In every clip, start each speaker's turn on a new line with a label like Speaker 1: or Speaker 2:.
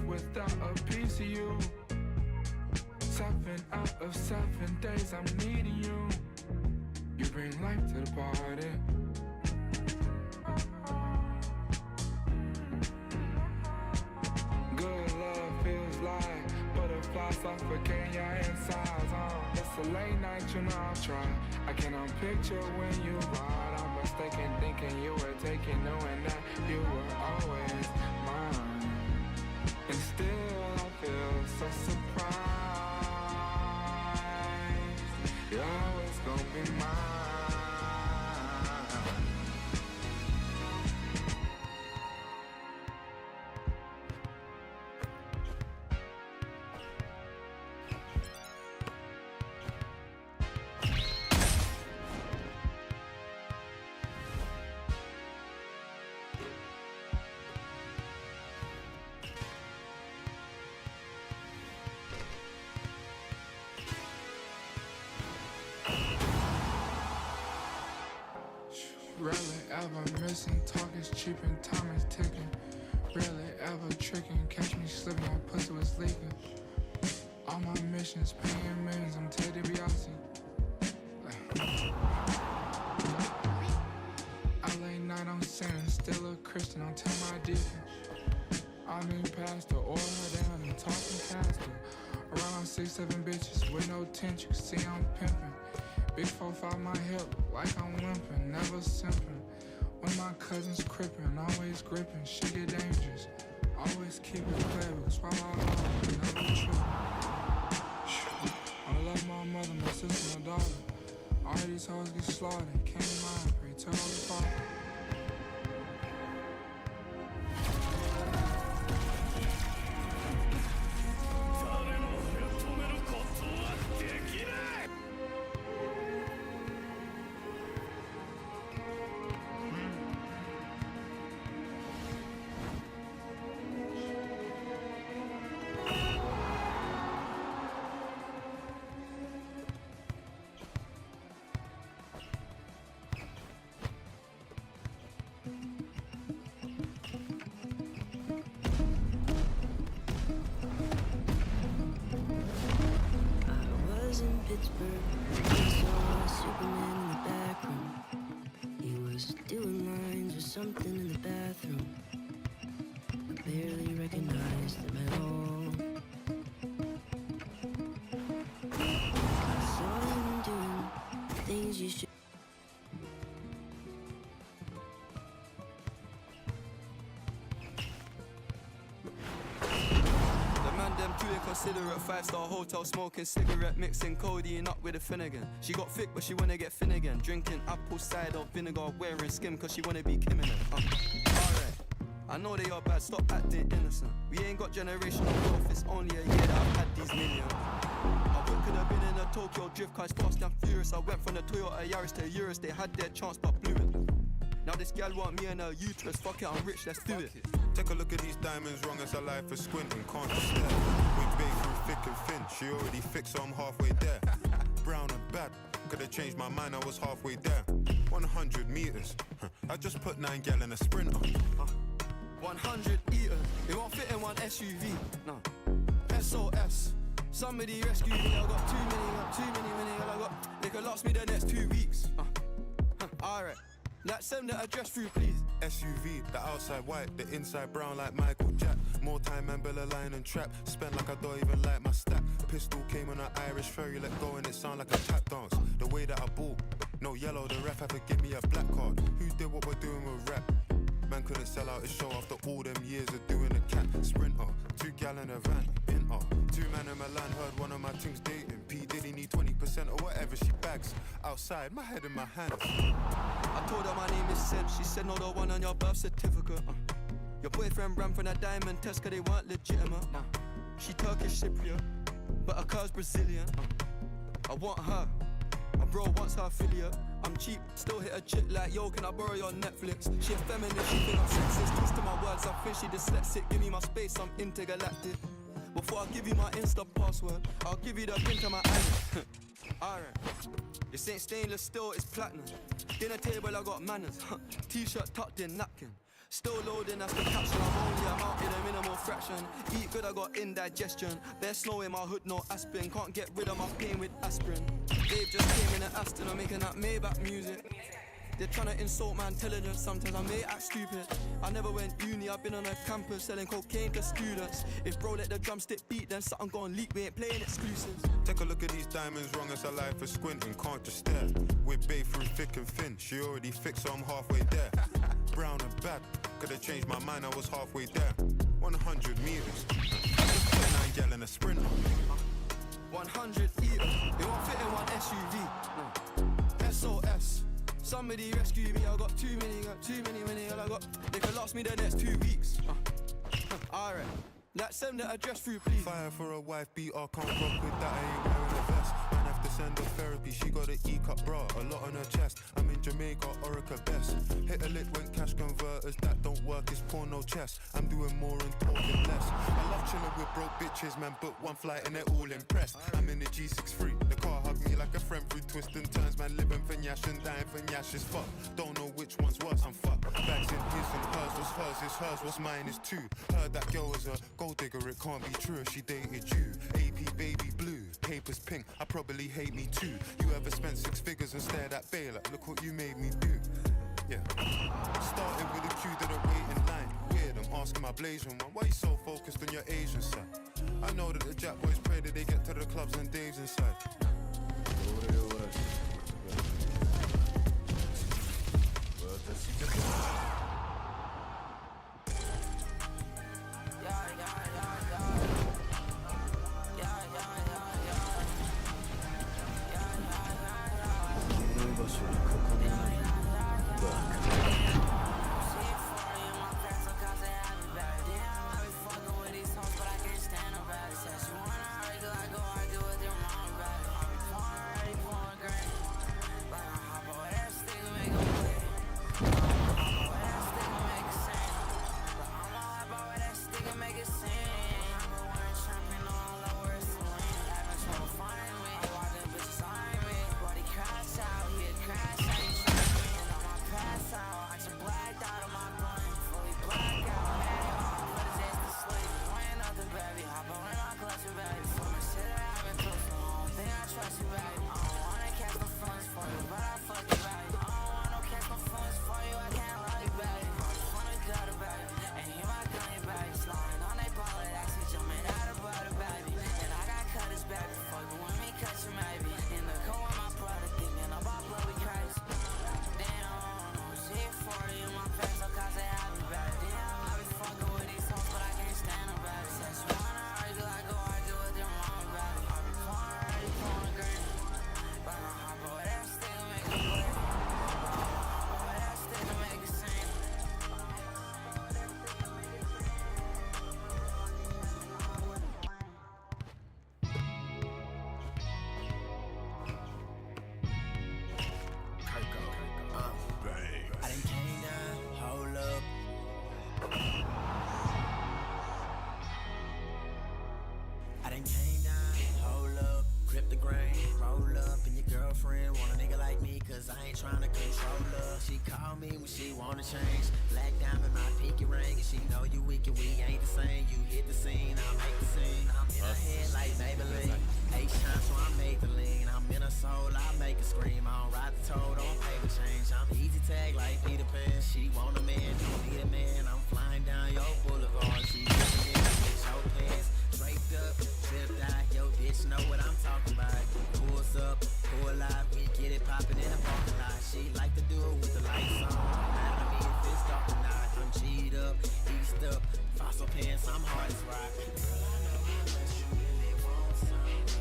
Speaker 1: Without a piece of you, 7 out of 7 days I'm needing you. You bring life to the party. Good love feels like butterflies suffocating your insides. It's a late night, you know I'll try. I cannot picture when you ride. I'm mistaken thinking you were taking, knowing that you were always mine. And still I feel so surprised. You're always gonna be mine. Rarely ever missing, talk is cheap and time is ticking. Rarely ever tricking, catch me slipping, my pussy was leaking. All my missions, paying millions, I'm Ted DiBiase. LA night, I'm sinning, still a Christian, I'm telling my deacon. I mean pastor, oil her down and talking pastor. Around 6-7 bitches with no tension, see I'm pimping. Big 4-5 my hip, like I'm limping, never simping. When my cousin's crippin', always gripping, shit get dangerous. Always keep it playable, swallow hard, never trip. I love my mother, my sister, my daughter. All these hoes get slaughtered, can't mind, pray to Holy Father.
Speaker 2: Pittsburgh, I saw Superman in the back room. He was doing lines or something in the bathroom. I barely recognized him at all. I saw him doing things you should.
Speaker 3: The man them too inconsiderate a 5-star hotel, smoking cigarette, mixing codeine up with a Finnegan. She got thick, but she wanna get thin again. Drinking apple cider vinegar, wearing skim, cause she wanna be Kim in it. Alright, I know they are bad, stop acting innocent. We ain't got generational growth, it's only a year that I've had these millions. I could have been in a Tokyo drift car, it's fast and furious. I went from the Toyota Yaris to Urus, they had their chance but blew it. Now this gal want me and her uterus, fuck it, I'm rich, let's do it.
Speaker 4: Take a look at these diamonds, wrong as her life is squinting, can't just stare. We're big through thick and thin, she already fixed, so I'm halfway there. Brown and bad, could've changed my mind, I was halfway there. 100 meters, I just put 9 gal in a sprinter.
Speaker 3: 100 eaters, it won't fit in one SUV, no. SOS, somebody rescue me, I got too many, I got, they could last me the next 2 weeks. Alright. Like send the address through, please.
Speaker 4: SUV, the outside white, the inside brown like Michael Jack. More time and Bella line and trap. Spent like I don't even like my stack. Pistol came on an Irish ferry, let go and it sound like a tap dance. The way that I ball, no yellow, the ref had to give me a black card. Who did what we're doing with rap? Man couldn't sell out his show after all them years of doing a cat sprinter. 2 gal in a van, in 2 man in Milan, heard one of my things dating. P Diddy need 20% or whatever she bags. Outside, my head in my hands.
Speaker 3: I told her my name is Seb, she said no, the one on your birth certificate. Your boyfriend ran from a diamond test cause they weren't legitimate. She Turkish Cypriot, but her car's Brazilian. I want her, my bro wants her affiliate. I'm cheap, still hit a chick like, yo, can I borrow your Netflix? She a feminist, she think I'm sexist. Twist to my words, I think she dyslexic. Give me my space, I'm intergalactic. Before I give you my Insta password, I'll give you the pin to my island. Alright, this ain't stainless steel, it's platinum. Dinner table, I got manners. T-shirt tucked in, napkin. Still loading, that's the caption. I'm only out in a minimal fraction. Eat good, I got indigestion. There's snow in my hood, no aspirin. Can't get rid of my pain with aspirin. Dave just came in an Aston, I'm making that Maybach music. They're trying to insult my intelligence, sometimes I may act stupid. I never went uni, I've been on a campus selling cocaine to students. If bro let the drumstick beat, then something gon' leak, we ain't playing exclusives.
Speaker 4: Take a look at these diamonds, wrong as her life is squinting, can't just stare. We're babe through thick and thin, she already fixed, so I'm halfway there. Brown and bad, could've changed my mind, I was halfway there. 100 meters, I just put 9 gal in a sprinter.
Speaker 3: 100 eaters, it won't fit in one SUV. SOS, somebody rescue me, I got too many, I got, they could last me the next 2 weeks. Alright, like send the address through, please.
Speaker 4: Fire for a wife beater, can't rock with that, I ain't wearing a vest. Man have to send her therapy, she got an E-cup bra, a lot on her chest. I'm in Jamaica, Orica best. Hit a lick when cash converters, that don't work, it's porno chess. I'm doing more and talking less. I love chilling with broke bitches, man, book one flight and they're all impressed. I'm in the G63, the car hugged me like a friend through twists and turns, man, living for Nyash and dying for Nyash is fuck. Don't know which one's worse, I'm fucked. Bags in his and hers, what's hers is hers, what's mine is too. Heard that girl is a gold digger, it can't be true if she dated you. AP baby blue, papers pink, I probably hate me too. You ever spent 6 figures and stared at Bay like, look what you made me do. Yeah. Started with a queue, didn't wait in line. Weird, I'm asking my blazing one, why you so focused on your Asian side? I know that the Jack boys pray that they get to the clubs and Dave's inside.
Speaker 5: girlfriend want a nigga like me, cause I ain't tryna control her. She call me when she wanna change. Black diamond, my pinky ring, and she know you weak and we ain't the same. You hit the scene, I make the scene. I'm in her head like Maybelline. 8 shots, so I make the lean. I'm in her soul, I make her scream. I don't ride the toe, don't paper change. I'm easy tag like Peter Pan. She want a man, don't need a man. I'm flying down your boulevard. She looking at me, show pants. Draped up, flipped out. Yo, bitch, know what I'm talking about. Pulls up, pull out. We get it poppin' in the parking lot. She like to do it with the lights on. Matter to me if it's dark or not. I'm G'd up, eased up. Fossil pants, I'm hard as rock. Girl, I know how much you really want somebody.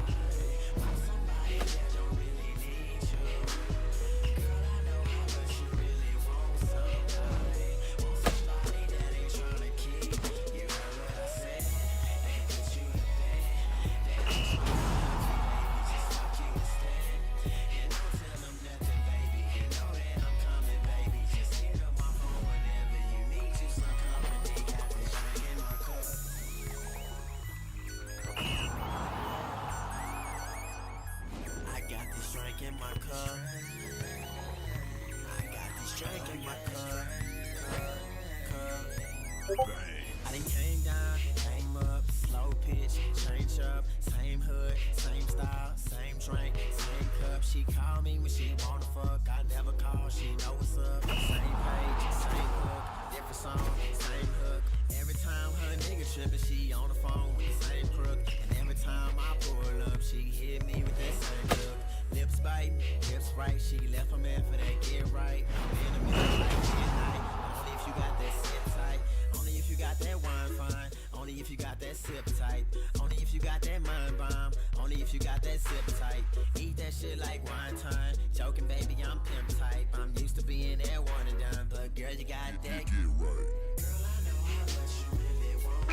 Speaker 5: Want somebody that don't really need you. Girl, I know how much you really want somebody. Want somebody that ain't tryna keep. You heard what I said. They can put you to bed. They ain't tryna love you, baby. Just fuck you instead. And don't tell them nothing, baby. You know that I'm coming, baby. Just hit up my phone whenever you need you some company. Got this drink in my cup. I got this drink in my cup. I got this drink in my cup. I done came down, came up, slow pitch, change up, same hood, same style, same drink, same cup. She call me when she wanna fuck. I never call, she know what's up. Same page, same hook, different song, same hook. Every time her nigga trippin', she on the phone with the same crook. And every time I pull up, she hit me with that same look. Lips biting, hips right. She left her man for that get right. I'm in the middle like midnight. Only if you got that sit tight. Only if you got that wine fine. Only if you got that sip tight. Only if you got that mind bomb. Only if you got that sip tight. Eat that shit like wine time. Joking, baby, I'm pimp type. I'm used to being that one and done, but girl, you got that get right. Girl, I know how much you really want.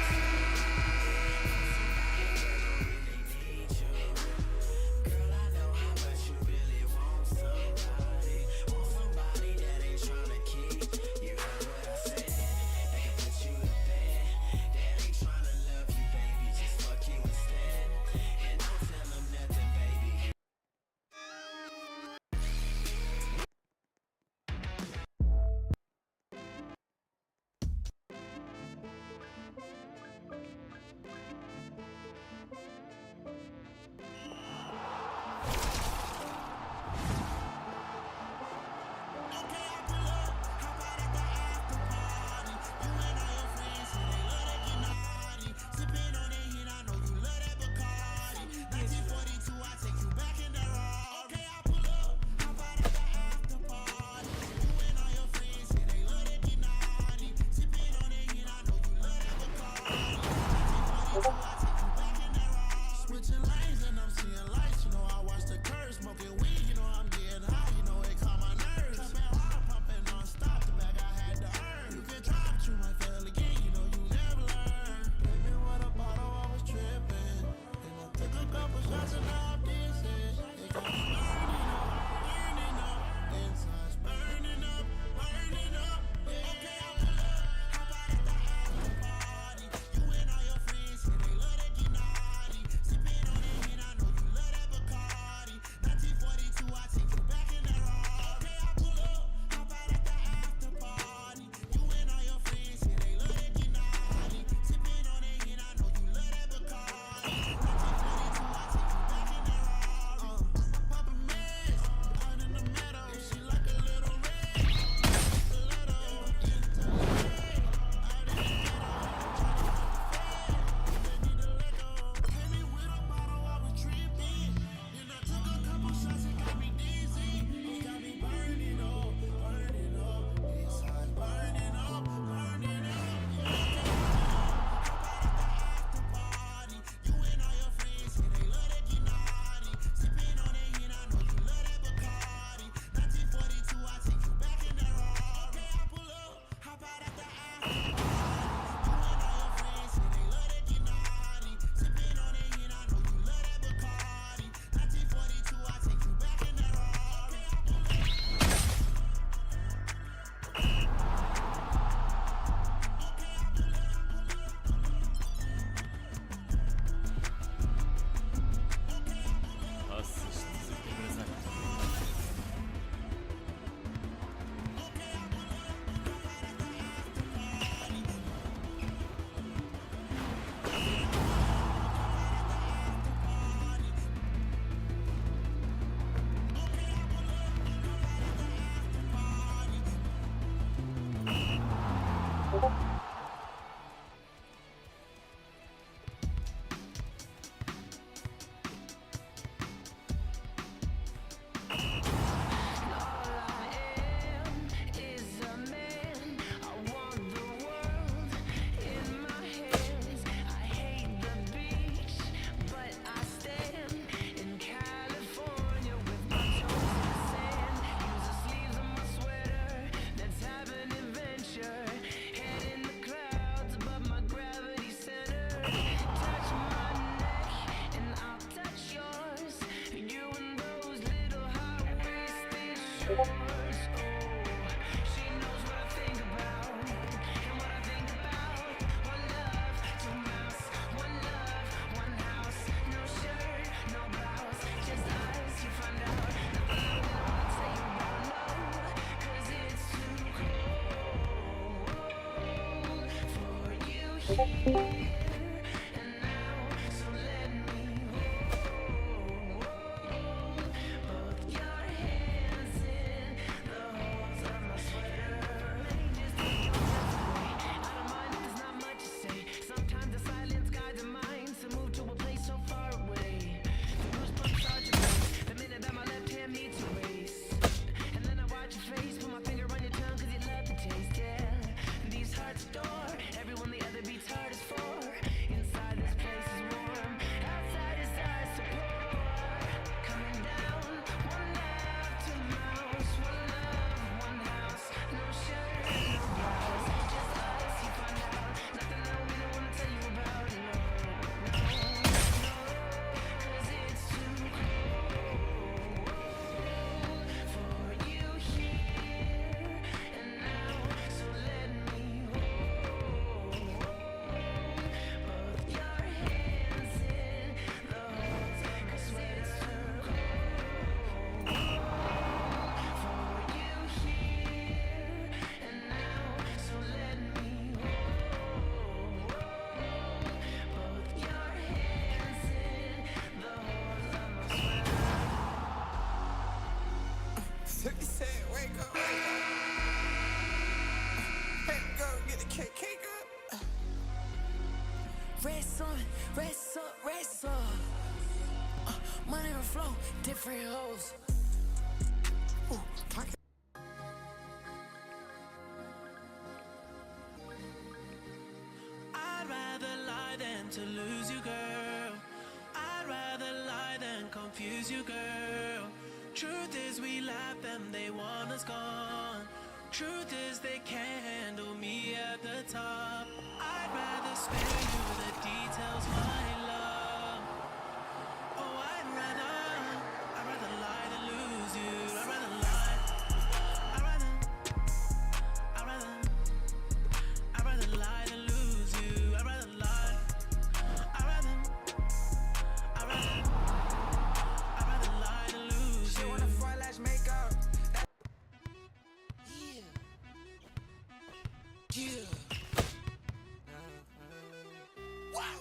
Speaker 2: Race up. Money on flow, different hoes.
Speaker 5: I'd rather lie than to lose you, girl. I'd rather lie than confuse you, girl. Truth is we laugh them, they want us gone. Truth is they can't handle me at the top. I'd rather spare you the details, my love. Oh, I'd rather lie than lose you. I'd rather lie. I'd rather lie than lose you. I'd rather lie. I'd rather lie than lose you.
Speaker 6: She wanna front lash makeup.
Speaker 2: Yeah. Wow.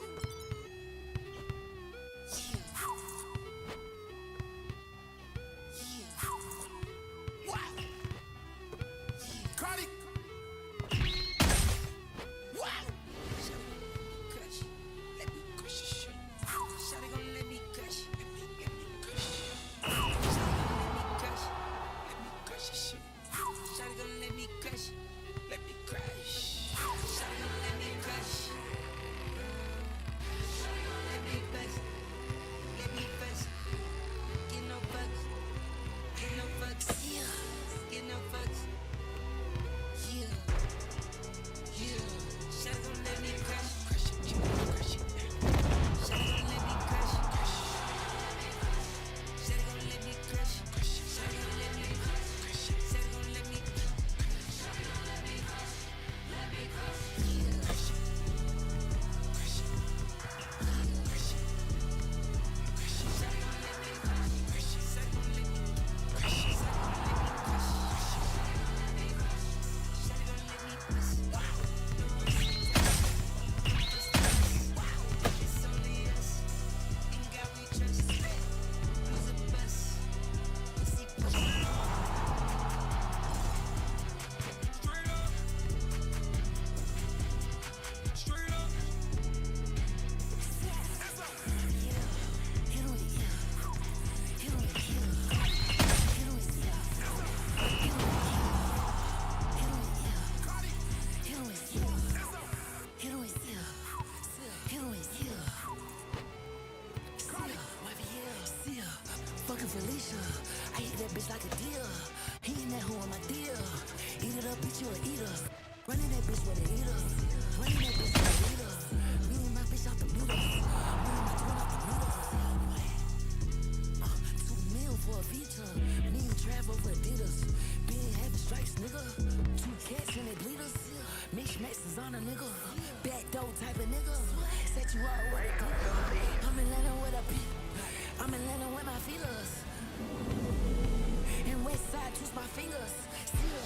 Speaker 6: Cardi.
Speaker 2: Wow. Let me crush your shit. Shawty gon' let me crush. Let me crush. Let me crush your shit. Shawty gon' let me crush. Let me crush. Shawty gon' let me crush. Shawty gon' let me bust. Let me bust. Get no bucks. Get no bucks. Yeah. Get no bucks. Yeah. Yeah. Shawty gon' let me crush. Crush it. Crush it. Shawty gon' let me crush. Shawty gon' let me crush. Shawty gon' let me crush. Shawty gon' let me Fucking Felicia, I hit that bitch like a deer. He ain't that who on my deal. Eat it up, bitch, you a eater. Running that bitch with a eater. Running that bitch with a eater. Me and my bitch out the meter. Me and my twin out the meter. 2 mil for a feature. Me and Trav over Adidas. type of nigga. Set you up with a good. I'm in Atlanta with a beat. I'm in Atlanta with my feelers. And west side, twist my fingers. Still.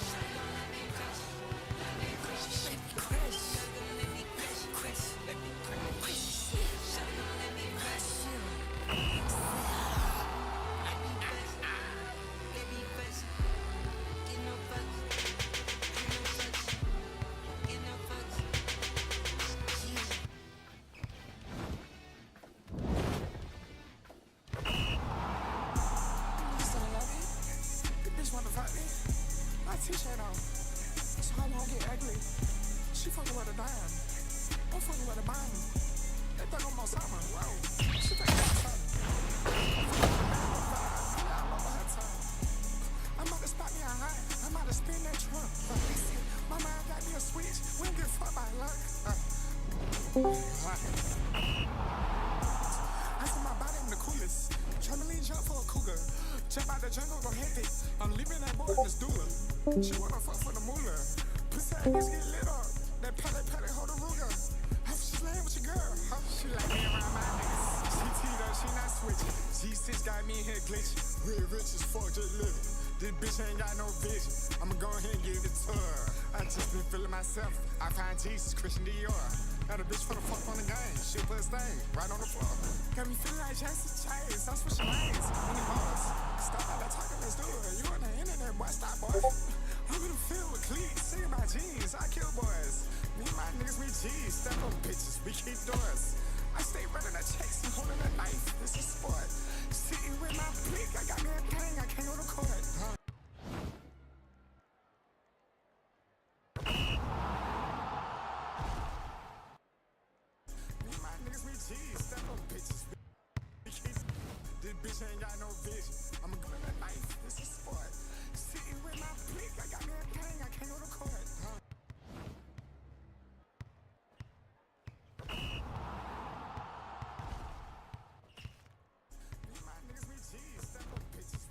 Speaker 6: T-shirt on, so I won't get ugly. She fucking with a dime, I'm fucking with a bomb. They think I'm on summer, whoa. She think I'm something. I'm about to spot me a high, I'm about to spin that trunk. My mind got me a switch, we don't get fucked by luck. I see my body in the coolest. Trampoline jump for a cougar. Jump out the jungle, go hectic. I'm leaving that boy in the stooler. She wanna fuck for the moolah. Pussy ass bitch get lit up. That pellet, hold a Ruger. She's laying with your girl. She like me around my niggas. She teed up, she not switching. G6 got me in here glitching. Real rich as fuck, just living. This bitch ain't got no vision. I'ma go ahead and give it to her. I just been feeling myself. I find Jesus, Christian Dior. Got a bitch for the fuck on the game. Shit put a stain right on the floor. Got me feeling like Jesse Chase. I'm switching lanes. Many bars. Stop all that talking, let's do it. You on the internet, boy. Stop, boy. I'm in the field with cleats. Singing about jeans. I kill boys. Me and my niggas, we G's. Step on bitches. We keep doors. I stay running a chase and holding a knife. This is sport. Sitting with my blick. I got me a gang. I can't go to court. This bitch ain't got no vision. I'ma go to that knife. This is sport. Sitting with my blick. I got me a gang. I can't go to court. Me and my niggas, we G's. Step on bitches.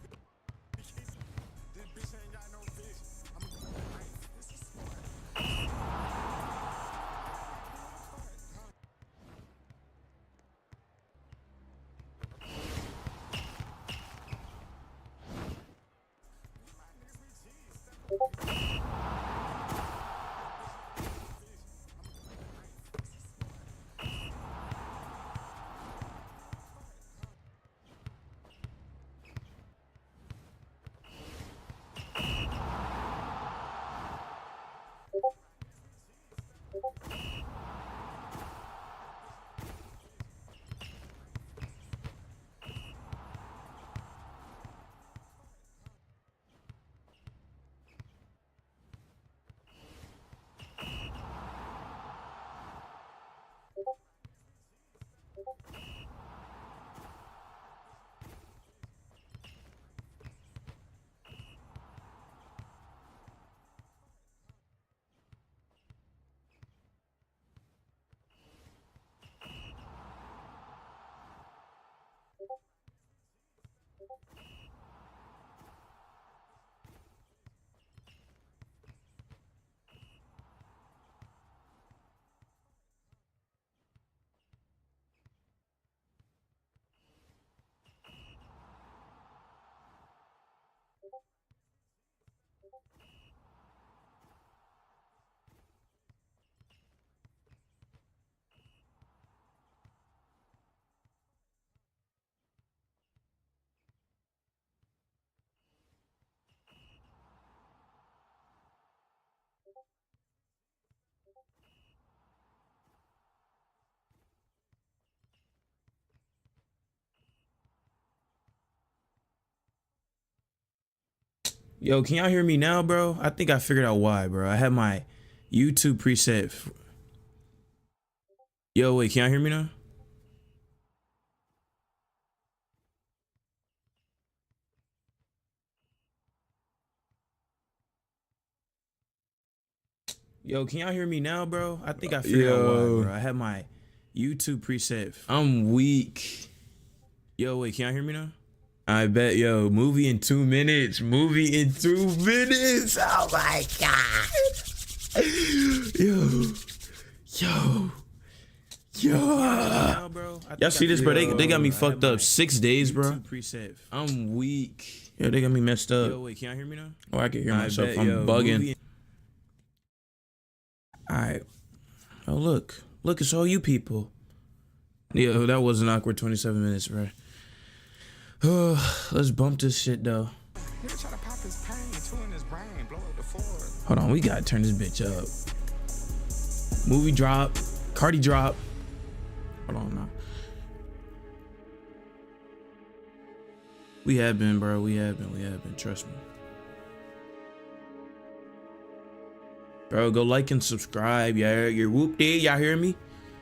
Speaker 6: This bitch ain't got no vision. I'ma go to that knife. This is sport.
Speaker 7: Yo, can y'all hear me now, bro? I think I figured out why, bro. I have my YouTube preset. Yo, wait, can y'all hear me now? Yo, can y'all hear me now, bro? I think I figured out why, bro. I have my YouTube preset. I'm weak. Yo, wait, can y'all hear me now? I bet, yo, movie in 2 minutes. Movie in 2 minutes. Oh my God. Yo. Yeah. Y'all see this, bro? They got me fucked up 6 days, bro. I'm weak. Yeah, they got me messed up.
Speaker 8: Yo, wait, can y'all hear me now?
Speaker 7: Oh, I can hear myself. I'm bugging. All right. Oh, look. Look, it's all you people. Yeah, that was an awkward 27 minutes, bro. Let's bump this shit, though. Hold on, we gotta turn this bitch up. Movie drop. Cardi drop. Hold on now. We have been, bro. We have been. Trust me. Bro, go like and subscribe. Yeah, you're whoop there. Y'all hear me?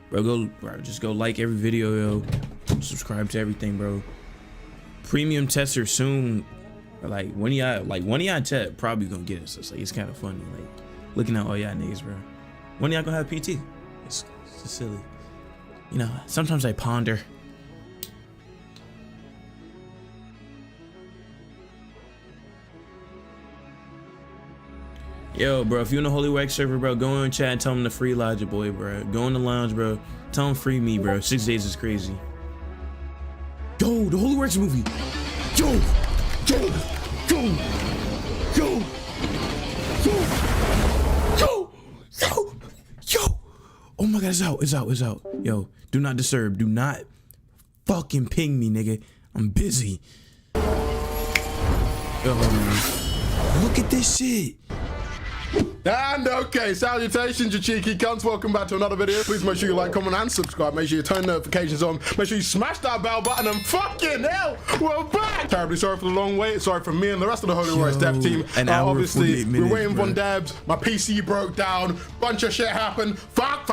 Speaker 7: Bro, just go like every video, yo. Subscribe to everything, bro. Premium tester soon. Like one of y'all probably gonna get it. So it's kind of funny, like looking at all y'all niggas, bro. When y'all gonna have PT? It's silly. You know, sometimes I ponder. Yo, bro, if you in the Holy Wax server, bro, go in chat and tell them to free Elijah Boy, bro. Go in the lounge, bro. Tell them free me, bro. 6 days is crazy. Yo, the Holy Wax movie. Yo. Oh my God, it's out. Yo, do not disturb. Do not fucking ping me, nigga. I'm busy. Yo, man. Look at this shit.
Speaker 9: And okay, salutations, you cheeky cunts. Welcome back to another video. Please make sure you like, comment, and subscribe. Make sure you turn notifications on. Make sure you smash that bell button, and fucking hell, we're back! Terribly sorry for the long wait. Sorry for me and the rest of the Holy Royce dev team. Obviously, we're waiting on devs. My PC broke down. Bunch of shit happened. Fuck!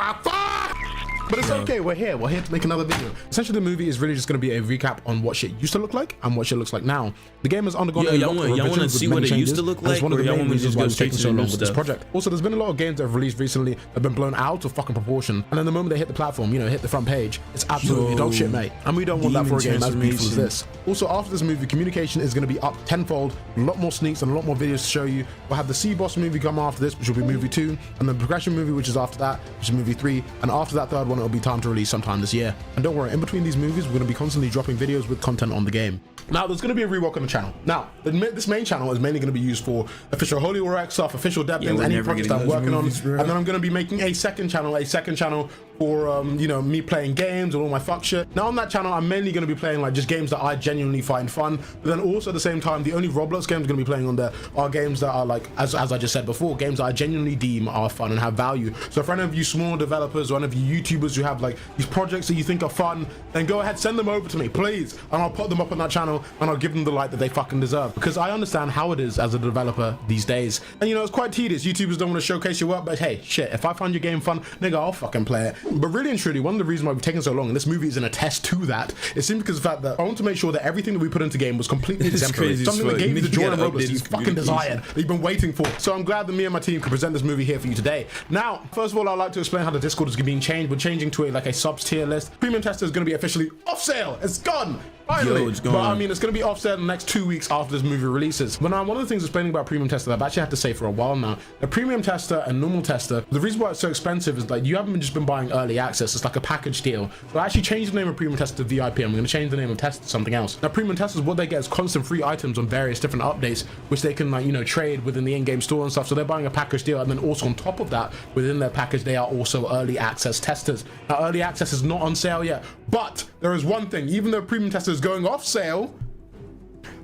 Speaker 9: But it's okay, we're here to make another video. Essentially, the movie is really just going to be a recap on what shit used to look like and what shit looks like now. The game has undergone a lot of revisions. Y'all want to see what it used to look like, or y'all want me to just go straight to the new stuff? This project. Also, there's been a lot of games that have released recently that have been blown out of fucking proportion, and then the moment they hit the platform, you know, hit the front page, it's absolutely dog shit, mate. And we don't want that for a game as beautiful as this. Also, after this movie, communication is going to be up tenfold, a lot more sneaks and a lot more videos to show you. We'll have the C-Boss movie come after this, which will be movie 2, and the progression movie, which is after that, which is movie 3, and after that third one, it'll be time to release sometime this year. And don't worry, in between these movies, we're going to be constantly dropping videos with content on the game. Now, there's going to be a rework on the channel. Now, this main channel is mainly going to be used for official Holy War X stuff, official dev things, any projects that I'm working on. And then I'm going to be making a second channel for, you know, me playing games and all my fuck shit. Now, on that channel, I'm mainly going to be playing like just games that I genuinely find fun. But then also at the same time, the only Roblox games I'm going to be playing on there are games that are like, as I just said before, games that I genuinely deem are fun and have value. So for any of you small developers or any of you YouTubers who have like these projects that you think are fun, then go ahead, send them over to me, please. And I'll put them up on that channel and I'll give them the light that they fucking deserve. Because I understand how it is as a developer these days. And you know, it's quite tedious. YouTubers don't want to showcase your work, but hey, shit, if I find your game fun, nigga, I'll fucking play it. But really and truly, one of the reasons why we've taken so long, and this movie is an attest to that, is simply because of the fact that I want to make sure that everything that we put into game was completely exemplary. Something that gave you the joy and Roblox you fucking desired, that you've been waiting for. So I'm glad that me and my team can present this movie here for you today. Now, first of all, I'd like to explain how the Discord is being changed. We're changing to a subs tier list. Premium Tester is going to be officially off sale. It's gone. Finally. Yo, it's gone. But I mean, it's going to be off sale in the next 2 weeks after this movie releases. But now, one of the things explaining about Premium Tester that I've actually had to say for a while now, a Premium Tester and normal tester, the reason why it's so expensive is like you haven't just been buying early access. It's like a package deal. So I actually changed the name of Premium Tester to VIP. I'm going to change the name of Tester to something else. Now, Premium Testers, what they get is constant free items on various different updates, which they can like, you know, trade within the in-game store and stuff. So they're buying a package deal, and then also on top of that, within their package, they are also early access testers. Now, early access is not on sale yet, but there is one thing. Even though Premium Tester is going off sale,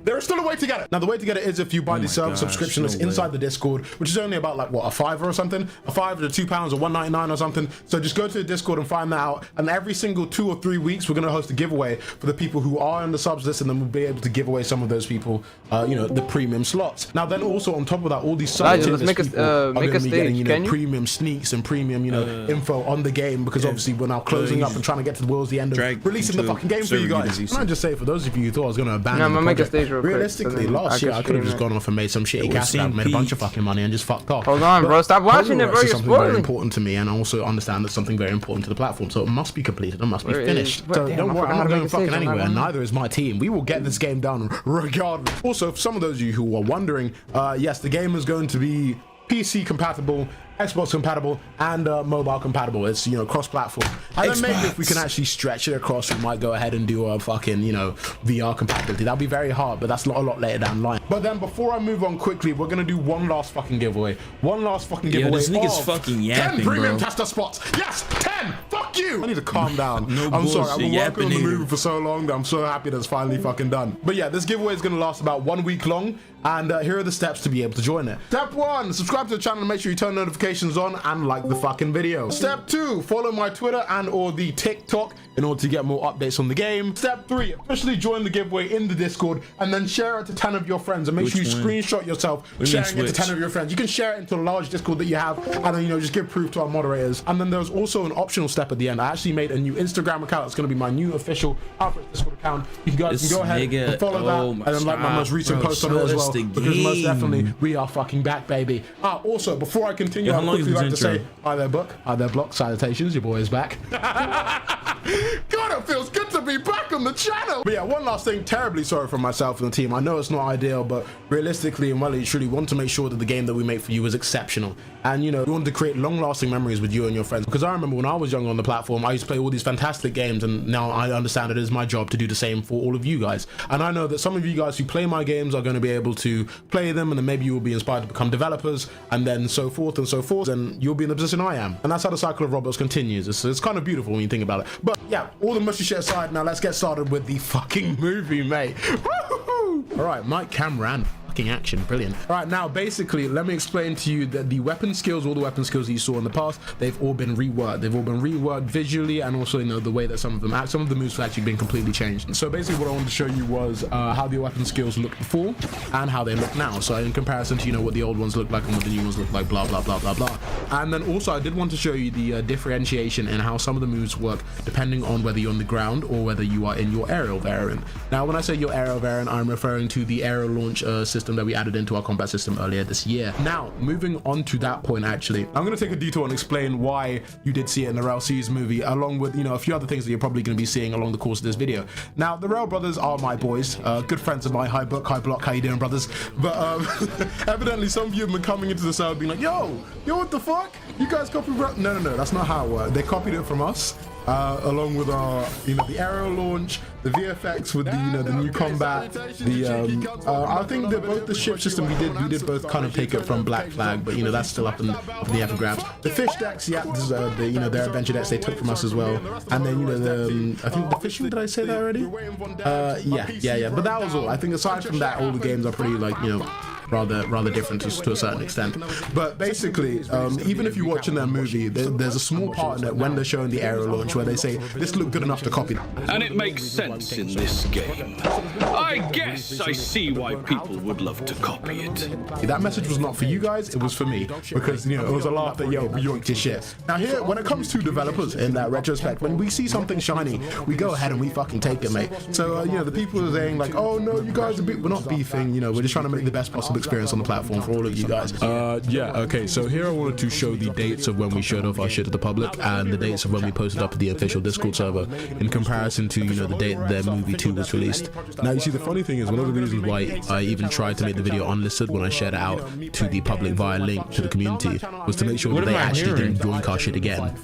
Speaker 9: there is still a way to get it. Now, the way to get it is if you buy the service subscription that's inside the Discord, which is only about like, what, a $5 or something? A $5 to £2 or $1.99 or something. So just go to the Discord and find that out. And every single 2 or 3 weeks, we're going to host a giveaway for the people who are on the subs list, and then we'll be able to give away some of those people, you know, the premium slots. Now, then also on top of that, all these subs people are going to be getting, you know, premium sneaks and premium, you know, info on the game, because obviously we're now closing up and trying to get towards the end of releasing the fucking game for you guys. And I just say, for those of you who thought I was going to abandon the project, realistically, last year I could have just gone off and made some shitty cast out, made a bunch of fucking money and just fucked off.
Speaker 10: Hold on, bro, stop watching it, bro. You're
Speaker 9: something very important to me, and I also understand that's something very important to the platform, so it must be completed, it must be finished. So don't worry, I'm not going fucking anywhere, and neither is my team. We will get this game done regardless. Also, for some of those of you who are wondering, yes, the game is going to be PC compatible, Xbox compatible, and mobile compatible. It's, you know, cross-platform. And then maybe if we can actually stretch it across, we might go ahead and do a fucking, you know, VR compatibility. That'll be very hard, but that's a lot later down the line. But then before I move on quickly, we're gonna do one last fucking giveaway. One last fucking giveaway.
Speaker 7: This nigga's fucking yapping,
Speaker 9: 10 premium
Speaker 7: bro.
Speaker 9: tester spots. Yes, 10. Fuck you. I need to calm down.
Speaker 7: No
Speaker 9: I'm sorry. I've
Speaker 7: bullshit,
Speaker 9: been working on the
Speaker 7: yapping
Speaker 9: movie for so long that I'm so happy that it's finally fucking done. But yeah, this giveaway is gonna last about 1 week long. And here are the steps to be able to join it. Step 1, subscribe to the channel and make sure you turn notifications on and like the fucking video. Step 2, follow my Twitter and or the TikTok in order to get more updates on the game. Step 3, officially join the giveaway in the Discord and then share it to 10 of your friends and make sure you screenshot yourself sharing it to 10 of your friends. You can share it into a large Discord that you have and then, you know, just give proof to our moderators. And then there's also an optional step at the end. I actually made a new Instagram account. It's going to be my new official Alfred Discord account. You guys can go ahead and follow that and then like my most recent post on it as well. Because most definitely we are fucking back, baby. Also, before I continue, I'd quickly like to say hi there, Book. Hi there, Block. Salutations, your boy is back. God, it feels good to be back on the channel. But yeah, one last thing, terribly sorry for myself and the team. I know it's not ideal, but realistically and really truly want to make sure that the game that we make for you is exceptional. And, you know, we want to create long-lasting memories with you and your friends. Because I remember when I was young on the platform, I used to play all these fantastic games, and now I understand it is my job to do the same for all of you guys. And I know that some of you guys who play my games are going to be able to play them, and then maybe you will be inspired to become developers, and then so forth and so forth, and you'll be in the position I am. And that's how the cycle of Roblox continues. It's kind of beautiful when you think about it. But yeah, all the mushy shit aside, now let's get started with the fucking movie, mate. All right, Mike Cameron. Action, brilliant. All right, now basically let me explain to you that the weapon skills, all the weapon skills that you saw in the past, they've all been reworked. They've all been reworked visually, and also, you know, the way that some of them act. Some of the moves have actually been completely changed. So basically what I wanted to show you was how the weapon skills looked before and how they look now. So in comparison to, you know, what the old ones look like and what the new ones look like, blah blah blah blah blah. And then also I did want to show you the differentiation in how some of the moves work depending on whether you're on the ground or whether you are in your aerial variant. Now when I say your aerial variant, I'm referring to the aerial launch system that we added into our combat system earlier this year. Now moving on to that point, actually I'm going to take a detour and explain why you did see it in the Rail Seas movie, along with, you know, a few other things that you're probably going to be seeing along the course of this video. Now the Rail brothers are my boys, good friends of mine. Hi Book, hi Block, how you doing, brothers? But evidently some of you have been coming into the cell being like, yo what the fuck, you guys copied Rail? No, that's not how it worked. They copied it from us, along with our, you know, the aerial launch, the VFX with the, you know, the new combat, the I think that both the ship system we did both kind of take it from Black Flag, but you know that's still up in the air for grabs. The fish decks, yeah, this is, the, you know, their adventure decks they took from us as well. And then, you know, the I think the fishing, did I say that already? Yeah, but that was all. I think aside from that, all the games are pretty, like, you know, rather different to a certain extent. But basically, even if you're watching that movie, there's a small part in it when they're showing the aerial launch where they say this looked good enough to copy.
Speaker 8: And it makes sense in this game. I guess I see why people would love to copy it.
Speaker 9: That message was not for you guys, it was for me, because, you know, it was a laugh that, yo, we yoinked your shit. Now here, when it comes to developers in that retrospect, when we see something shiny, we go ahead and we fucking take it, mate. So, you know, the people are saying like, oh no, you guys are we're not beefing, you know, we're just trying to make the best possible experience on the platform for all of you guys. Okay, so here I wanted to show the dates of when we showed off our shit to the public and the dates of when we posted up the official Discord server in comparison to, you know, the date their movie 2 was released. Now you see, the funny thing is, one of the reasons why I even tried to make the video unlisted when I shared it out to the public via link to the community was to make sure that they actually didn't join our shit again.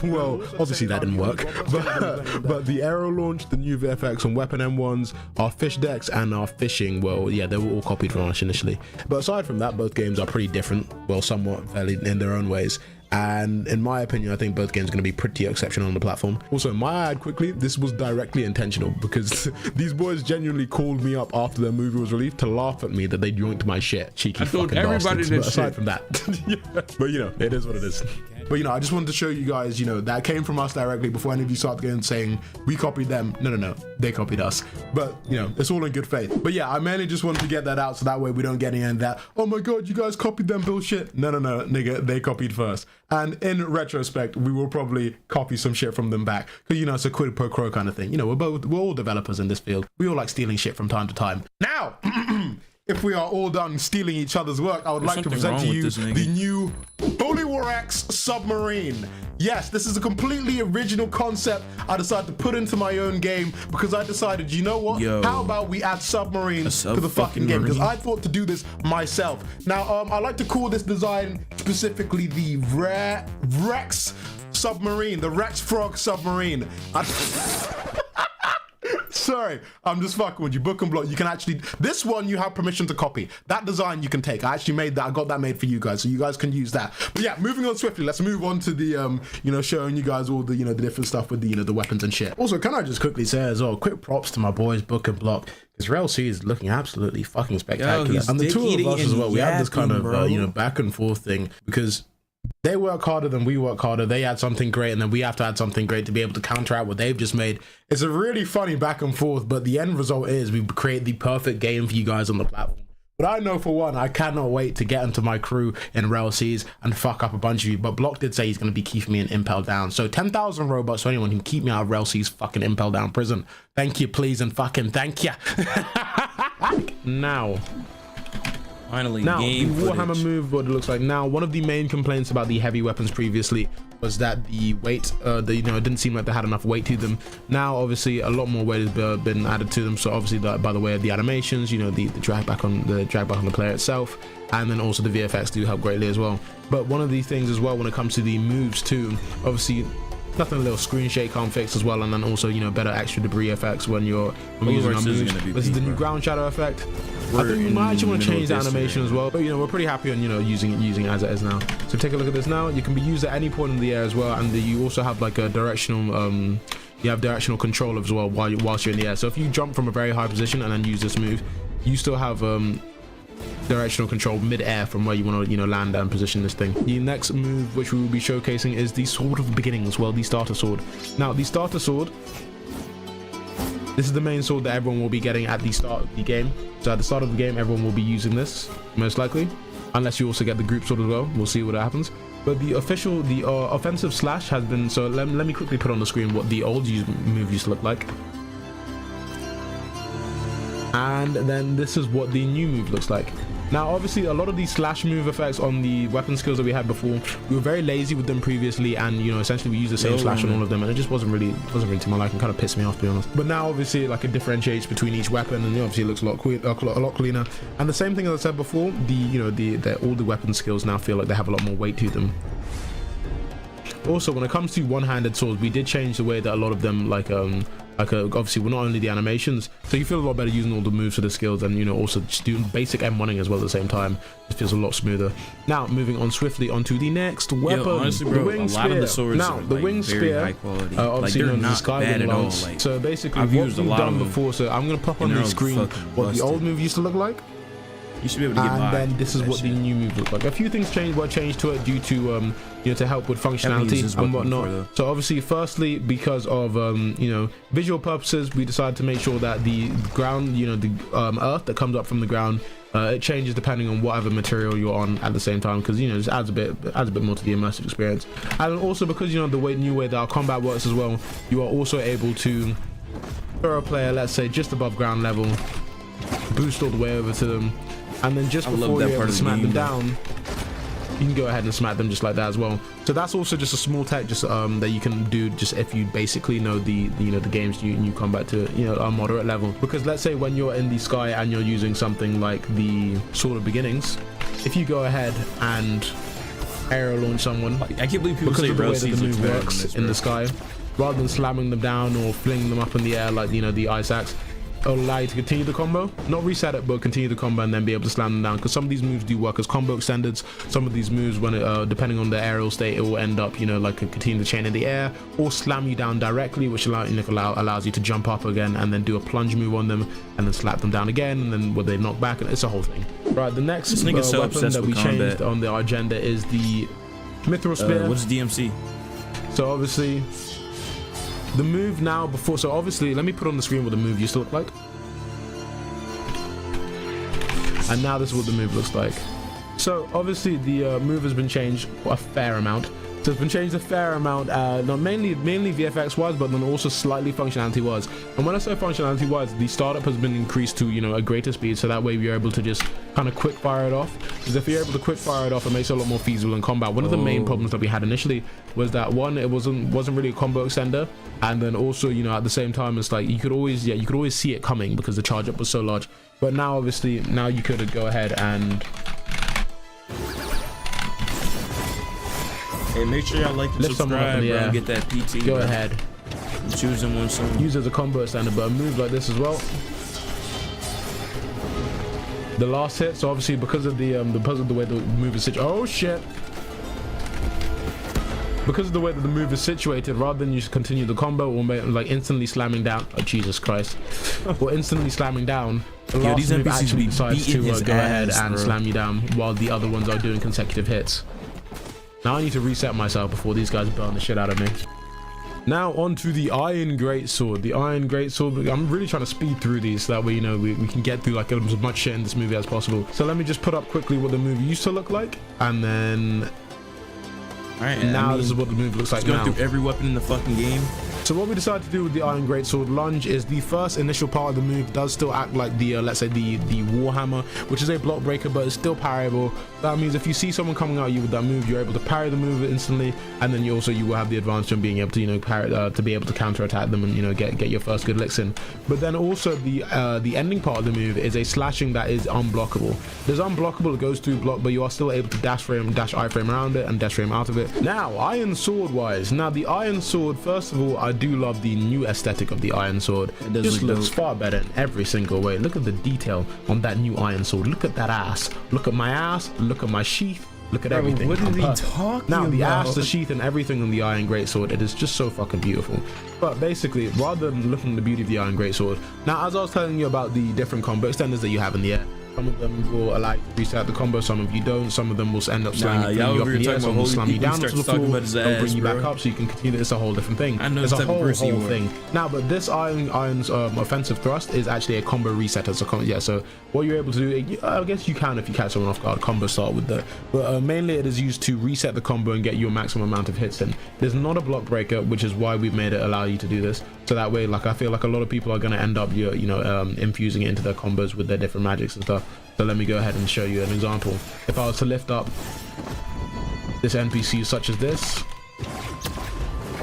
Speaker 9: Well, obviously that didn't work, but the aerial launch, the new VFX on weapon M1s, our fish decks and our fishing, well, yeah, they were all copied from us initially. But aside from that, both games are pretty different, well, somewhat fairly in their own ways. And in my opinion, I think both games are going to be pretty exceptional on the platform. Also, might I add quickly, this was directly intentional because these boys genuinely called me up after their movie was released to laugh at me that they yoinked my shit. Cheeky fucking bastards. But aside from that, yeah. But you know, it is what it is. But you know, I just wanted to show you guys, you know, that came from us directly before any of you started going saying we copied them. No, they copied us. But you know, it's all in good faith. But yeah, I mainly just wanted to get that out so that way we don't get any of that, oh my god, you guys copied them bullshit. No, nigga, they copied first. And in retrospect, we will probably copy some shit from them back. Because, you know, it's a quid pro quo kind of thing. You know, we're all developers in this field. We all like stealing shit from time to time. Now, if we are all done stealing each other's work, I would like to present to you the new Holy War X submarine. Yes, this is a completely original concept I decided to put into my own game because I decided, you know what? How about we add submarines to the fucking game? Because I thought to do this myself. Now, I like to call this design specifically the Rex submarine, the Rex Frog submarine. Sorry, I'm just fucking with you. Book and block. You can actually, this one you have permission to copy. That design you can take. I actually made that. I got that made for you guys, so you guys can use that. But yeah, moving on swiftly. Let's move on to the, you know, showing you guys all the, you know, the different stuff with the, you know, the weapons and shit. Also, can I just quickly say as well, quick props to my boys, Book and Block. Because Rel C is looking absolutely fucking spectacular. And the two of us as well, we have this kind of, you know, back and forth thing because they work harder than we work harder. They add something great and then we have to add something great to be able to counteract what they've just made. It's a really funny back and forth, but the end result is we create the perfect game for you guys on the platform. But I know for one, I cannot wait to get into my crew in Rel C's and fuck up a bunch of you. But Block did say he's going to be keeping me in Impel Down. So 10,000 Robux for anyone who can keep me out of Rel C's fucking Impel Down prison. Thank you, please, and fucking thank you. Now.
Speaker 7: Finally,
Speaker 9: now,
Speaker 7: game
Speaker 9: the Warhammer move, what it looks like now, one of the main complaints about the heavy weapons previously was that the weight, you know, it didn't seem like they had enough weight to them. Now, obviously, a lot more weight has been added to them. So obviously, by the way of the animations, you know, the drag back on the player itself, and then also the VFX do help greatly as well. But one of the things as well when it comes to the moves too, obviously, nothing a little screen shake can't fix as well, and then also, you know, better extra debris effects when you're using our moves. This is the new ground shadow effect. I think we might actually want to change the animation as well, but you know, we're pretty happy on, you know, using it as it is now. So take a look at this now. You can be used at any point in the air as well, and you also have like a directional you have directional control as well whilst you're in the air. So if you jump from a very high position and then use this move, you still have directional control mid-air from where you want to, you know, land and position this thing. The next move which we will be showcasing is the Sword of Beginnings, well, the starter sword. Now, the starter sword, this is the main sword that everyone will be getting at the start of the game. So at the start of the game, everyone will be using this, most likely, unless you also get the group sword as well. We'll see what happens. But the offensive slash has been, so let me quickly put on the screen what the old move used to look like. And then this is what the new move looks like. Now, obviously, a lot of these slash move effects on the weapon skills that we had before, we were very lazy with them previously, and you know, essentially we used the same slash on all of them, and it just wasn't really to my liking. Kind of pissed me off, to be honest. But now, obviously, like, it differentiates between each weapon, and obviously it looks a lot cleaner. And the same thing as I said before, all the weapon skills now feel like they have a lot more weight to them. Also, when it comes to one-handed swords, we did change the way that a lot of them, obviously, we're not only the animations, so you feel a lot better using all the moves for the skills, and you know, also just doing basic M1ing as well at the same time. It feels a lot smoother. Now, moving on swiftly onto the next weapon,
Speaker 7: honestly,
Speaker 9: the
Speaker 7: bro,
Speaker 9: wing spear. Now, the wing spear,
Speaker 7: like,
Speaker 9: obviously known as the Skywing Lance. Like, so basically, what we've done before, so I'm gonna pop on the screen what the old move used to look like.
Speaker 7: You should be able to get by.
Speaker 9: And then this is what the new move looks like. A few things were changed to it due to you know, to help with functionality and whatnot. So obviously, firstly, because of you know, visual purposes, we decided to make sure that the ground, you know, the earth that comes up from the ground, it changes depending on whatever material you're on at the same time, because you know, it adds a bit more to the immersive experience. And also because, you know, the new way that our combat works as well, you are also able to throw a player, let's say, just above ground level, boost all the way over to them, and then just before you're able to smack them down, you can go ahead and smack them just like that as well. So that's also just a small tech just that you can do just if you basically know the games you combat to, you know, a moderate level. Because let's say when you're in the sky and you're using something like the Sword of Beginnings, if you go ahead and aerial launch someone,
Speaker 7: I can't believe people say
Speaker 9: the way that the move works in the sky, rather than slamming them down or flinging them up in the air like, you know, the ice axe, it'll allow you to continue the combo, not reset it, but continue the combo and then be able to slam them down. Because some of these moves do work as combo extenders. Some of these moves, when it depending on the aerial state, it will end up, you know, like continue the chain in the air or slam you down directly, which allows you to jump up again and then do a plunge move on them and then slap them down again, and then they knock back, and it's a whole thing. Right, the next weapon that we changed on the agenda is the Mithril Spear.
Speaker 7: What's DMC?
Speaker 9: So obviously, the move now before, so obviously, let me put on the screen what the move used to look like. And now this is what the move looks like. So obviously the move has been changed a fair amount. So it's been changed a fair amount, not mainly VFX wise, but then also slightly functionality wise. And when I say functionality wise, the startup has been increased to, you know, a greater speed, so that way you're able to just kind of quick fire it off. Because if you're able to quick fire it off, it makes it a lot more feasible in combat. One of the main problems that we had initially was that, one, it wasn't really a combo extender, and then also, you know, at the same time, it's like you could always see it coming because the charge up was so large. But now, obviously, now you could go ahead and
Speaker 7: hey, make sure y'all like and subscribe, bro, and get that PT.
Speaker 9: Go ahead.
Speaker 7: Choose them one song.
Speaker 9: Use as a combo extender, but a move like this as well. The last hit, so obviously because of the way the move is situated. Oh shit! Because of the way that the move is situated, rather than you continue the combo or like instantly slamming down. Oh Jesus Christ! Or instantly slamming down. The last move actually decides to go ahead and slam you down while the other ones are doing consecutive hits. Now I need to reset myself before these guys burn the shit out of me. Now on to the Iron Greatsword. The Iron Greatsword, I'm really trying to speed through these so that way, you know, we can get through like as much shit in this movie as possible. So let me just put up quickly what the movie used to look like, and then
Speaker 7: alright,
Speaker 9: now this is what the movie looks like now.
Speaker 7: Going through every weapon in the fucking game.
Speaker 9: So what we decided to do with the Iron Greatsword lunge is the first initial part of the move does still act like the let's say the Warhammer, which is a block breaker, but it's still parryable. That means if you see someone coming at you with that move, you're able to parry the move instantly, and then you will have the advantage of being able to, you know, parry to be able to counter attack them and, you know, get your first good licks in. But then also the ending part of the move is a slashing that is unblockable. There's unblockable, it goes through block, but you are still able to dash iframe around it and dash frame out of it. Now Iron Sword wise, now the Iron Sword, first of all, I do love the new aesthetic of the Iron Sword. It just looks far better in every single way. Look at the detail on that new Iron Sword. Look at that ass. Look at my ass. Look at my sheath. Look at everything.
Speaker 7: What is he talking
Speaker 9: now, the
Speaker 7: about?
Speaker 9: ass, the sheath, and everything on the Iron Greatsword, it is just so fucking beautiful. But basically, rather than looking at the beauty of the Iron Greatsword, now as I was telling you about the different combo extenders that you have in the air, some of them will allow you to reset the combo, some of you don't. Some of them will end up slamming you up in the air, some will slam you down onto the floor, they'll bring you back up so you can continue. It's a whole different thing.
Speaker 7: I know
Speaker 9: it's a whole thing. Now, but this Iron's offensive thrust is actually a combo resetter. So what you're able to do, I guess you can if you catch someone off guard, combo start with that. But mainly it is used to reset the combo and get you a maximum amount of hits in. There's not a block breaker, which is why we've made it allow you to do this. So that way, like, I feel like a lot of people are going to end up, infusing it into their combos with their different magics and stuff. So let me go ahead and show you an example. If I was to lift up this NPC such as this,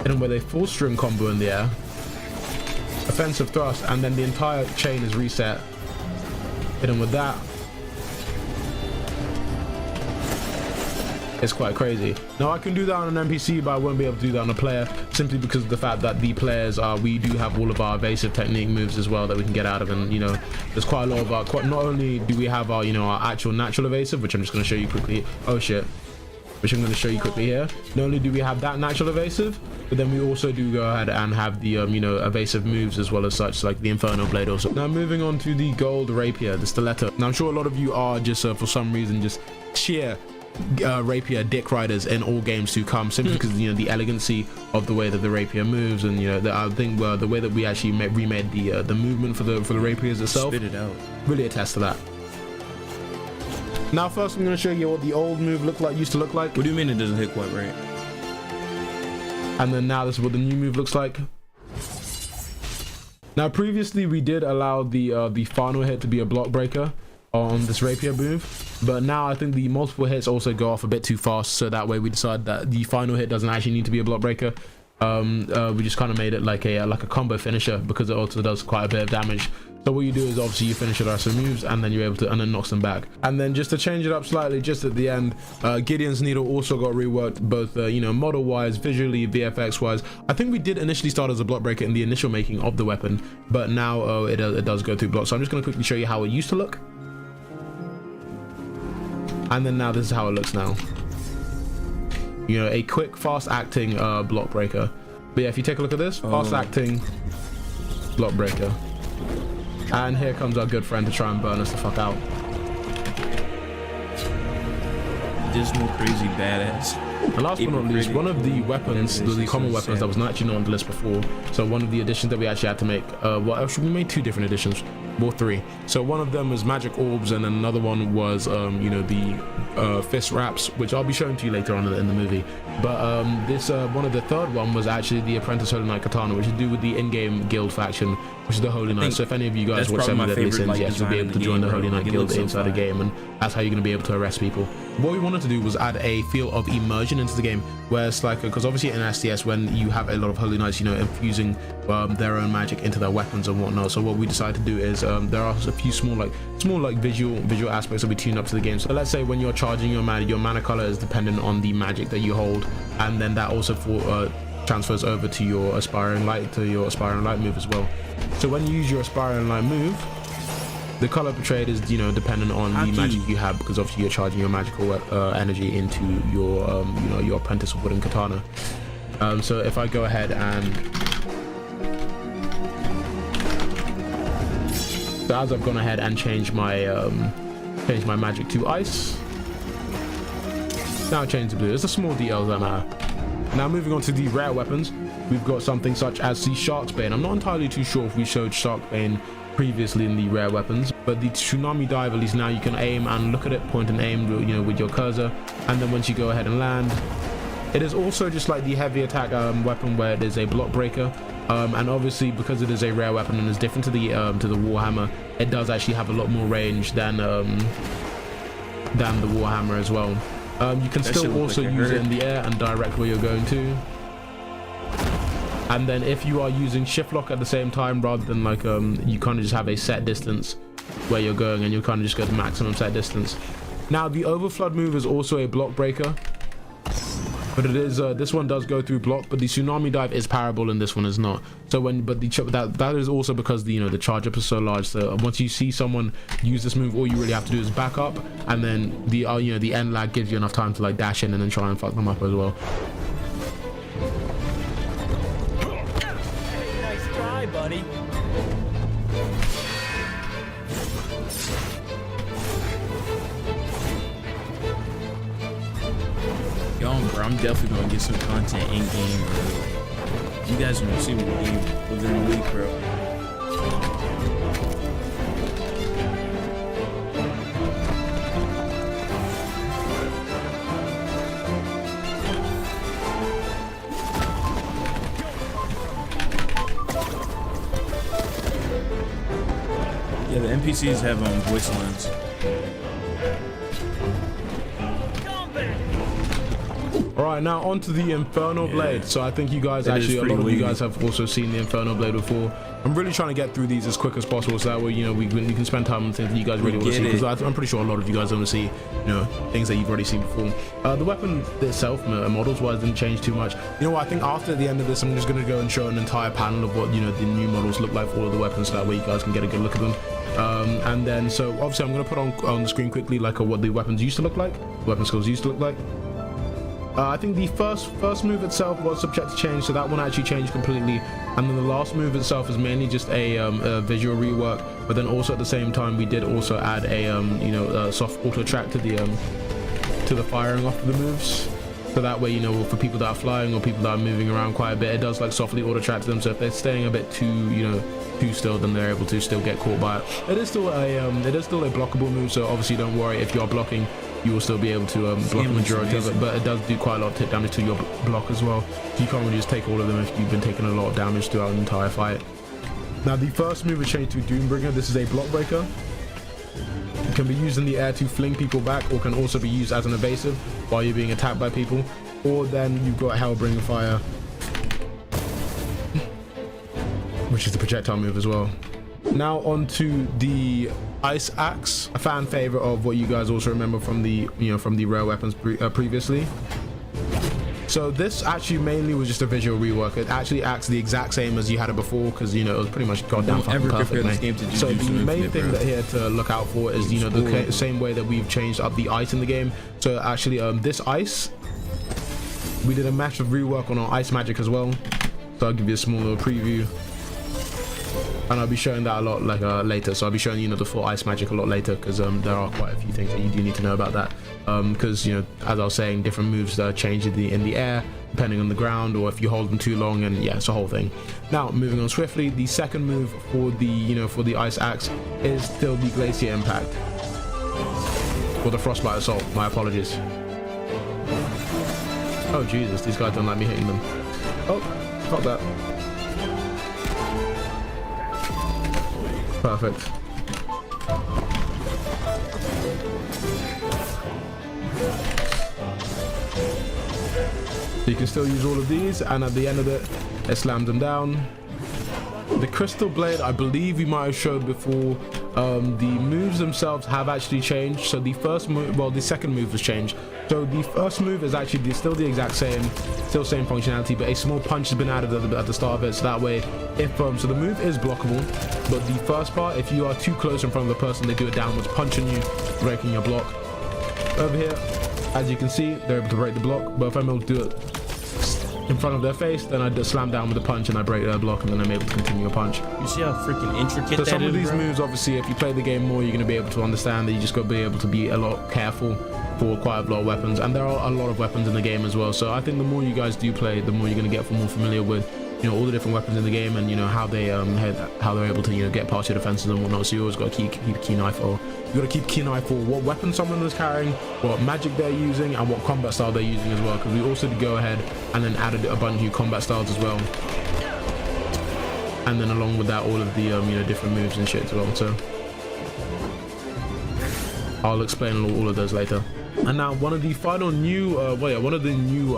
Speaker 9: and with a full string combo in the air, offensive thrust, and then the entire chain is reset, hit him with that, it's quite crazy. Now I can do that on an NPC, but I won't be able to do that on a player, simply because of the fact that the players we do have all of our evasive technique moves as well that we can get out of, and, you know, there's quite a lot of our, not only do we have our, you know, our actual natural evasive, which I'm just going to show you quickly. Oh shit. Which I'm going to show you quickly here. Not only do we have that natural evasive, but then we also do go ahead and have the evasive moves as well as such, like the Inferno Blade also. Now moving on to the Gold Rapier, the Stiletto. Now I'm sure a lot of you are just for some reason just sheer rapier dick riders in all games to come, simply because, you know, the elegancy of the way that the rapier moves, and, you know, I think the way that we actually remade the movement for the rapiers itself.
Speaker 7: Spit it out.
Speaker 9: Really attest to that. Now first I'm going to show you what the old move used to look like.
Speaker 7: What do you mean it doesn't hit quite right?
Speaker 9: And then now this is what the new move looks like. Now previously we did allow the final hit to be a block breaker on this rapier move, but now I think the multiple hits also go off a bit too fast, so that way we decided that the final hit doesn't actually need to be a block breaker. We just kind of made it like a combo finisher, because it also does quite a bit of damage. So what you do is obviously you finish the rest of the moves, and then you're able to, and then knocks them back. And then just to change it up slightly, just at the end, Gideon's Needle also got reworked, both model wise, visually, VFX wise. I think we did initially start as a block breaker in the initial making of the weapon, but now it does go through blocks. So I'm just going to quickly show you how it used to look, and then now this is how it looks now. You know, a quick, fast acting block breaker. But yeah, if you take a look at this, fast acting block breaker. And here comes our good friend to try and burn us the fuck out.
Speaker 7: Dismal, crazy, badass.
Speaker 9: And last but not least, one of the weapons, the common weapons that was not actually not on the list before. So one of the additions that we actually had to make, well, actually we made two different additions. Well, 3. So one of them was magic orbs, and then another one was you know, the fist wraps, which I'll be showing to you later on in the movie. But this one of the third one was actually the Apprentice Holy Knight Katana, which is to do with the in-game guild faction, which is the Holy Knight. So if any of you guys watch Seven Deadly Sins, yes, you'll be able to join the Holy Knight guild inside the game, and that's how you're going to be able to arrest people. What we wanted to do was add a feel of immersion into the game, where it's like, because obviously in STS, when you have a lot of Holy Knights, you know, infusing their own magic into their weapons and whatnot. So what we decided to do is there are a few small visual aspects that we tune up to the game. So let's say when you're charging your mana color is dependent on the magic that you hold, and then that also transfers over to your aspiring light move as well. So when you use your aspiring light move, the color portrayed is, you know, dependent on the magic you have, because obviously you're charging your magical energy into your you know, your Apprentice Wooden Katana. So if I go ahead and so as I've gone ahead and changed my magic to ice, now change to blue. It's the small details that matter. Now moving on to the rare weapons, we've got something such as the Shark's Bane. I'm not entirely too sure if we showed Shark Bane previously in the rare weapons, but the Tsunami Dive, at least now you can aim and look at it, point and aim, you know, with your cursor, and then once you go ahead and land, it is also just like the heavy attack weapon, where it is a block breaker, and obviously because it is a rare weapon and is different to the Warhammer, it does actually have a lot more range than the Warhammer as well. You can still also use it in the air and direct where you're going to. And then if you are using shift lock at the same time, rather than like you kind of just have a set distance where you're going, and you kind of just go to maximum set distance. Now the Overflood move is also a block breaker, but it is this one does go through block, but the Tsunami Dive is parable and this one is not. So that is also because the, you know, the charge up is so large. So once you see someone use this move, all you really have to do is back up, and then the you know, the end lag gives you enough time to like dash in and then try and fuck them up as well.
Speaker 11: Nice try, buddy.
Speaker 7: Yo, bro, I'm definitely gonna get some content in game, bro. You guys are gonna see me within a week, bro. Yeah, the NPCs have voice lines.
Speaker 9: Alright, now onto the Infernal Blade. So I think you guys actually, a lot of you guys have also seen the Infernal Blade before. I'm really trying to get through these as quick as possible, so that way, you know, we can spend time on things that you guys really want to see, because I'm pretty sure a lot of you guys want to see, you know, things that you've already seen before. The weapon itself, models wise, didn't change too much. You know what, I think after the end of this, I'm just going to go and show an entire panel of what, you know, the new models look like for all of the weapons, so that way you guys can get a good look at them. And then, so obviously I'm going to put on the screen quickly like what the weapons used to look like, the weapon skills used to look like. I think the first move itself was subject to change, so that one actually changed completely. And then the last move itself is mainly just a visual rework, but then also at the same time we did also add a soft auto track to the firing off of the moves. So that way, you know, for people that are flying or people that are moving around quite a bit, it does like softly auto track to them. So if they're staying a bit too still, then they're able to still get caught by it. It is still a blockable move, so obviously don't worry if you are blocking. You will still be able to block the majority of it, but it does do quite a lot of hit damage to your block as well. So you can't really just take all of them if you've been taking a lot of damage throughout the entire fight. Now the first move is changed to Doombringer. This is a block breaker. It can be used in the air to fling people back, or can also be used as an evasive while you're being attacked by people. Or then you've got Hellbringer Fire, which is the projectile move as well. Now onto the Ice Axe, a fan favorite of what you guys also remember from the rare weapons previously. So this actually mainly was just a visual rework. It actually acts the exact same as you had it before, because you know it was pretty much goddamn fucking perfect, mate. So the main thing that here to look out for is the same way that we've changed up the ice in the game. So actually this ice, we did a massive rework on our ice magic as well. So I'll give you a small little preview. And I'll be showing that a lot later, so I'll be showing you the full ice magic a lot later, because there are quite a few things that you do need to know about that, because as I was saying, different moves change in the air, depending on the ground, or if you hold them too long, and yeah, it's a whole thing. Now, moving on swiftly, the second move for the for the ice axe is still the glacier impact, or the frostbite assault. My apologies. Oh Jesus, these guys don't like me hitting them. Oh, fuck that. Perfect. So you can still use all of these, and at the end of it slams them down. The crystal blade, I believe we might have showed before, the moves themselves have actually changed. So the first move, well, the second move has changed. So the first move is actually still the exact same, still same functionality, but a small punch has been added at the start of it. So that way, if so the move is blockable, but the first part, if you are too close in front of the person, they do a downwards punch on you, breaking your block. Over here, as you can see, they're able to break the block, but if I'm able to do it in front of their face, then I just slam down with a punch and I break their block, and then I'm able to continue a punch.
Speaker 7: You see how freaking intricate that is,
Speaker 9: so some of these
Speaker 7: bro?
Speaker 9: moves, obviously, if you play the game more, you're going to be able to understand that you just got to be able to be a lot careful for quite a lot of weapons, and there are a lot of weapons in the game as well. So I think the more you guys do play, the more you're going to get more familiar with, you know, all the different weapons in the game, and you know how they're able to, you know, get past your defenses and whatnot. So you always got to keep a keen eye for. You got to keep a keen eye for what weapon someone is carrying, what magic they're using, and what combat style they're using as well. Because we also did go ahead and then added a bunch of new combat styles as well, and then along with that, all of the you know, different moves and shit as well. So I'll explain all of those later. And now one of the final new, one of the new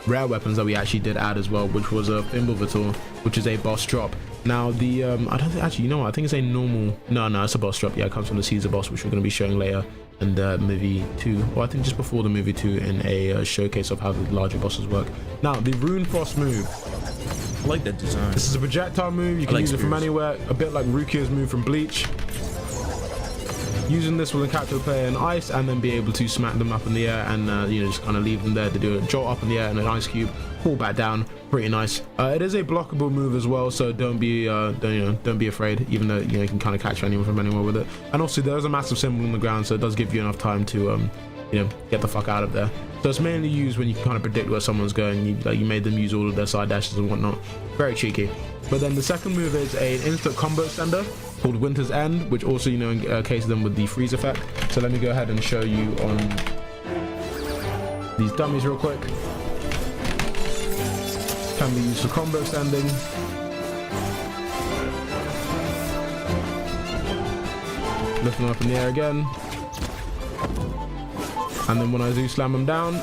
Speaker 9: rare weapons that we actually did add as well, which was a Fimbulvator, which is a boss drop. Now the I don't think, actually, you know what, I think it's a normal, no, it's a boss drop. Yeah, it comes from the Caesar boss, which we're going to be showing later in movie 2, or I think just before the movie 2, in a showcase of how the larger bosses work. Now the Rune Frost move,
Speaker 7: I like that design.
Speaker 9: This is a projectile move. You can use it from anywhere, a bit like Rukia's move from Bleach. Using this will capture the player in ice and then be able to smack them up in the air, and you know, just kind of leave them there to do a jolt up in the air and an ice cube, pull back down. Pretty nice. It is a blockable move as well, so don't be afraid, even though, you know, you can kind of catch anyone from anywhere with it. And also there is a massive symbol on the ground, so it does give you enough time to you know, get the fuck out of there. So it's mainly used when you can kind of predict where someone's going. You made them use all of their side dashes and whatnot. Very cheeky. But then the second move is an instant combo extender called Winter's End, which also, you know, encases them with the freeze effect. So let me go ahead and show you on these dummies real quick. Can be used for combo extending. Lift them up in the air again. And then when I do slam them down,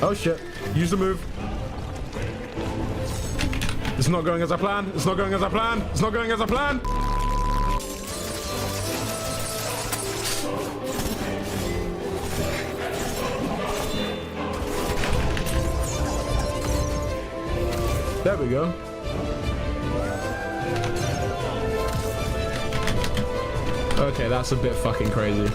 Speaker 9: oh shit, use the move. It's not going as I planned. It's not going as I planned. It's not going as I planned. There we go. Okay, that's a bit fucking crazy.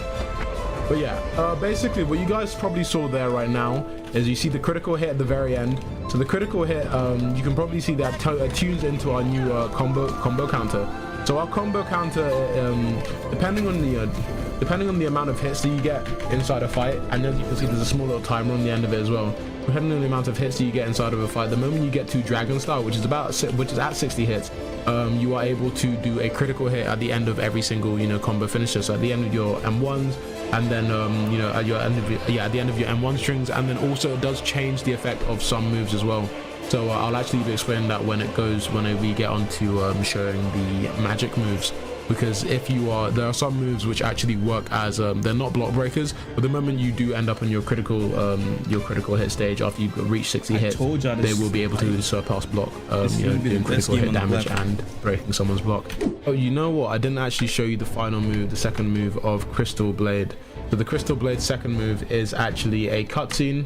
Speaker 9: But yeah, basically what you guys probably saw there right now is you see the critical hit at the very end. So the critical hit, you can probably see that tunes into our new combo counter. So our combo counter, depending on the amount of hits that you get inside a fight, and as you can see, there's a small little timer on the end of it as well. Depending on the amount of hits that you get inside of a fight, the moment you get to Dragon Style, which is at 60 hits, you are able to do a critical hit at the end of every single, you know, combo finisher. So at the end of your M1s, and then you know, at the end of your M1 strings, and then also it does change the effect of some moves as well. So I'll actually be explaining that when we get onto showing the magic moves. Because there are some moves which actually work as they're not block breakers, but the moment you do end up on your critical hit stage after you reach 60 hits, they will be able to surpass block, you know, doing critical hit damage and breaking someone's block. Oh, you know what? I didn't actually show you the final move, the second move of Crystal Blade. So the Crystal Blade second move is actually a cutscene,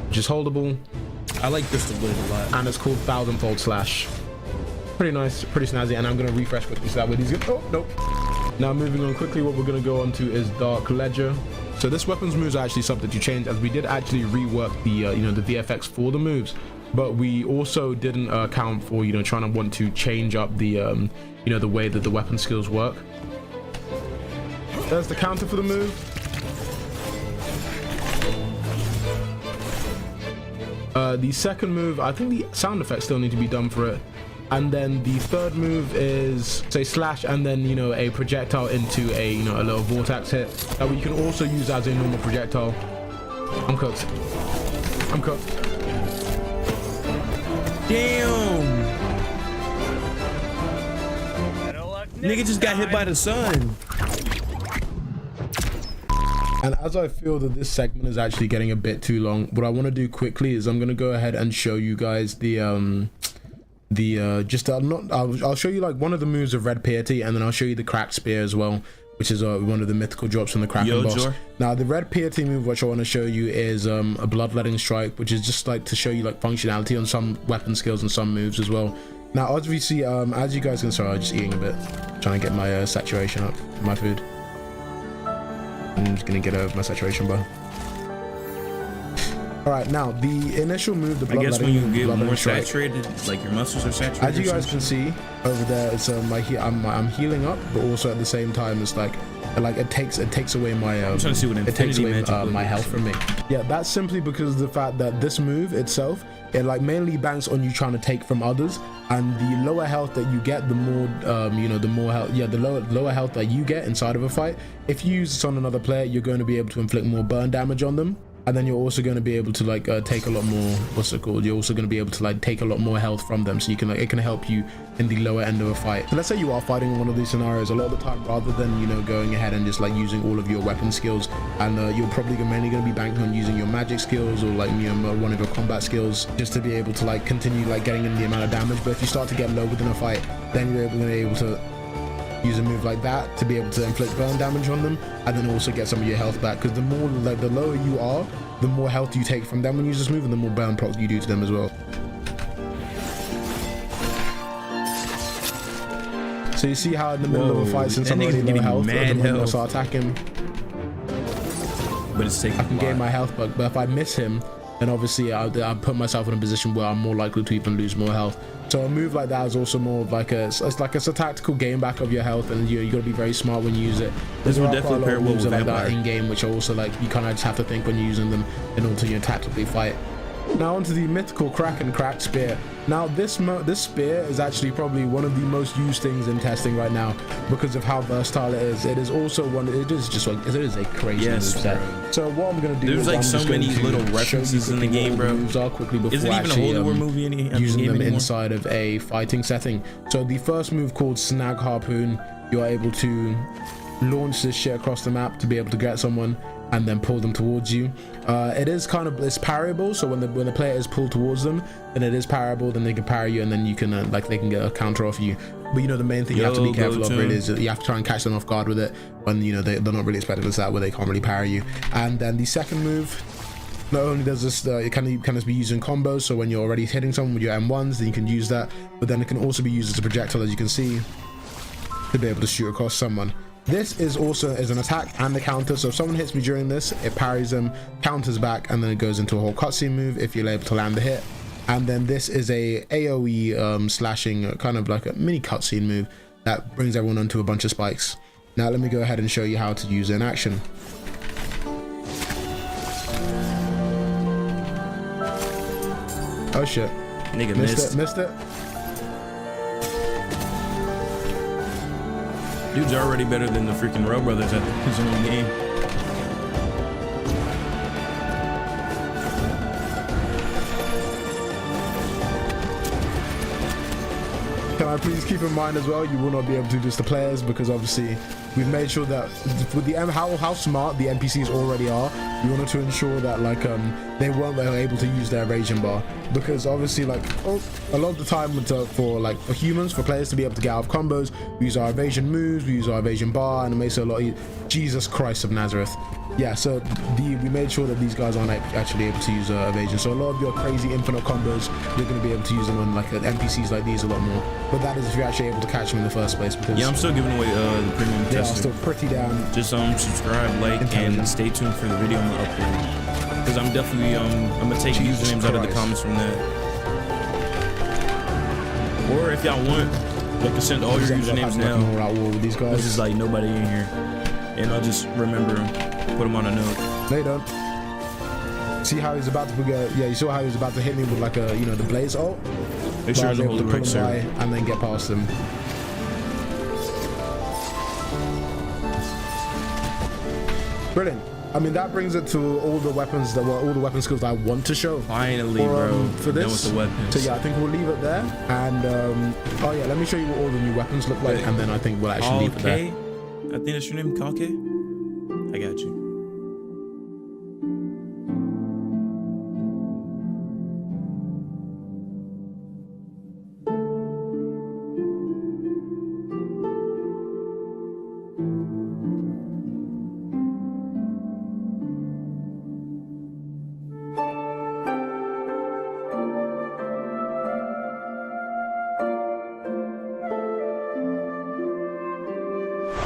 Speaker 9: which is holdable.
Speaker 7: I like Crystal Blade a lot,
Speaker 9: and it's called Thousandfold Slash. Pretty nice, pretty snazzy, and I'm going to refresh quickly so that way these get, oh, nope. Now moving on quickly, what we're going to go on to is Dark Ledger. So this weapon's moves are actually something to change, as we did actually rework the, you know, the VFX for the moves, but we also didn't account for, you know, trying to want to change up the, you know, the way that the weapon skills work. There's the counter for the move. The second move, I think the sound effects still need to be done for it. And then the third move is say slash and then, you know, a projectile into a, you know, a little vortex hit that you can also use as a normal projectile. I'm cooked. I'm cooked.
Speaker 7: Damn. Nigga just got hit by the sun.
Speaker 9: And as I feel that this segment is actually getting a bit too long, what I want to do quickly is I'm going to go ahead and show you guys I'll show you like one of the moves of Red Piety, and then I'll show you the cracked spear as well, which is one of the mythical drops from the Kraken boss. Now the Red Piety move, which I want to show you, is a bloodletting strike, which is just like to show you like functionality on some weapon skills and some moves as well. Now obviously, as you guys can, sorry, I'm just eating a bit, trying to get my saturation up, my food. I'm just gonna get over my saturation bar. All right, now the initial move, the bloodletting. I guess when you get more saturated, like your muscles are saturated. As you guys can see over there, it's I'm healing up, but also at the same time, it's like it takes away my I'm trying to see what it takes away my health from me. Yeah, that's simply because of the fact that this move itself, it like mainly banks on you trying to take from others, and the lower health that you get, the more you know, the more health, yeah, the lower health that you get inside of a fight, if you use this on another player, you're going to be able to inflict more burn damage on them. And then you're also going to be able to like take a lot more, what's it called, you're also going to be able to like take a lot more health from them, so you can like, it can help you in the lower end of a fight. So let's say you are fighting in one of these scenarios, a lot of the time, rather than, you know, going ahead and just like using all of your weapon skills, and you're probably mainly going to be banking on using your magic skills or like, you know, one of your combat skills, just to be able to like continue like getting in the amount of damage. But if you start to get low within a fight, then you're able to use a move like that to be able to inflict burn damage on them, and then also get some of your health back, because the more like the lower you are, the more health you take from them when you use this move, and the more burn proc you do to them as well. So you see how in the middle of a fight, since I'm already low health, I start attacking,
Speaker 7: but it's taking
Speaker 9: I can gain my health back. But if I miss him, then obviously I put myself in a position where I'm more likely to even lose more health. So a move like that is also more of like it's a tactical gain back of your health, and you got to be very smart when you use it.
Speaker 7: This will definitely pair well with
Speaker 9: like that in game, which are also like you kind of just have to think when you're using them in order to, you know, tactically fight. Now onto the mythical Kraken cracked spear. Now this spear is actually probably one of the most used things in testing right now because of how versatile it is. It is also it is a crazy move set. So what I'm gonna do is
Speaker 7: like so many little references in the game, bro.
Speaker 9: Quickly before
Speaker 7: is it even a Holy War movie
Speaker 9: using them inside of a fighting setting. So the first move, called Snag Harpoon, you are able to launch this shit across the map to be able to get someone and then pull them towards you. It's parryable, so when the player is pulled towards them, then it is parryable, then they can parry you, and then you can they can get a counter off you. But you know, the main thing you have to be careful of really is that you have to try and catch them off guard with it when, you know, they're not really expecting this out, where they can't really parry you. And then the second move, not only does this it can be used in combos, so when you're already hitting someone with your M1s, then you can use that, but then it can also be used as a projectile, as you can see, to be able to shoot across someone. This is also an attack and a counter, so if someone hits me during this, it parries them, counters back, and then it goes into a whole cutscene move if you're able to land the hit. And then this is a AoE slashing, kind of like a mini cutscene move that brings everyone onto a bunch of spikes. Now let me go ahead and show you how to use it in action. Oh shit.
Speaker 7: Nigga
Speaker 9: missed it.
Speaker 7: Dude's already better than the freaking Row Brothers at his own game.
Speaker 9: Can I please keep in mind as well, you will not be able to do this to players, because obviously we've made sure that with the how smart the NPCs already are, we wanted to ensure that they weren't able to use their evasion bar, because obviously a lot of the time for humans, for players to be able to get out of combos, we use our evasion moves, we use our evasion bar, and it makes it a lot easier. Jesus Christ of Nazareth. Yeah, so we made sure that these guys aren't actually able to use evasion. So a lot of your crazy infinite combos, you're going to be able to use them on NPCs like these a lot more. But that is if you're actually able to catch them in the first place. Because
Speaker 7: yeah, I'm still giving away the premium tester.
Speaker 9: Yeah, I'm still pretty down.
Speaker 7: Just subscribe, like, and stay tuned for the video I'm gonna upload. Because I'm definitely I'm gonna take usernames out of the comments from that. Or if y'all want, you can send all your usernames now.
Speaker 9: These guys.
Speaker 7: This is like nobody in here, and I'll just remember them. Put them on a note.
Speaker 9: They don't. See how he's about to yeah, you saw how he was about to hit me with like a, you know, the blaze ult.
Speaker 7: Make sure to hold the right side
Speaker 9: and then get past him. Brilliant. I mean, that brings it to all the weapons that were all the weapon skills that I want to show.
Speaker 7: Finally, bro.
Speaker 9: For this.
Speaker 7: With the weapons.
Speaker 9: So yeah, I think we'll leave it there. And oh yeah, let me show you what all the new weapons look like, and then I think we'll actually leave it there.
Speaker 7: I think that's your name, Kalke. I got you.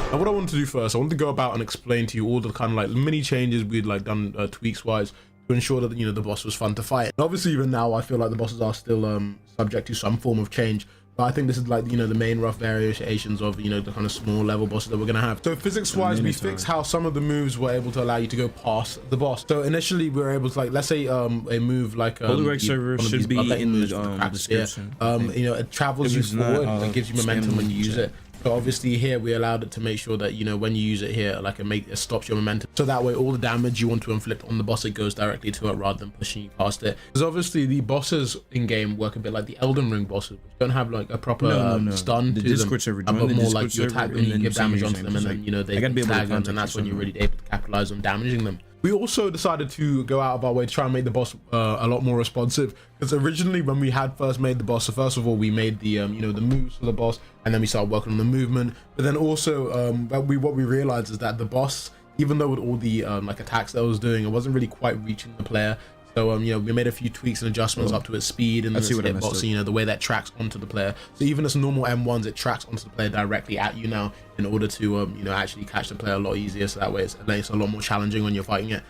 Speaker 9: And what I want to do first, I want to go about and explain to you all the kind of like mini changes we'd like done tweaks wise to ensure that, you know, the boss was fun to fight. And obviously even now I feel like the bosses are still subject to some form of change, but I think this is like, you know, the main rough variations of, you know, the kind of small level bosses that we're gonna have. So physics wise, we fixed how some of the moves were able to allow you to go past the boss. So initially we were able to, like, let's say a move like
Speaker 7: Holy Reg server should be in the description.
Speaker 9: You know, it travels you forward and gives you momentum when you use it. So obviously here we allowed it to make sure that, you know, when you use it here, like it stops your momentum. So that way all the damage you want to inflict on the boss, it goes directly to it rather than pushing you past it. Because obviously the bosses in game work a bit like the Elden Ring bosses, which don't have like a proper stun to
Speaker 7: Discord
Speaker 9: them,
Speaker 7: server,
Speaker 9: but more like you attack them, you give damage onto them, and then, you know, they tag them, and that's when you're really able to capitalize on damaging them. We also decided to go out of our way to try and make the boss a lot more responsive, because originally when we had first made the boss, so first of all we made the you know, the moves for the boss, and then we started working on the movement. But then also what we realized is that the boss, even though with all the like attacks that I was doing, it wasn't really quite reaching the player. So you know, we made a few tweaks and adjustments up to its speed and its hitbox, you know, the way that tracks onto the player. So even as normal M1s, it tracks onto the player directly at you now, in order to you know, actually catch the player a lot easier. So that way it's a lot more challenging when you're fighting it.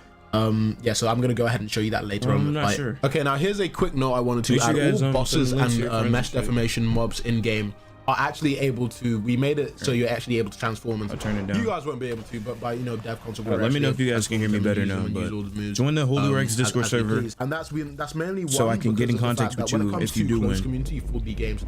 Speaker 9: Yeah, so I'm gonna go ahead and show you that later on in the fight. Okay, now here's a quick note I wanted to add. All bosses and mesh deformation mobs in game are actually able to, we made it so you're actually able to transform into,
Speaker 7: turn it down.
Speaker 9: You guys won't be able to, but by, you know, dev console,
Speaker 7: let me know if you guys can hear me better now. But join the Holy Rex Discord server,
Speaker 9: and that's mainly one,
Speaker 7: so I can get in contact with you if you do win.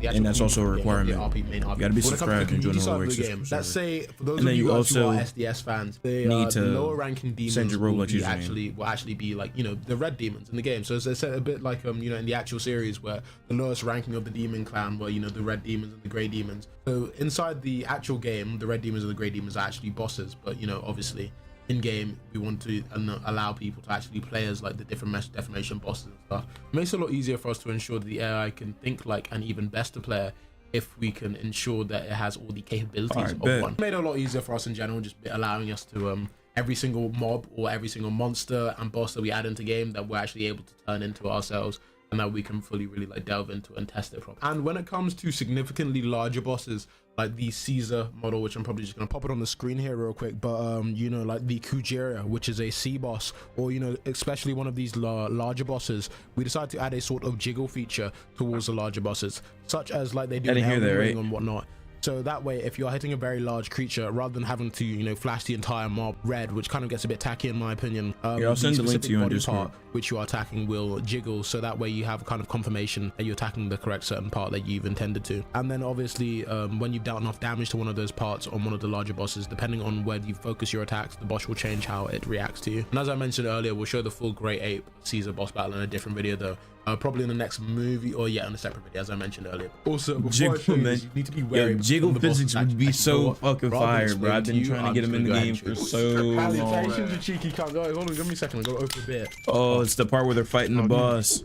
Speaker 7: And that's also a requirement. You gotta be subscribed and join the Holy Rex Discord server.
Speaker 9: Let's say for those of you who are SDS fans,
Speaker 7: need to
Speaker 9: lower ranking demons
Speaker 7: send your Roblox username.
Speaker 9: will actually be like, you know, the red demons in the game. So it's a bit like you know, in the actual series where the lowest ranking of the demon clan were, you know, the red demons and the grey demons. So inside the actual game, the red demons and the grey demons are actually bosses, but, you know, obviously in game we want to allow people to actually play as like the different mesh deformation bosses and stuff. It makes it a lot easier for us to ensure that the AI can think like an even better player if we can ensure that it has all the capabilities of one. It made it a lot easier for us in general, just allowing us to every single mob or every single monster and boss that we add into game, that we're actually able to turn into ourselves, and that we can fully really like delve into and test it properly. And when it comes to significantly larger bosses like the Caesar model, which I'm probably just gonna pop it on the screen here real quick, but you know, like the Kujira, which is a sea boss, or, you know, especially one of these larger bosses, we decided to add a sort of jiggle feature towards the larger bosses, such as like they do in Elden Ring and whatnot. So that way, if you're hitting a very large creature, rather than having to, you know, flash the entire mob red, which kind of gets a bit tacky in my opinion,
Speaker 7: I'll send the link to you on Discord.
Speaker 9: Which you are attacking will jiggle, so that way you have a kind of confirmation that you're attacking the correct certain part that you've intended to. And then obviously when you've dealt enough damage to one of those parts on one of the larger bosses, depending on where you focus your attacks, the boss will change how it reacts to you. And as I mentioned earlier, we'll show the full Great Ape Caesar boss battle in a different video though, probably in the next movie, or in a separate video, as I mentioned earlier. Also, before I show you, you need to be wary.
Speaker 7: Jiggle physics would be so fucking fire, bro. I've been trying to get him in the game for so long.
Speaker 9: Salutations, you cheeky cunt. Hold on, give me a second. I'll go open a beer.
Speaker 7: Oh, it's the part where they're fighting the boss.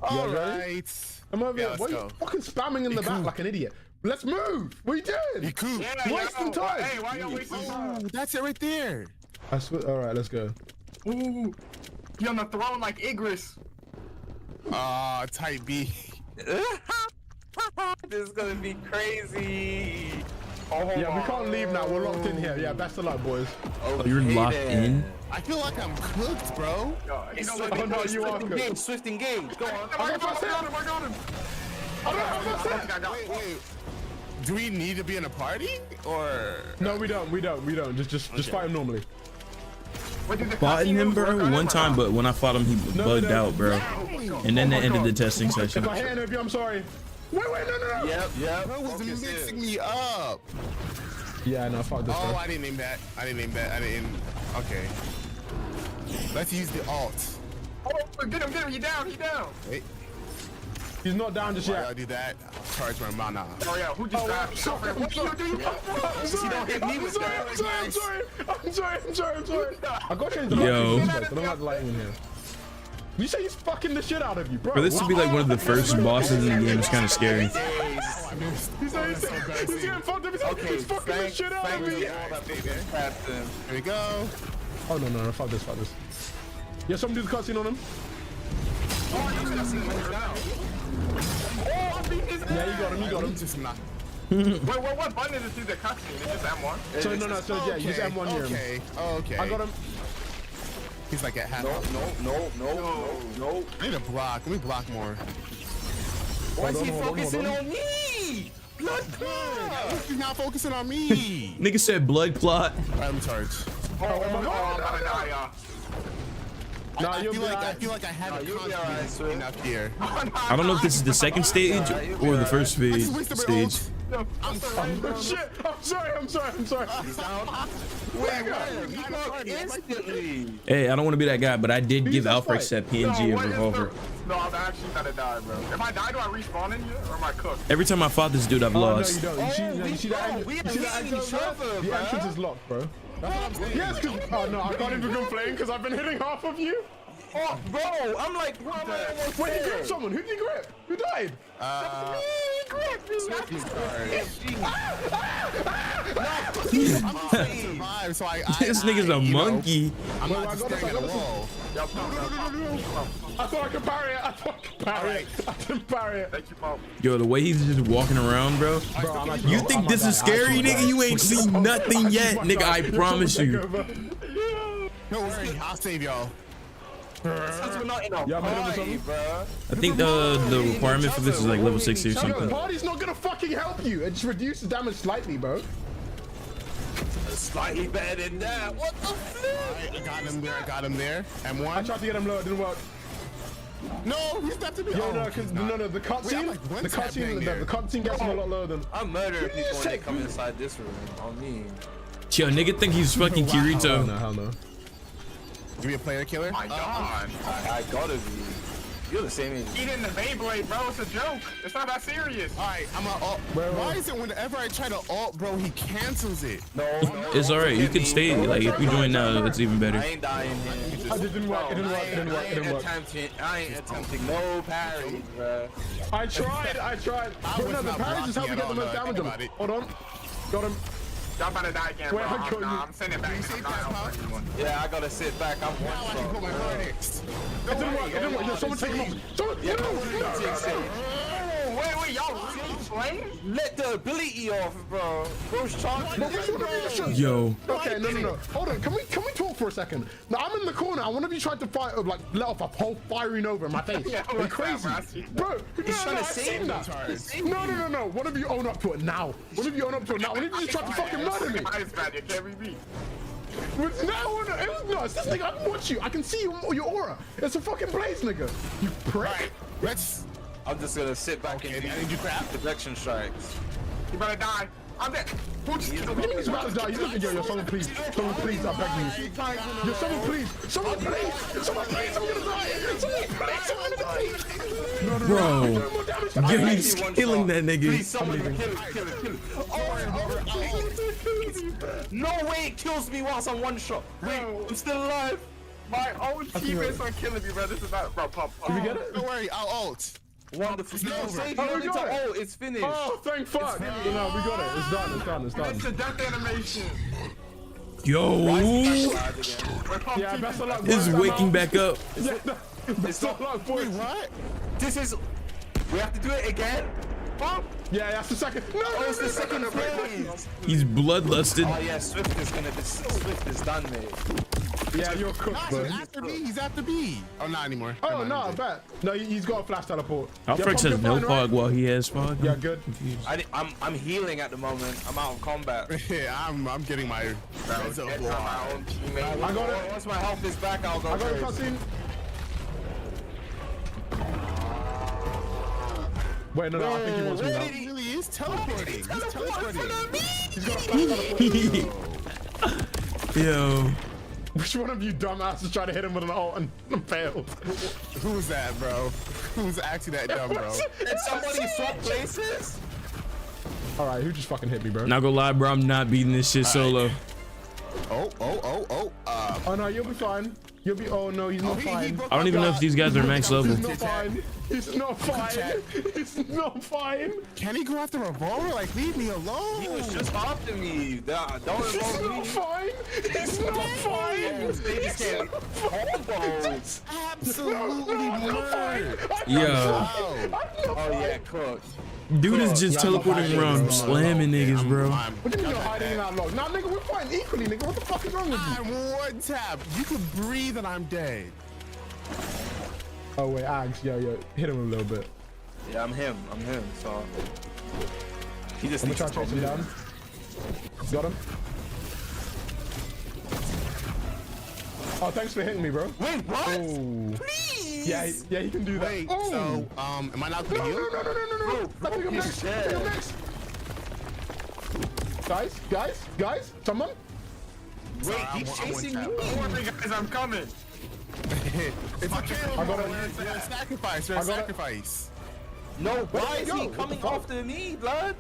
Speaker 9: All right. I'm over here. Why are you fucking spamming in the back like an idiot? Let's move. What are you doing? You're wasting time.
Speaker 6: Hey, why y'all wasting time?
Speaker 11: That's it right there.
Speaker 9: I swear. All right, let's go.
Speaker 6: Ooh, you on the throne like Igris.
Speaker 11: Type B.
Speaker 10: This is gonna be crazy.
Speaker 9: Yeah, we can't leave now. We're locked in here. Yeah, best of luck, boys.
Speaker 7: Oh, you're locked in?
Speaker 11: I feel like I'm cooked, bro.
Speaker 9: Oh no, you are cooked.
Speaker 10: Swift engage. Go on.
Speaker 6: I got him.
Speaker 11: Wait. Do we need to be in a party or?
Speaker 9: No, we don't. Just fight him normally.
Speaker 7: fought him, bro, one time, but when I fought him, he bugged out, bro. And then they ended the testing session.
Speaker 9: If I hit any of you, I'm sorry. Wait, no.
Speaker 11: Yep. Bro was mixing me up.
Speaker 9: Yeah, no, fuck this.
Speaker 11: Oh, I didn't aim that. Okay. Let's use the alt.
Speaker 6: Oh, get him, he down.
Speaker 11: Wait.
Speaker 9: He's not down just yet.
Speaker 11: I'll do that. Charge my mana.
Speaker 6: Oh yeah, who just died? What do you do? I'm sorry.
Speaker 9: I got to change the lighting. I don't like the lighting in here. You say he's fucking the shit out of you, bro.
Speaker 7: Bro, this would be like one of the first bosses in the game. It's kind of scary.
Speaker 9: He's getting fucked up. He's fucking the shit out of me.
Speaker 11: Here we go.
Speaker 9: Oh no, fuck this. Yeah, someone do the cutscene on him. Yeah, you got him.
Speaker 11: Just not.
Speaker 6: Wait, what button is it to the cutscene? It's just M1?
Speaker 9: So yeah, you just M1 here.
Speaker 11: Okay.
Speaker 9: I got him.
Speaker 11: He's like at half. No. I need to block. Let me block more.
Speaker 10: Why is he focusing on me?
Speaker 11: Blood clot. He's not focusing on me.
Speaker 7: Nigga said blood clot.
Speaker 11: Alright, I'm charged.
Speaker 6: Oh my god, I'm about to die, y'all.
Speaker 11: I feel like I haven't contributed enough here.
Speaker 7: I don't know if this is the second stage or the first stage.
Speaker 9: I'm sorry.
Speaker 7: Hey, I don't want to be that guy, but I did give Alfrex that PNG of revolver.
Speaker 6: No, I'm actually gonna die, bro. If I die, do I respawn in here or am I cooked?
Speaker 7: Every time I fought this dude, I've lost.
Speaker 9: No, you don't. You see that? The entrance is locked, bro. Yes, because I can't even complain because I've been hitting half of you.
Speaker 10: Oh, bro, I'm like, what am I almost
Speaker 9: Wait, you
Speaker 10: there?
Speaker 9: gripped someone. Who did you grip? Who died?
Speaker 11: Survive, so
Speaker 7: This nigga's a monkey.
Speaker 11: I'm not just staring at the wall.
Speaker 9: I thought I could parry it. I didn't parry it.
Speaker 6: Thank you, Mom.
Speaker 7: Yo, the way he's just walking around, bro. You think this is scary, nigga? You ain't seen nothing yet, nigga. I promise you.
Speaker 11: Don't worry, I'll save y'all.
Speaker 10: Since we're not in a party, bro.
Speaker 7: I think the requirement for this is like level 60 or something.
Speaker 9: Party's not gonna fucking help you. It just reduces damage slightly, bro.
Speaker 10: Slightly better than that. What the flip?
Speaker 11: I got him there. M1.
Speaker 9: I tried to get him low. It didn't work.
Speaker 11: No, he's left to be.
Speaker 9: No, the cutscene. The cutscene gets him a lot lower than.
Speaker 10: I'm murdering people when they come inside this room. On me.
Speaker 7: Yo, nigga think he's fucking Kirito.
Speaker 9: No, hell no.
Speaker 11: Give me a player killer.
Speaker 6: My god.
Speaker 10: I gotta be. You're the same age.
Speaker 6: Eating the Beyblade, bro. It's a joke. It's not that serious.
Speaker 11: Alright, I'm a alt. Why is it whenever I try to alt, bro, he cancels it?
Speaker 10: No.
Speaker 7: It's alright. You can stay. Like if you join now, it's even better.
Speaker 10: I ain't dying here.
Speaker 9: It didn't work.
Speaker 10: I ain't attempting no parries, bro.
Speaker 9: I tried. But no, the parries is how we get the most damage on him. Hold on. Got him.
Speaker 6: Y'all about to die again, bro. I'm sending it back.
Speaker 10: Yeah, I gotta sit back. I'm one
Speaker 9: It didn't work. Yo, someone take him off.
Speaker 6: Wait, y'all playing?
Speaker 10: Let the ability off, bro. Bro's charging.
Speaker 7: Yo.
Speaker 9: Okay, no. Hold on. Can we talk for a second? Now I'm in the corner. One of you tried to fight, like let off a whole firing over in my face. You're crazy, bro.
Speaker 10: He's trying to save
Speaker 9: that. No. One of you own up to it now. One of you just tried to fucking murder me.
Speaker 6: It can't be me.
Speaker 9: No, it's this nigga. I can watch you. I can see your aura. It's a fucking blaze, nigga. You prick.
Speaker 10: I'm just gonna sit back and do deflection strikes.
Speaker 6: You better die. I'm dead.
Speaker 9: Give me these battles die. Yo, someone please, I beg you. Yo, someone please, I'm gonna die. Someone please.
Speaker 7: Bro, he's killing that nigga.
Speaker 10: Please, someone kill it. No way it kills me whilst I'm one shot. Wait, I'm still alive.
Speaker 6: My own teammates are killing me, bro. This is not, bro.
Speaker 9: Did we get it?
Speaker 11: Don't worry, I'll ult.
Speaker 10: Wonderful. It's finished.
Speaker 9: Oh, thank fuck. No, we got it. It's done.
Speaker 6: It's a death animation.
Speaker 7: Yo.
Speaker 9: Yeah, best of luck.
Speaker 7: Is waking back up.
Speaker 9: Best of luck, boy.
Speaker 11: What?
Speaker 10: This is. We have to do it again.
Speaker 9: Yeah, that's the second. No,
Speaker 10: it's the second phase.
Speaker 7: He's bloodlusted.
Speaker 10: Oh yeah, Swift is done, mate.
Speaker 9: Yeah, you're cooked, bro.
Speaker 11: He's after B. He's after B. Oh, not anymore.
Speaker 9: Oh, no, I bet. No, he's got a flash teleport.
Speaker 7: Alfrex has no fog while he has fog.
Speaker 9: Yeah, good.
Speaker 10: I'm healing at the moment. I'm out of combat.
Speaker 11: Yeah, I'm getting my rounds of
Speaker 10: I got it. Once my health is back, I'll go.
Speaker 9: I got a cutscene. Wait, no, I think he wants me now.
Speaker 11: He really is teleporting. He's teleporting.
Speaker 9: He's got a flash teleport.
Speaker 7: Yo.
Speaker 9: Which one of you dumbasses tried to hit him with an ult and failed?
Speaker 11: Who's that, bro? Who's actually that dumb, bro?
Speaker 10: Did somebody swap places?
Speaker 9: All right, who just fucking hit me, bro?
Speaker 7: Not gonna lie, bro. I'm not beating this shit solo.
Speaker 11: Oh
Speaker 9: no, you'll be fine. You'll be. Oh no, he's not fine.
Speaker 7: I don't even know if these guys are max level.
Speaker 9: He's not fine. He's not fine. He's not fine.
Speaker 11: Can he go after a revolver? Like, leave me alone.
Speaker 10: He was just after me. Don't involve me.
Speaker 9: He's not fine. He's not fine.
Speaker 10: They just can't combo.
Speaker 11: Absolutely murdered.
Speaker 7: Yo.
Speaker 10: Oh yeah, cooked.
Speaker 7: Dude is just teleporting around, slamming niggas, bro.
Speaker 9: What do you mean you're hiding in that log? Nah, nigga, we're fighting equally, nigga. What the fuck is wrong with you?
Speaker 11: I'm one tap. You can breathe and I'm dead.
Speaker 9: Oh wait, Ags, yo, hit him a little bit.
Speaker 10: Yeah, I'm him. So he just
Speaker 9: I'm
Speaker 10: needs
Speaker 9: gonna try to chase him down. Got him. Oh, thanks for hitting me, bro.
Speaker 10: Wait, what?
Speaker 9: Oh.
Speaker 10: Please.
Speaker 9: Yeah, he can do that.
Speaker 11: Wait,
Speaker 9: oh.
Speaker 11: so am I not gonna heal?
Speaker 9: No. I think I'm next. Guys, someone.
Speaker 10: Wait, he's chasing me. Guys, I'm coming.
Speaker 11: It's okay.
Speaker 9: I got it.
Speaker 11: We're a sacrifice. We're a sacrifice.
Speaker 10: No, why is he coming after me, blood?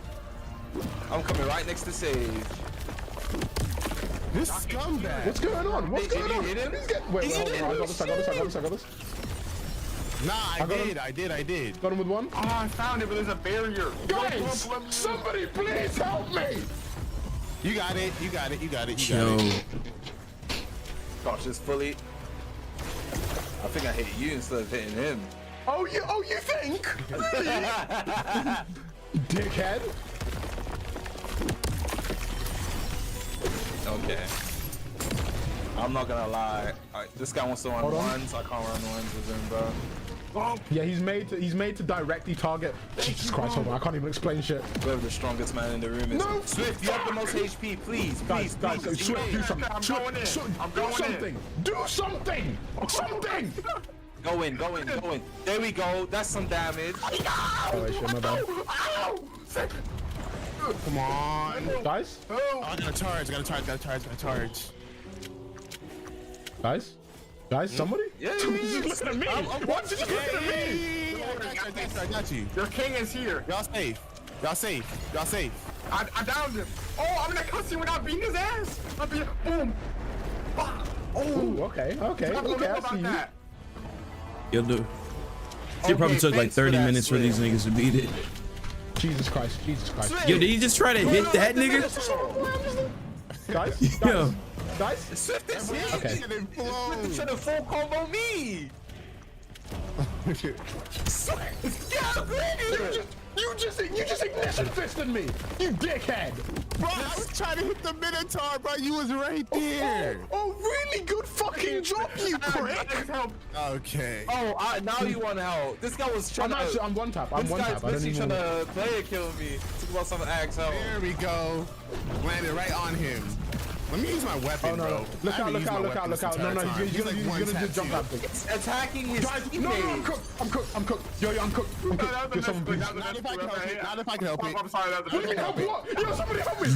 Speaker 10: I'm coming right next to Sage.
Speaker 11: This scumbag.
Speaker 9: What's going on? Wait, I got this.
Speaker 11: Nah, I did.
Speaker 9: Got him with one.
Speaker 10: Oh, I found it, but there's a barrier.
Speaker 9: Guys, somebody please help me.
Speaker 11: You got it.
Speaker 7: Yo.
Speaker 10: Gosh, it's fully. I think I hit you instead of hitting him.
Speaker 9: Oh, you think? Really? Dickhead.
Speaker 10: Okay. I'm not gonna lie. This guy wants to run ones. I can't run ones with him, bro.
Speaker 9: Yeah, he's made to directly target. Jesus Christ, hold on, I can't even explain shit.
Speaker 10: Whoever the strongest man in the room is.
Speaker 9: No,
Speaker 10: Swift, you have the most HP, please.
Speaker 9: Guys, Swift, do something. Do something.
Speaker 10: Go in. There we go. That's some damage.
Speaker 9: Oh, shit, my bad.
Speaker 11: Come on.
Speaker 9: Guys?
Speaker 11: Oh, I gotta charge.
Speaker 9: Guys, somebody?
Speaker 10: Yeah.
Speaker 9: Somebody's just looking at me. Why did you just looking at me?
Speaker 11: I got you.
Speaker 10: Your king is here.
Speaker 11: Y'all safe.
Speaker 10: I downed him. Oh, I'm gonna cuss him without beating his ass. Boom.
Speaker 9: Oh, okay. I see you.
Speaker 7: Yo, dude. It probably took like 30 minutes for these niggas to beat it.
Speaker 9: Jesus Christ.
Speaker 7: Yo, did he just try to hit that nigga?
Speaker 9: Guys?
Speaker 7: Yo.
Speaker 10: Swift is here.
Speaker 9: Okay.
Speaker 10: Swift is trying to full combo me.
Speaker 9: You just ignition fisted me, you dickhead!
Speaker 11: Bro, I was trying to hit the Minotaur, bro. You was right there.
Speaker 9: Oh, really good fucking job, you prick!
Speaker 11: Okay.
Speaker 10: Oh, now you want help. This guy was trying to.
Speaker 9: I'm one tap. I don't
Speaker 10: This
Speaker 9: even.
Speaker 10: guy's trying to player kill me. Talk about some axe help.
Speaker 11: There we go. Landed right on him. Let me use my weapon,
Speaker 9: Oh no!
Speaker 11: bro.
Speaker 9: Look out! No! He's gonna do jump that thing.
Speaker 10: Attacking his teammates.
Speaker 9: No! I'm cooked. Yo, I'm cooked. Get someone, please.
Speaker 11: Not if I can help it.
Speaker 10: I'm sorry.
Speaker 9: What do you mean help me? What? Yo, somebody help me!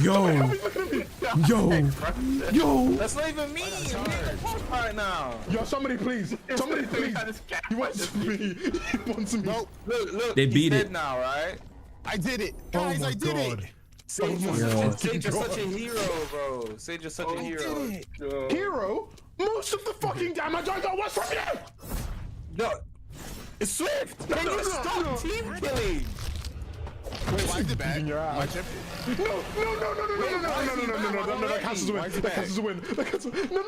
Speaker 7: Yo.
Speaker 10: That's not even me. Right now.
Speaker 9: Yo, somebody please. He wants me.
Speaker 11: Nope.
Speaker 10: Look.
Speaker 7: They beat
Speaker 10: he's
Speaker 7: it.
Speaker 10: dead now, right?
Speaker 11: I did it. Guys, I did it.
Speaker 10: Sage is such a hero, bro. Sage is such a hero.
Speaker 9: Hero? Most of the fucking damage I got was from you!
Speaker 10: No. It's Swift! Can you stop team killing?
Speaker 11: Wait, why is it bad?
Speaker 9: No. That counts as a win. No.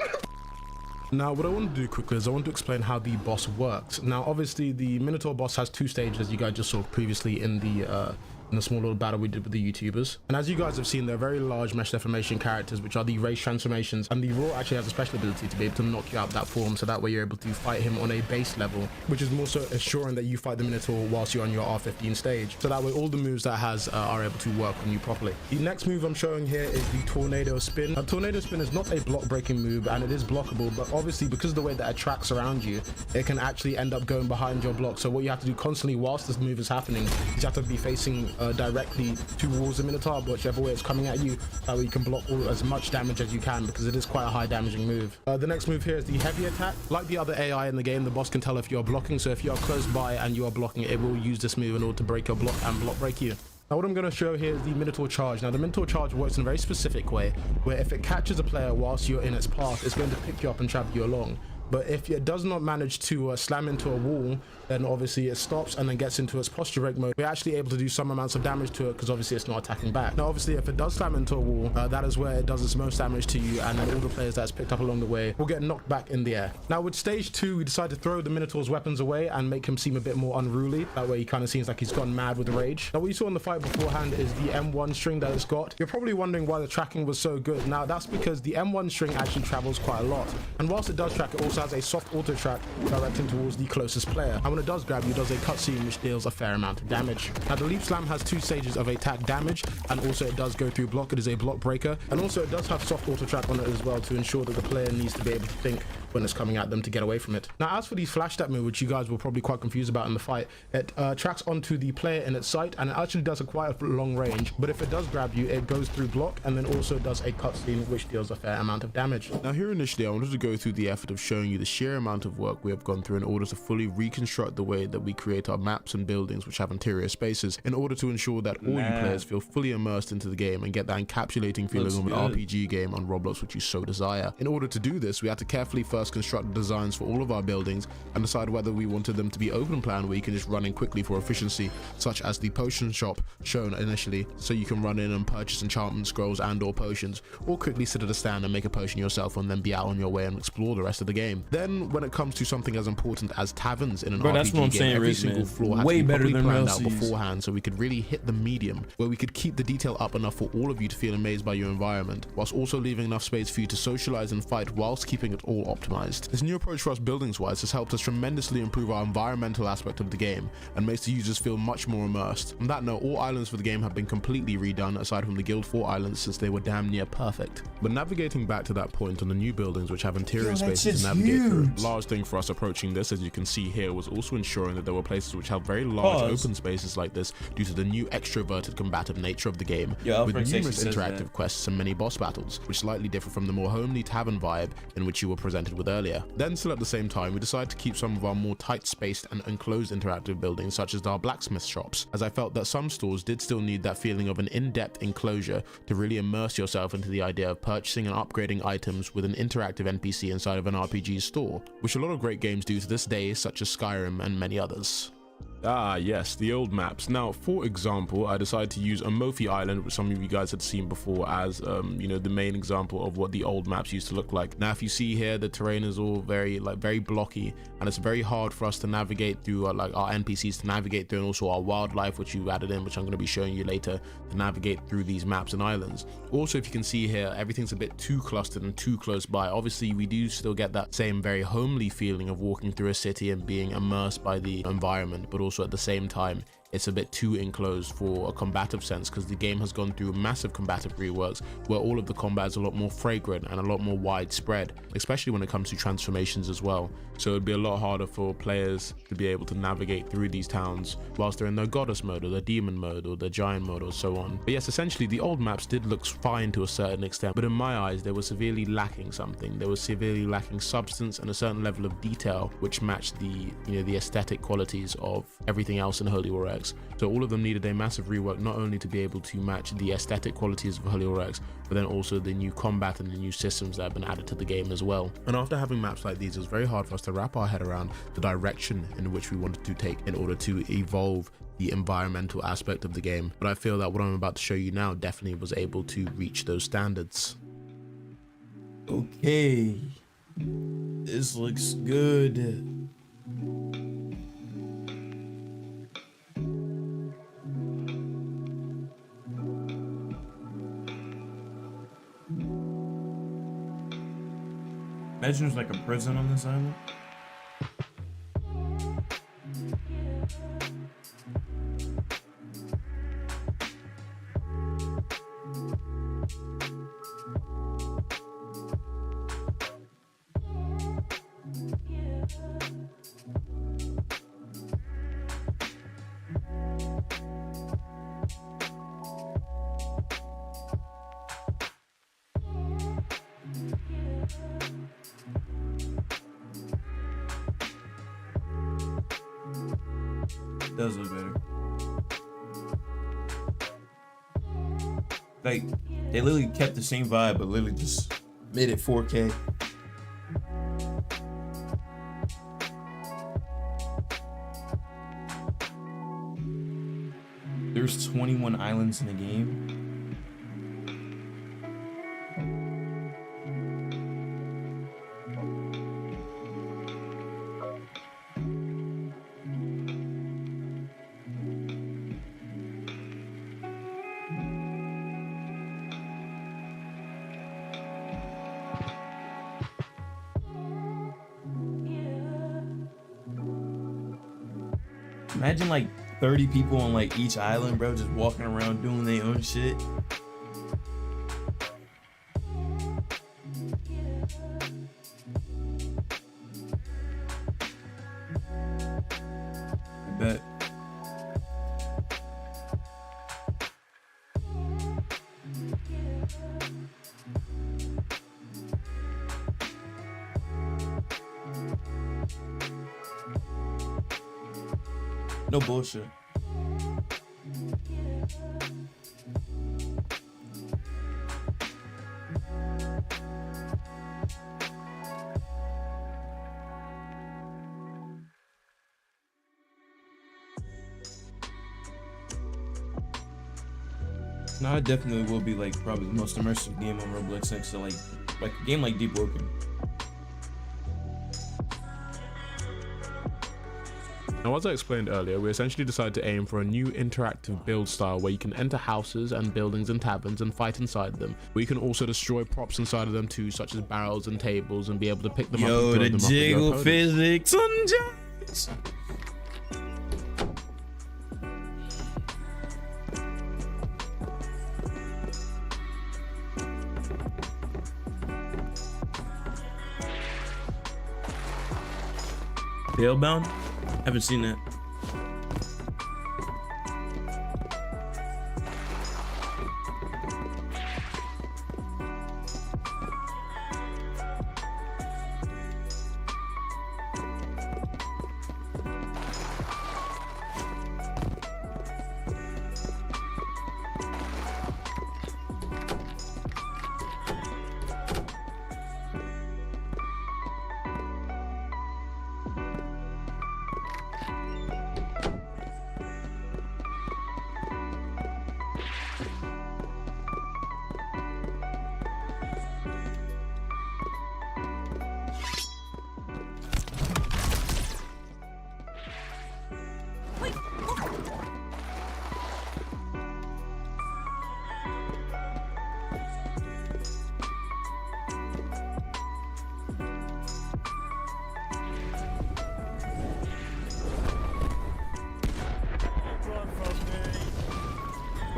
Speaker 9: Now, what I want to do quickly is I want to explain how the boss works. Now, obviously, the Minotaur boss has two stages, you guys just saw previously in the in the small little battle we did with the YouTubers. And as you guys have seen, they're very large mesh deformation characters, which are the race transformations, and the Raw actually has a special ability to be able to knock you out that form, so that way you're able to fight him on a base level, which is more so assuring that you fight the Minotaur whilst you're on your R15 stage, so that way all the moves that it has are able to work on you properly. The next move I'm showing here is the Tornado Spin. Now, Tornado Spin is not a block breaking move, and it is blockable, but obviously because of the way that it tracks around you, it can actually end up going behind your block. So what you have to do constantly whilst this move is happening is you have to be facing directly towards the Minotaur, but whichever way it's coming at you, that way you can block as much damage as you can, because it is quite a high damaging move. The next move here is the Heavy Attack. Like the other AI in the game, the boss can tell if you're blocking, so if you are close by and you are blocking, it will use this move in order to break your block and block break you. Now what I'm going to show here is the Minotaur Charge. Now the Minotaur Charge works in a very specific way, where if it catches a player whilst you're in its path, it's going to pick you up and travel you along. But if it does not manage to slam into a wall, then obviously it stops and then gets into its posture break mode. We're actually able to do some amounts of damage to it, because obviously it's not attacking back. Now obviously if it does slam into a wall, that is where it does its most damage to you, and then all the players that's picked up along the way will get knocked back in the air. Now with stage 2, we decide to throw the Minotaur's weapons away and make him seem a bit more unruly. That way he kind of seems like he's gone mad with rage. Now what you saw in the fight beforehand is the M1 string that it's got. You're probably wondering why the tracking was so good. Now that's because the M1 string actually travels quite a lot, and whilst it does track, it also has a soft auto track directing towards the closest player, and when it does grab you, it does a cutscene which deals a fair amount of damage. Now the Leap Slam has 2 stages of attack damage, and also it does go through block. It is a block breaker, and also it does have soft auto track on it as well, to ensure that the player needs to be able to think when it's coming at them to get away from it. Now as for the flash step move, which you guys were probably quite confused about in the fight, it tracks onto the player in its sight, and it actually does a quite a long range, but if it does grab you, it goes through block, and then also does a cutscene which deals a fair amount of damage.
Speaker 12: Now here initially I wanted to go through the effort of showing you the sheer amount of work we have gone through in order to fully reconstruct the way that we create our maps and buildings which have interior spaces, in order to ensure that all you players feel fully immersed into the game and get that encapsulating feeling of an RPG game on Roblox which you so desire. In order to do this, we had to carefully first construct the designs for all of our buildings and decide whether we wanted them to be open plan where you can just run in quickly for efficiency, such as the potion shop shown initially, so you can run in and purchase enchantment scrolls and or potions, or quickly sit at a stand and make a potion yourself and then be out on your way and explore the rest of the game. Then when it comes to something as important as taverns in an RPG game, every single floor has to be properly planned out beforehand, so we could really hit the medium where we could keep the detail up enough for all of you to feel amazed by your environment, whilst also leaving enough space for you to socialize and fight whilst keeping it all optimized. This new approach for us buildings wise has helped us tremendously improve our environmental aspect of the game and makes the users feel much more immersed. On that note, all islands for the game have been completely redone aside from the Guild 4 islands, since they were damn near perfect. But navigating back to that point on the new buildings which have interior spaces to navigate through, large thing for us approaching this, as you can see here, was also ensuring that there were places which have very large open spaces like this due to the new extroverted combative nature of the game, with numerous interactive quests and mini boss battles, which slightly differ from the more homely tavern vibe in which you were presented with earlier. Then still at the same time, we decided to keep some of our more tight spaced and enclosed interactive buildings such as our blacksmith shops, as I felt that some stores did still need that feeling of an in-depth enclosure to really immerse yourself into the idea of purchasing and upgrading items with an interactive NPC inside of an RPG store, which a lot of great games do to this day, such as Skyrim and many others.
Speaker 4: Ah yes, the old maps. Now for example, I decided to use Amalfi Island, which some of you guys had seen before, as you know, the main example of what the old maps used to look like. Now if you see here, the terrain is all very blocky, and it's very hard for us to navigate through, like our NPCs to navigate through, and also our wildlife which you added in, which I'm going to be showing you later, to navigate through these maps and islands. Also, if you can see here, everything's a bit too clustered and too close by. Obviously we do still get that same very homely feeling of walking through a city and being immersed by the environment, but also at the same time it's a bit too enclosed for a combative sense, because the game has gone through massive combative reworks where all of the combat is a lot more fragrant and a lot more widespread, especially when it comes to transformations as well. So it'd be a lot harder for players to be able to navigate through these towns whilst they're in their goddess mode or their demon mode or their giant mode or so on. But yes, essentially the old maps did look fine to a certain extent, but in my eyes they were severely lacking something. They were severely lacking substance and a certain level of detail which matched the, you know, the aesthetic qualities of everything else in Holy War X. So all of them needed a massive rework, not only to be able to match the aesthetic qualities of Holy War X, but then also the new combat and the new systems that have been added to the game as well. And after having maps like these, it was very hard for us to wrap our head around the direction in which we wanted to take in order to evolve the environmental aspect of the game. But I feel that what I'm about to show you now definitely was able to reach those standards.
Speaker 7: Okay, this looks good. Imagine there's like a prison on this island. Does look better. Like, they literally kept the same vibe, but literally just made it 4K. There's 21 islands in the game. Imagine like 30 people on like each island, bro, just walking around doing their own shit. I bet. No bullshit. No, it definitely will be like probably the most immersive game on Roblox next to like a game like Deep Woken.
Speaker 12: Now, as I explained earlier, we essentially decided to aim for a new interactive build style where you can enter houses and buildings and taverns and fight inside them. We can also destroy props inside of them too, such as barrels and tables, and be able to pick them up and throw them up. Yo, the jiggle physics on judge.
Speaker 7: Tailbound? Haven't seen that.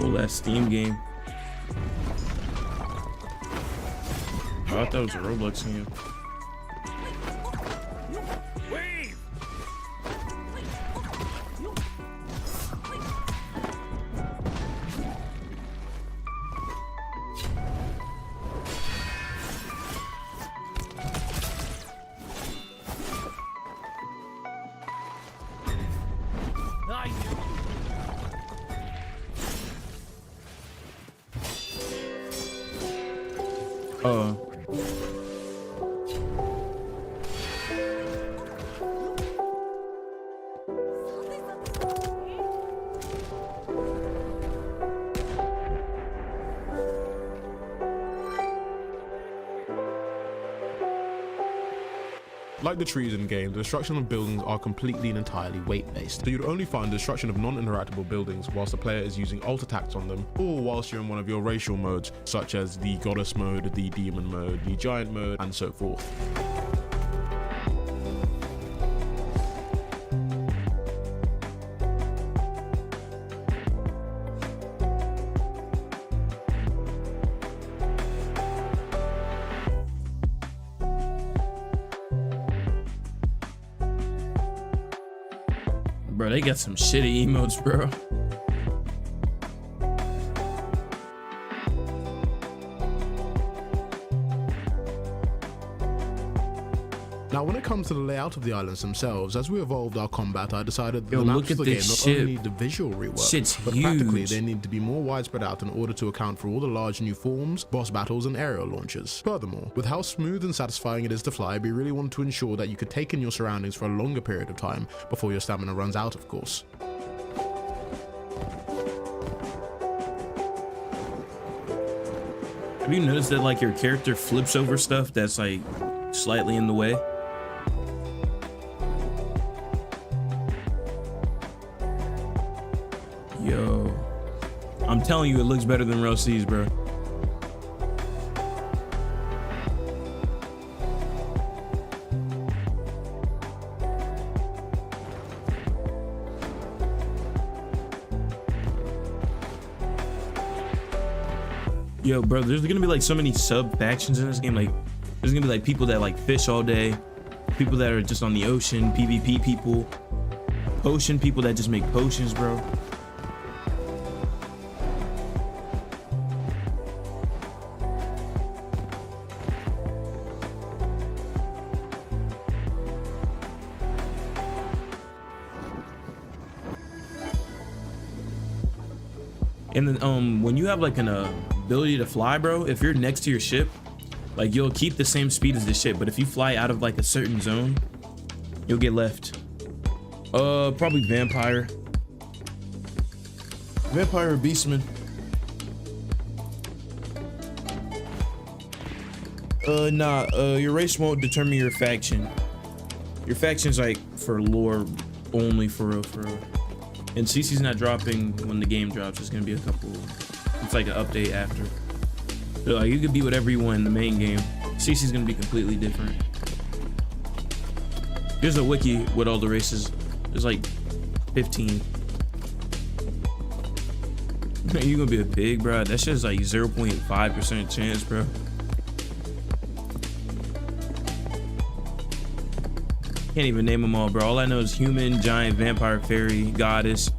Speaker 7: Oh, that Steam game. I thought that was a Roblox game.
Speaker 12: Like the trees in game, the destruction of buildings are completely and entirely weight-based. So you'd only find destruction of non-interactable buildings whilst the player is using alt attacks on them, or whilst you're in one of your racial modes, such as the goddess mode, the demon mode, the giant mode, and so forth.
Speaker 7: Bro, they got some shitty emotes, bro.
Speaker 12: Now, when it comes to the layout of the islands themselves, as we evolved our combat, I decided that
Speaker 7: Yo,
Speaker 12: the maps
Speaker 7: look
Speaker 12: of
Speaker 7: at
Speaker 12: the game
Speaker 7: this
Speaker 12: not
Speaker 7: ship.
Speaker 12: only need the visual rework,
Speaker 7: Shit's
Speaker 12: but practically
Speaker 7: huge.
Speaker 12: they need to be more widespread out in order to account for all the large new forms, boss battles, and aerial launches. Furthermore, with how smooth and satisfying it is to fly, we really wanted to ensure that you could take in your surroundings for a longer period of time before your stamina runs out, of course.
Speaker 7: Have you noticed that like your character flips over stuff that's like slightly in the way? Yo, I'm telling you, it looks better than Real C's, bro. Yo, bro, there's gonna be like so many sub factions in this game. Like, there's gonna be like people that like fish all day, people that are just on the ocean, PvP people, potion people that just make potions, bro. And then when you have like an ability to fly, bro, if you're next to your ship, like you'll keep the same speed as the ship, but if you fly out of like a certain zone, you'll get left. Probably vampire or beastman. Your race won't determine your faction. Your faction's like for lore only, for real. And CC's not dropping when the game drops. It's gonna be a couple. It's like an update after. So like you could be whatever you want in the main game. CC's gonna be completely different. There's a wiki with all the races. There's like 15. Man, you gonna be a pig, bro? That shit's like 0.5% chance, bro. Can't even name them all, bro. All I know is human, giant, vampire, fairy, goddess,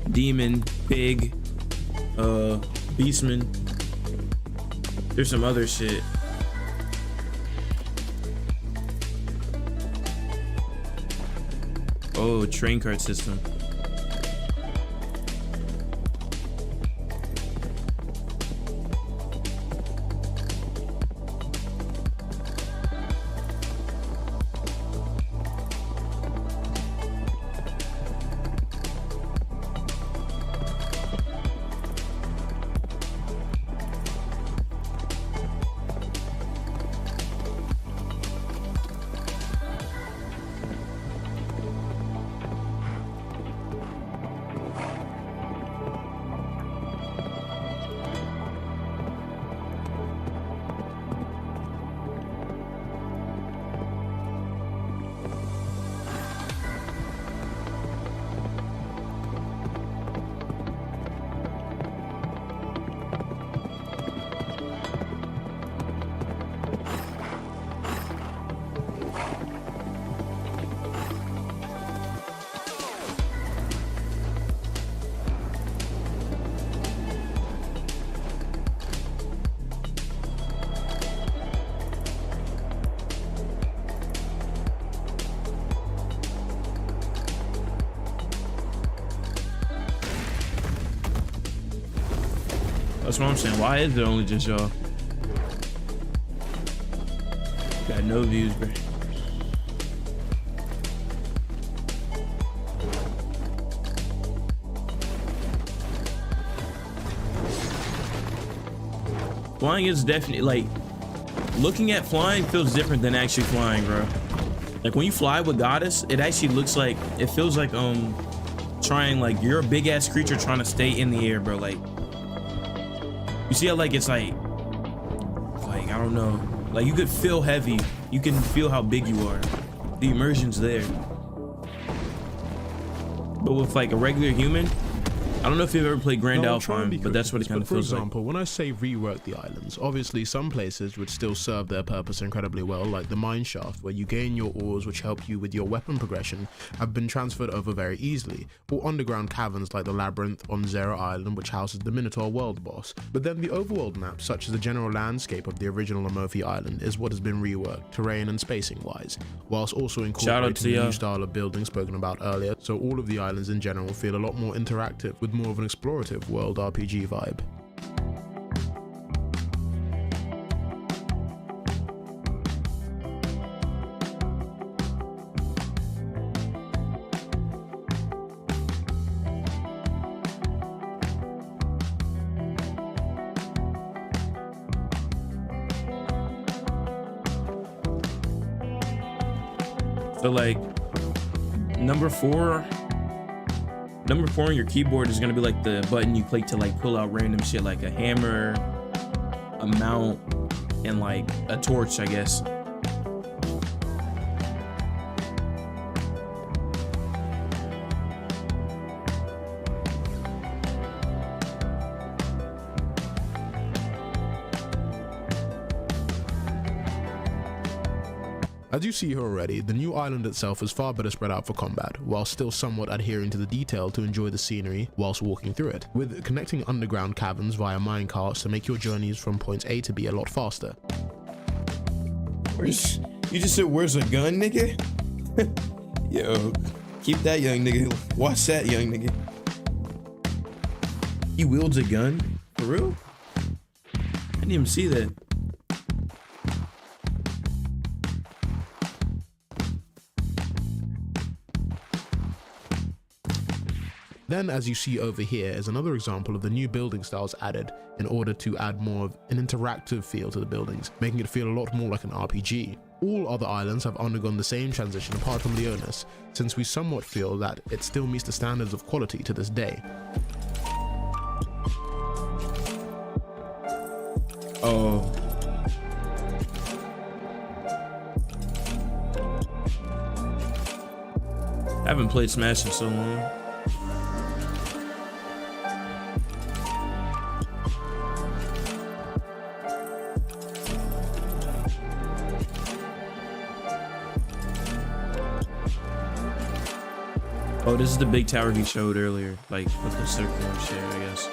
Speaker 7: demon, pig, beastman. There's some other shit. Oh, train card system. That's what I'm saying. Why is it only just y'all? Got no views, bro. Flying is definitely like, looking at flying feels different than actually flying, bro. Like when you fly with Goddess, it actually looks like, it feels like trying, like you're a big ass creature trying to stay in the air, bro. Like you see how like it's like I don't know, like you could feel heavy, you can feel how big you are. The immersion's there. But with like a regular human, I don't know if you've ever played Grand Alpine, but that's what it kind of feels like.
Speaker 12: For example, when I say rework the islands, obviously some places would still serve their purpose incredibly well, like the mine shaft, where you gain your ores which help you with your weapon progression, have been transferred over very easily, or underground caverns like the Labyrinth on Zero Island, which houses the Minotaur world boss. But then the overworld map, such as the general landscape of the original Amalfi Island, is what has been reworked, terrain and spacing wise, whilst also incorporating the new style of building spoken about earlier, so all of the islands in general feel a lot more interactive, with more of an explorative world RPG vibe.
Speaker 7: So like number four on your keyboard is gonna be like the button you click to like pull out random shit, like a hammer, a mount, and like a torch, I guess.
Speaker 12: As you see here already, the new island itself is far better spread out for combat, while still somewhat adhering to the detail to enjoy the scenery whilst walking through it, with connecting underground caverns via minecarts to make your journeys from point A to B a lot faster.
Speaker 7: You just said, where's a gun, nigga? Yo, keep that, young nigga. Watch that, young nigga. He wields a gun? For real? I didn't even see that.
Speaker 12: Then, as you see over here, is another example of the new building styles added in order to add more of an interactive feel to the buildings, making it feel a lot more like an RPG. All other islands have undergone the same transition apart from Leonis, since we somewhat feel that it still meets the standards of quality to this day.
Speaker 7: Oh. I haven't played Smash in so long. Oh, this is the big tower he showed earlier, like with the circular shit, I guess.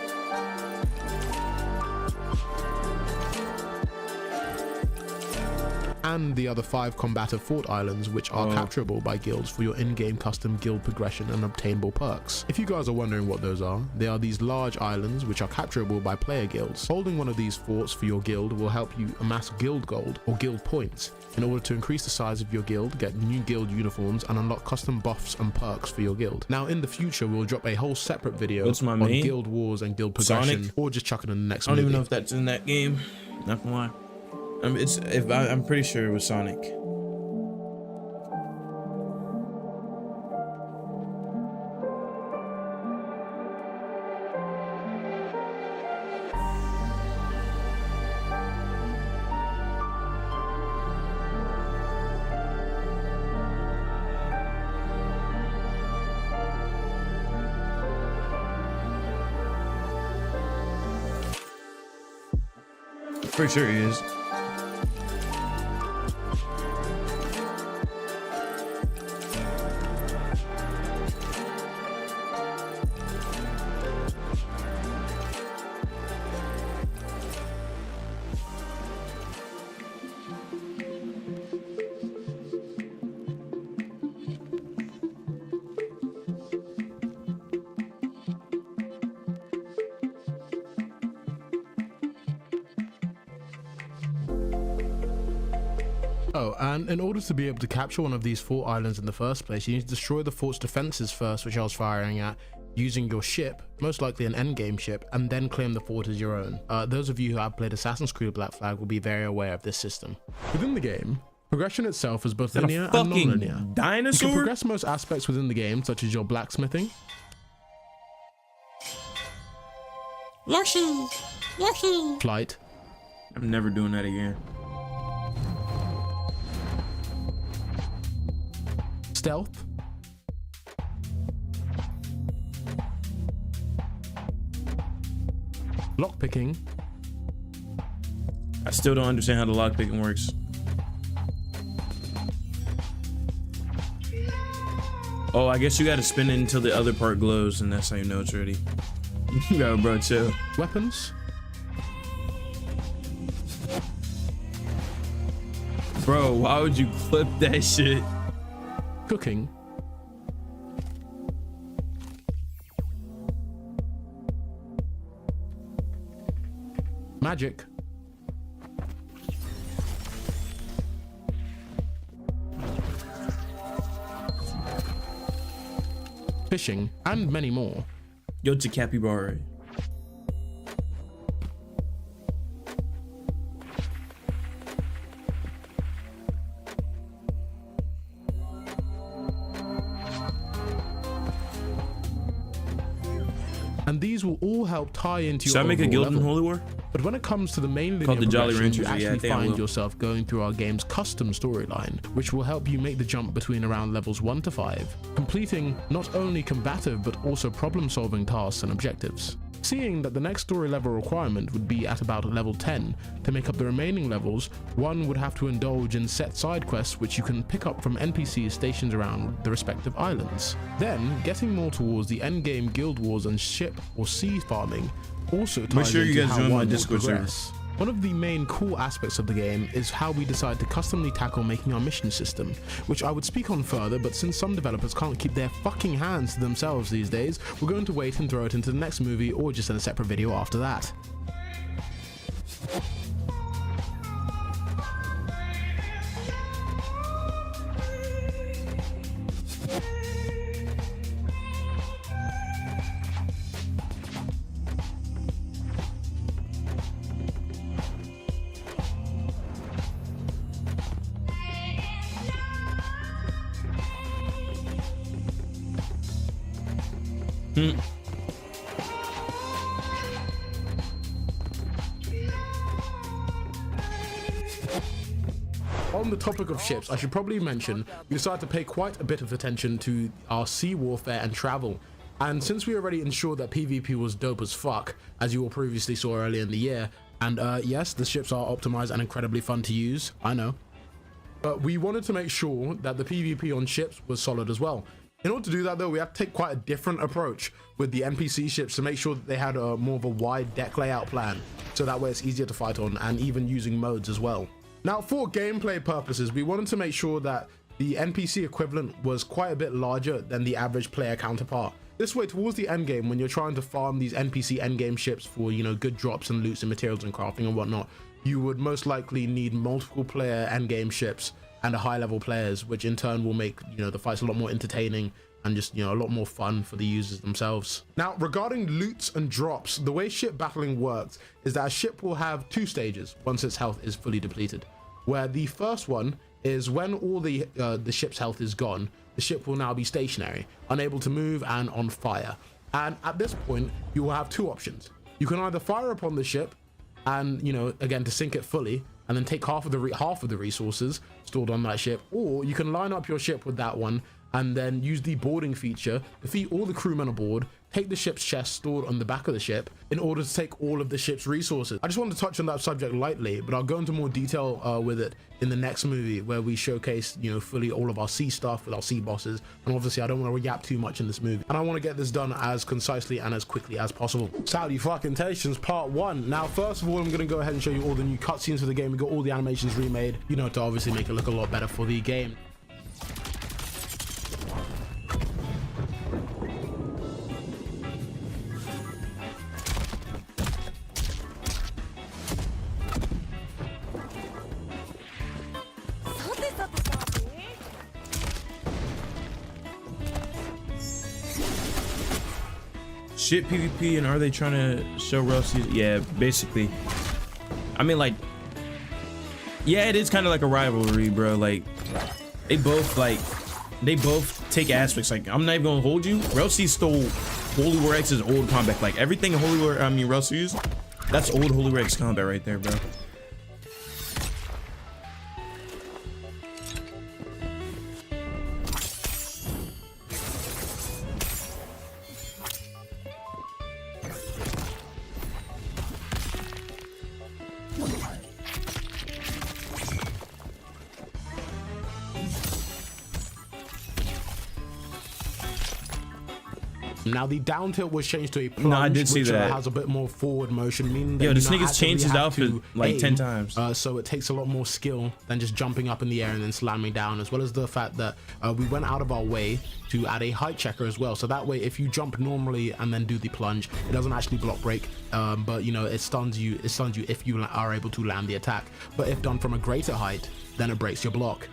Speaker 12: And the other 5 combative fort islands, which are capturable by guilds for your in-game custom guild progression and obtainable perks. If you guys are wondering what those are, they are these large islands which are capturable by player guilds. Holding one of these forts for your guild will help you amass guild gold or guild points in order to increase the size of your guild, get new guild uniforms, and unlock custom buffs and perks for your guild. Now in the future we'll drop a whole separate video on guild wars and guild progression, Sonic? Or just chuck it in the next movie.
Speaker 7: I don't even know if that's in that game, not gonna lie. I'm pretty sure it was Sonic. Pretty sure he is.
Speaker 12: Oh, and in order to be able to capture one of these fort islands in the first place, you need to destroy the fort's defenses first, which I was firing at, using your ship, most likely an endgame ship, and then claim the fort as your own. Those of you who have played Assassin's Creed Black Flag will be very aware of this system. Within the game, Progression itself is both linear and non-linear.
Speaker 7: Dinosaur?
Speaker 12: You can progress most aspects within the game, such as your blacksmithing,
Speaker 2: Yoshi!
Speaker 12: flight,
Speaker 7: I'm never doing that again.
Speaker 12: stealth, lockpicking,
Speaker 7: I still don't understand how the lockpicking works. Oh, I guess you gotta spin it until the other part glows, and that's how you know it's ready. Yo, bro, chill.
Speaker 12: weapons,
Speaker 7: Bro, why would you clip that shit?
Speaker 12: cooking, magic, fishing, and many more.
Speaker 7: Yo, to capybara.
Speaker 12: And these will all help tie into your
Speaker 7: Should I make a guild in
Speaker 12: level.
Speaker 7: Holy War?
Speaker 12: But when it comes to the main linear
Speaker 7: Called the Jolly
Speaker 12: progression,
Speaker 7: Ranchers,
Speaker 12: you
Speaker 7: yeah, I
Speaker 12: actually
Speaker 7: think I
Speaker 12: find
Speaker 7: will.
Speaker 12: yourself going through our game's custom storyline, which will help you make the jump between around levels 1 to 5, completing not only combative but also problem-solving tasks and objectives. Seeing that the next story level requirement would be at about level 10, to make up the remaining levels, one would have to indulge in set side quests which you can pick up from NPCs stationed around the respective islands. Then, getting more towards the endgame guild wars and ship or sea farming also ties
Speaker 7: sure you
Speaker 12: into
Speaker 7: guys
Speaker 12: how
Speaker 7: join my
Speaker 12: one will
Speaker 7: Discord server.
Speaker 12: progress. One of the main cool aspects of the game is how we decide to customly tackle making our mission system, which I would speak on further, but since some developers can't keep their fucking hands to themselves these days, we're going to wait and throw it into the next movie or just in a separate video after that. On the topic of ships, I should probably mention we decided to pay quite a bit of attention to our sea warfare and travel. And since we already ensured that PvP was dope as fuck, as you all previously saw earlier in the year, and yes, the ships are optimized and incredibly fun to use, I know. But we wanted to make sure that the PvP on ships was solid as well. In order to do that though, we have to take quite a different approach with the NPC ships to make sure that they had a more of a wide deck layout plan, so that way it's easier to fight on, and even using modes as well. Now, for gameplay purposes, we wanted to make sure that the NPC equivalent was quite a bit larger than the average player counterpart. This way, towards the end game, when you're trying to farm these NPC endgame ships for, you know, good drops and loots and materials and crafting and whatnot, you would most likely need multiple player endgame ships and a high level players, which in turn will make, you know, the fights a lot more entertaining and just, you know, a lot more fun for the users themselves. Now, regarding loots and drops, the way ship battling works is that a ship will have two stages once its health is fully depleted, where the first one is when all the ship's health is gone, the ship will now be stationary, unable to move and on fire. And at this point, you will have two options. You can either fire upon the ship and, you know, again, to sink it fully, and then take half of the resources stored on that ship, or you can line up your ship with that one and then use the boarding feature, defeat all the crewmen aboard, take the ship's chest stored on the back of the ship in order to take all of the ship's resources. I just wanted to touch on that subject lightly, but I'll go into more detail with it in the next movie, where we showcase, you know, fully all of our sea stuff with our sea bosses. And obviously I don't want to yap too much in this movie, and I want to get this done as concisely and as quickly as possible. Salutations part 1. Now, first of all, I'm going to go ahead and show you all the new cutscenes for the game. We got all the animations remade, you know, to obviously make it look a lot better for the game.
Speaker 7: Shit PvP, and are they trying to show real season? Yeah, basically. I mean, like, Yeah, it is kind of like a rivalry, bro. Like, they both take aspects. Like, I'm not even gonna hold you. Relsi stole Holy War X's old combat. Like, everything in Holy War, Relsi used, that's old Holy War X combat right there, bro.
Speaker 12: Now the down tilt was changed to a plunge,
Speaker 7: no, I did see
Speaker 12: which
Speaker 7: that.
Speaker 12: Has a bit more forward motion, meaning that
Speaker 7: yo, this nigga's changed his outfit like 10 times.
Speaker 12: So it takes a lot more skill than just jumping up in the air and then slamming down, as well as the fact that we went out of our way to add a height checker as well. So that way, if you jump normally and then do the plunge, it doesn't actually block break, but you know, it stuns you if you are able to land the attack. But if done from a greater height, then it breaks your block.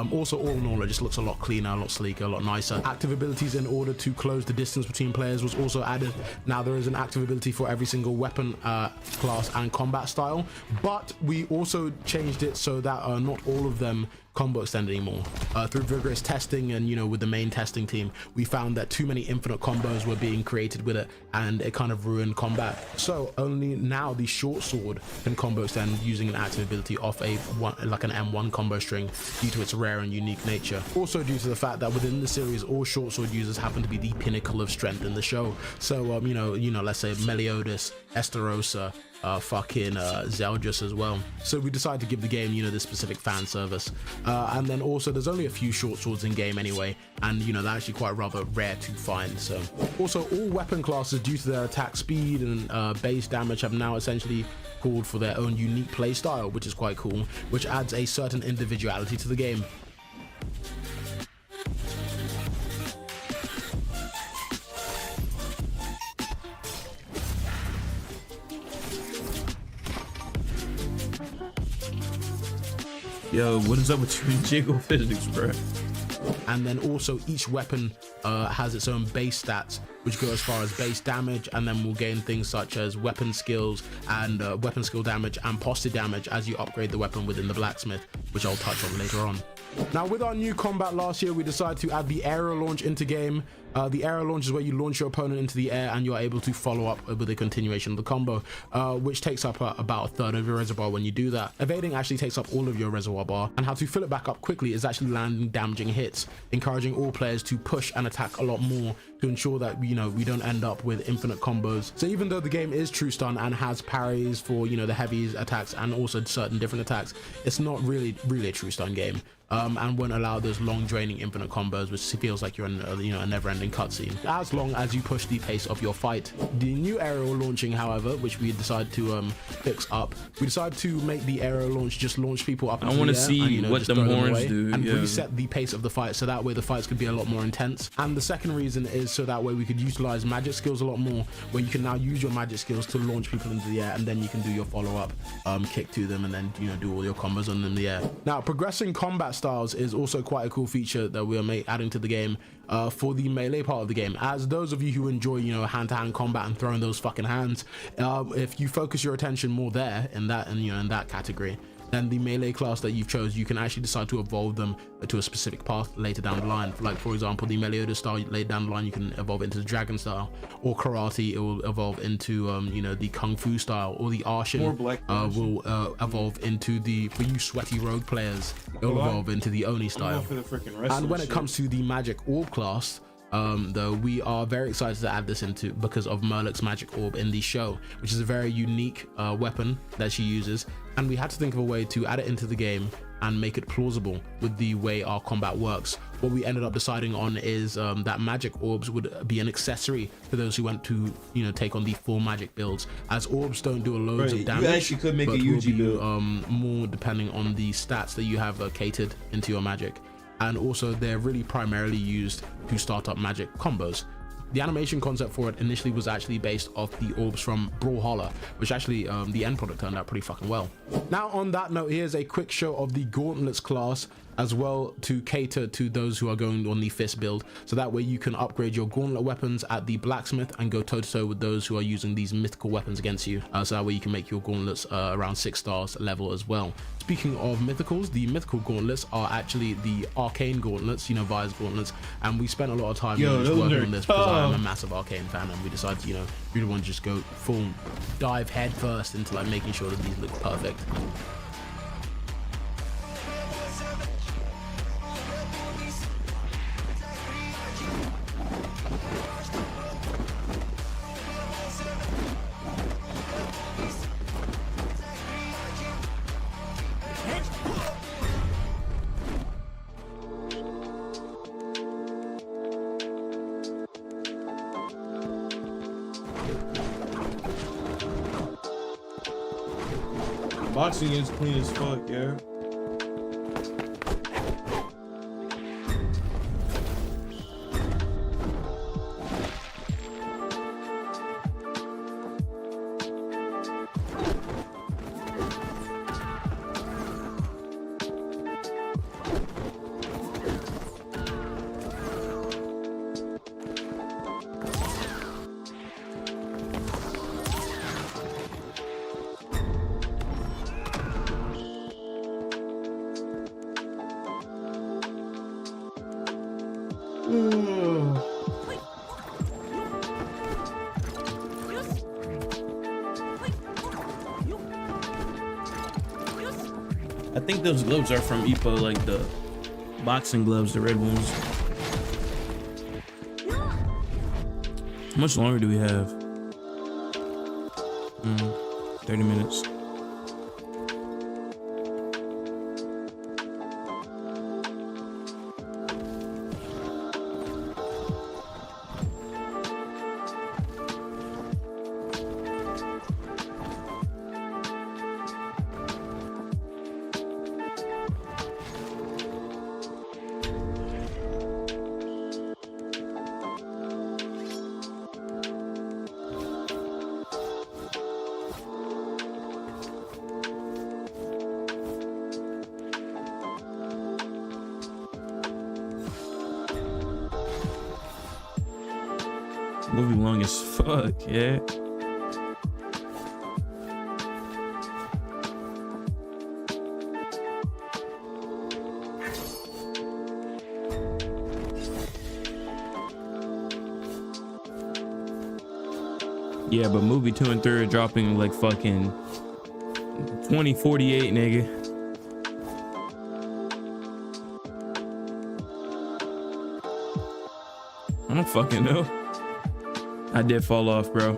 Speaker 12: Also, all in all, it just looks a lot cleaner, a lot sleeker, a lot nicer. Active abilities in order to close the distance between players was also added. Now there is an active ability for every single weapon class and combat style, but we also changed it so that not all of them combo extend anymore. Through vigorous testing and, you know, with the main testing team, we found that too many infinite combos were being created with it, and it kind of ruined combat. So only now the short sword can combo extend using an active ability off like an M1 combo string due to its rare and unique nature. Also due to the fact that within the series, all short sword users happen to be the pinnacle of strength in the show. So you know, let's say Meliodas, Esterosa, fucking Zeldris as well. So we decided to give the game, you know, this specific fan service. And then also there's only a few short swords in game anyway, and you know, they're actually quite rather rare to find. So also all weapon classes, due to their attack speed and base damage, have now essentially called for their own unique play style, which is quite cool, which adds a certain individuality to the game.
Speaker 7: Yo, what is up with you jiggle physics, bro?
Speaker 12: And then also each weapon has its own base stats, which go as far as base damage, and then we'll gain things such as weapon skills and weapon skill damage and posture damage as you upgrade the weapon within the blacksmith, which I'll touch on later on. Now, with our new combat last year, we decided to add the aerial launch into game. The aerial launch is where you launch your opponent into the air and you're able to follow up with a continuation of the combo, which takes up about a third of your reservoir when you do that. Evading actually takes up all of your reservoir bar, and how to fill it back up quickly is actually landing damaging hits, encouraging all players to push and attack a lot more to ensure that, you know, we don't end up with infinite combos. So even though the game is true stun and has parries for, you know, the heavy attacks and also certain different attacks, it's not really a true stun game. And won't allow those long draining infinite combos, which feels like you're in a never-ending cutscene, as long as you push the pace of your fight. The new aerial launching, however, which we decided to fix up, we decided to make the aerial launch just launch people up into the air.
Speaker 7: I want to see
Speaker 12: and,
Speaker 7: what the horns do,
Speaker 12: and reset the pace of the fight, so that way the fights could be a lot more intense. And the second reason is so that way we could utilize magic skills a lot more, where you can now use your magic skills to launch people into the air, and then you can do your follow-up kick to them, and then, you know, do all your combos on them in the air. Now, progressing combat styles is also quite a cool feature that we are adding to the game for the melee part of the game. As those of you who enjoy, you know, hand-to-hand combat and throwing those fucking hands, if you focus your attention more there in that category, then the melee class that you've chose, you can actually decide to evolve them to a specific path later down the line. Like, for example, the Meliodas style later down the line, you can evolve into the dragon style, or karate, it will evolve into you know, the kung fu style, or the Arshin will evolve into the, for you sweaty rogue players, it will evolve into the Oni style. And when it comes to the magic orb class, though, we are very excited to add this into because of Merlik's magic orb in the show, which is a very unique weapon that she uses, and we had to think of a way to add it into the game and make it plausible with the way our combat works. What we ended up deciding on is that magic orbs would be an accessory for those who want to, you know, take on the full magic builds, as orbs don't do loads of damage.
Speaker 7: You actually could make a UG build.
Speaker 12: More depending on the stats that you have catered into your magic. And also they're really primarily used to start up magic combos. The animation concept for it initially was actually based off the orbs from Brawlhalla, which actually the end product turned out pretty fucking well. Now, on that note, here's a quick show of the Gauntlets class. as well to cater to those who are going on the fist build, so that way you can upgrade your gauntlet weapons at the blacksmith and go toe-to-toe with those who are using these mythical weapons against you, so that way you can make your gauntlets around 6 stars level as well. Speaking of mythicals, the mythical gauntlets are actually the arcane gauntlets, you know, Vi's gauntlets, and we spent a lot of time working on this because I am a massive arcane fan, and we decided, you know, we want to just go full dive head first into like making sure that these look perfect.
Speaker 7: Boxing is clean as fuck, yeah. I think those gloves are from Ipo, like the boxing gloves, the red ones. How much longer do we have? 30 minutes. Movie long as fuck, yeah. Yeah, but movie 2 and 3 are dropping like fucking 2048, nigga. I don't fucking know. I did fall off, bro.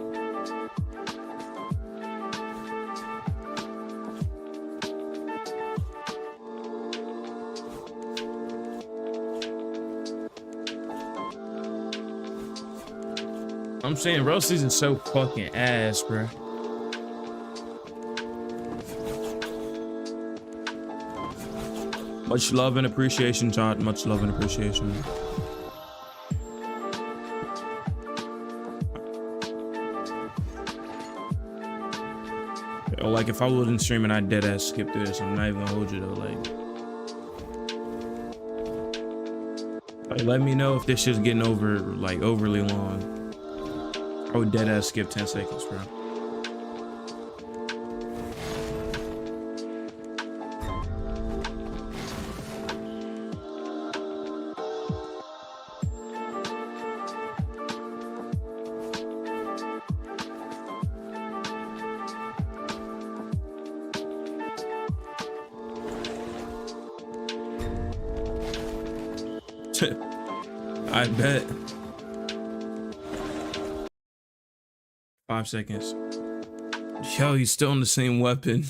Speaker 7: I'm saying Rose season's so fucking ass, bro. Much love and appreciation, Todd. Much love and appreciation. Like if I wasn't streaming, I'd dead ass skip through this. I'm not even gonna hold you though. Like let me know if this shit's getting overly long. I would dead ass skip 10 seconds, bro. I bet. 5 seconds. Yo, he's still on the same weapon.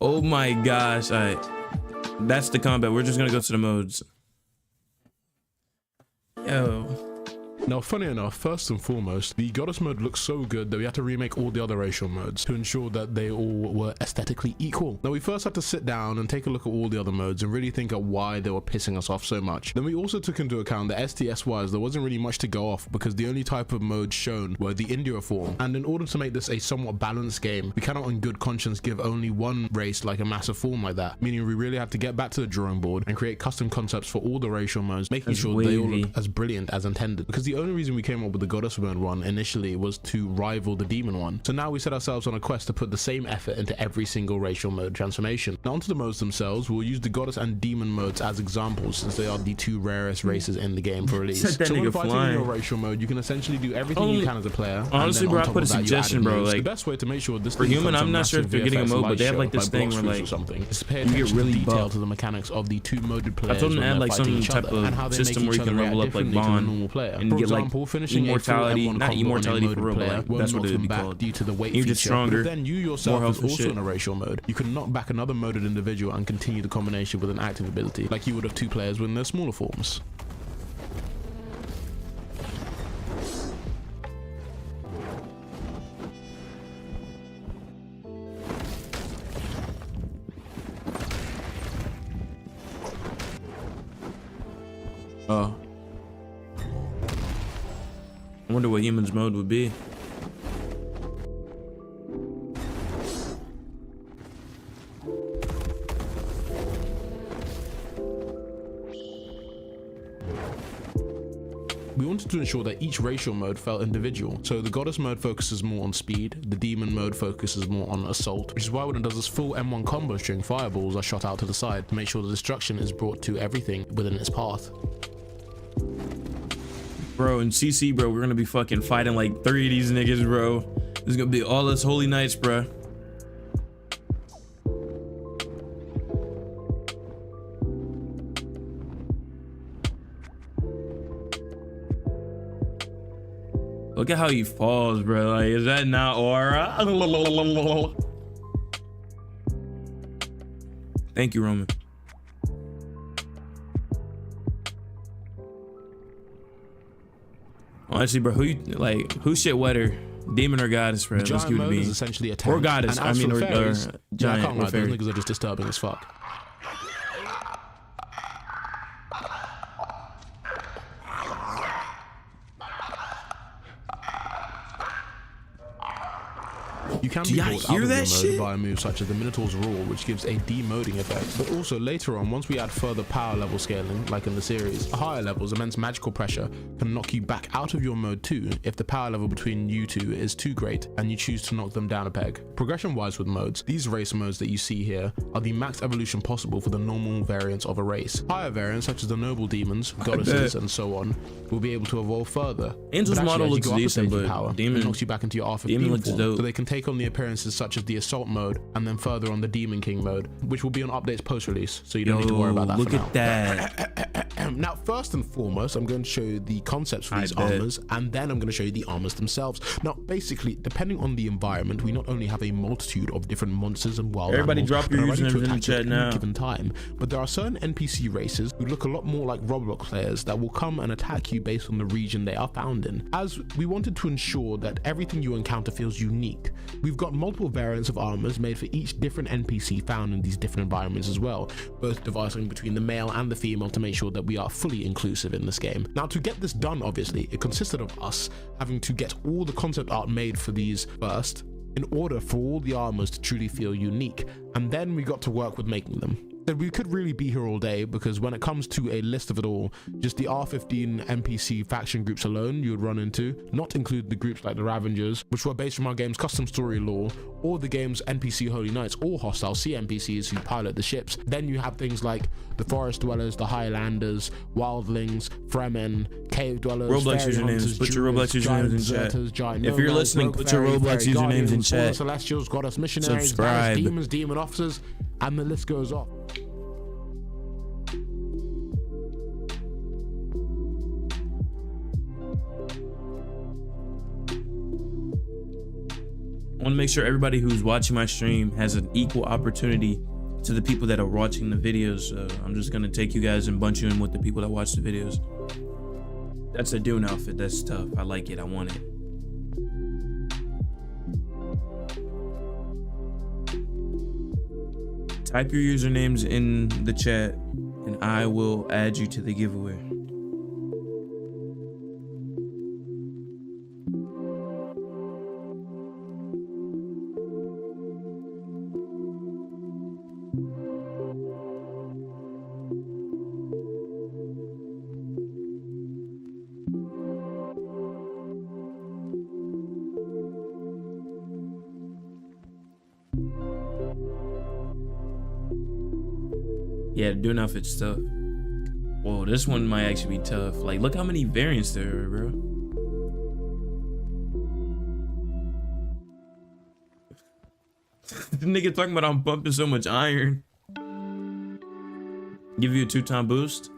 Speaker 7: Oh my gosh. All right. That's the combat. We're just gonna go to the modes. Yo.
Speaker 12: Now, funny enough, first and foremost, the goddess mode looks so good that we had to remake all the other racial modes to ensure that they all were aesthetically equal. Now, we first had to sit down and take a look at all the other modes and really think at why they were pissing us off so much. Then we also took into account that STS-wise, there wasn't really much to go off because the only type of modes shown were the India form. And in order to make this a somewhat balanced game, we cannot on good conscience give only one race like a massive form like that, meaning we really had to get back to the drawing board and create custom concepts for all the racial modes, making sure they all look as brilliant as intended. Because the only reason we came up with the goddess mode one initially was to rival the demon one. So now we set ourselves on a quest to put the same effort into every single racial mode transformation. Now onto the modes themselves, we'll use the goddess and demon modes as examples since they are the two rarest races in the game for release. So when fighting in your racial mode, you can essentially do everything you can as a player.
Speaker 7: Honestly, bro, I put a suggestion, bro. Like,
Speaker 12: the best way to make sure this
Speaker 7: for human, I'm not sure if they're getting a mode, but they have like this thing where like you get really detailed
Speaker 12: to the mechanics of the two moded players.
Speaker 7: I told them to add like some type of system where you can level up like Bond and get like immortality, not immortality for real, but like, that's what it would be called.
Speaker 12: Due to the weight
Speaker 7: you get stronger.
Speaker 12: Then you yourself is also in a racial mode. You can knock back another moded individual and continue the combination with an active ability, like you would have two players with their smaller forms.
Speaker 7: I wonder what humans mode would be.
Speaker 12: We wanted to ensure that each racial mode felt individual. So the goddess mode focuses more on speed, the demon mode focuses more on assault, which is why when it does this full M1 combo string, fireballs are shot out to the side to make sure the destruction is brought to everything within its path.
Speaker 7: Bro, in CC, bro, we're gonna be fucking fighting like 3 of these niggas, bro. This is gonna be all us holy knights, bro. Look at how he falls, bro. Like, is that not aura? Thank you, Roman. Honestly, bro, who shit wetter, demon or goddess, bro? Let's give it to me.
Speaker 12: Essentially a tank.
Speaker 7: Or goddess. I mean, or giant.
Speaker 12: I can't lie, those niggas are just disturbing as fuck. You can be brought out of your mode via moves such as the Minotaur's Roar, which gives a demoding effect. But also later on, once we add further power level scaling, like in the series, higher levels, immense magical pressure can knock you back out of your mode too if the power level between you two is too great and you choose to knock them down a peg. Progression wise with modes, these race modes that you see here are the max evolution possible for the normal variants of a race. Higher variants such as the noble demons, goddesses and so on will be able to evolve further.
Speaker 7: Angel's model looks decent, but
Speaker 12: power,
Speaker 7: demon
Speaker 12: knocks you back into your R15 form, so they can take on the appearances such as the assault mode and then further on the demon king mode, which will be on updates post-release, so you don't need to worry about that.
Speaker 7: Look at that.
Speaker 12: Now first and foremost, I'm going to show you the concepts for these armors, and then I'm going to show you the armors themselves. Now basically, depending on the environment, we not only have a multitude of different monsters and wild
Speaker 7: everybody
Speaker 12: animals
Speaker 7: drop your usernames in the chat now
Speaker 12: given time, but there are certain NPC races who look a lot more like Roblox players that will come and attack you based on the region they are found in. As we wanted to ensure that everything you encounter feels unique, we've got multiple variants of armors made for each different NPC found in these different environments as well, both dividing between the male and the female to make sure that we are fully inclusive in this game. Now to get this done, obviously it consisted of us having to get all the concept art made for these first in order for all the armors to truly feel unique, and then we got to work with making them. That we could really be here all day, because when it comes to a list of it all, just the R15 NPC faction groups alone you would run into, not include the groups like the Ravengers, which were based from our game's custom story lore, or the game's NPC Holy Knights, or hostile sea NPCs who pilot the ships. Then you have things like the Forest Dwellers, the Highlanders, Wildlings, Fremen, Cave Dwellers,
Speaker 7: Roblox usernames. Put your Roblox usernames in chat. If you're listening, put your Roblox usernames in chat.
Speaker 12: Celestials, Goddess Missionaries,
Speaker 7: subscribe.
Speaker 12: Demons, Demon Officers, and the list goes off.
Speaker 7: I want to make sure everybody who's watching my stream has an equal opportunity to the people that are watching the videos. I'm just going to take you guys and bunch you in with the people that watch the videos. That's a Dune outfit. That's tough. I like it. I want it. Type your usernames in the chat and I will add you to the giveaway. Yeah, doing outfits tough. Whoa, this one might actually be tough. Like, look how many variants there are, bro. The nigga talking about I'm pumping so much iron. Give you a 2-time boost?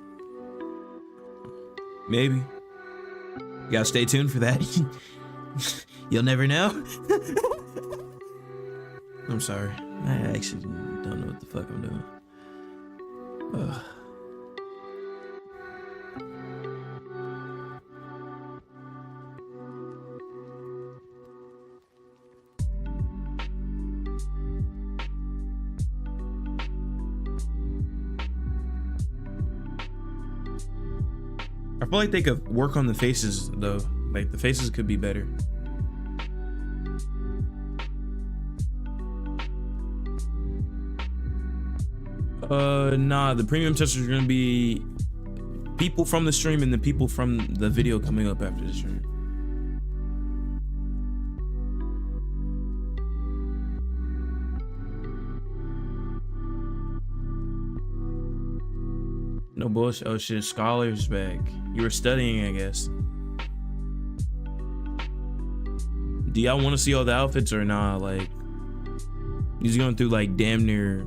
Speaker 7: Maybe. You gotta stay tuned for that. You'll never know. I'm sorry. I actually don't know what the fuck I'm doing. Ugh. I feel like they could work on the faces though. Like the faces could be better. Nah, the premium testers are gonna be people from the stream and the people from the video coming up after the stream. No bullshit. Oh shit, Scholar's back. You were studying, I guess. Do y'all want to see all the outfits or nah? Like, he's going through like damn near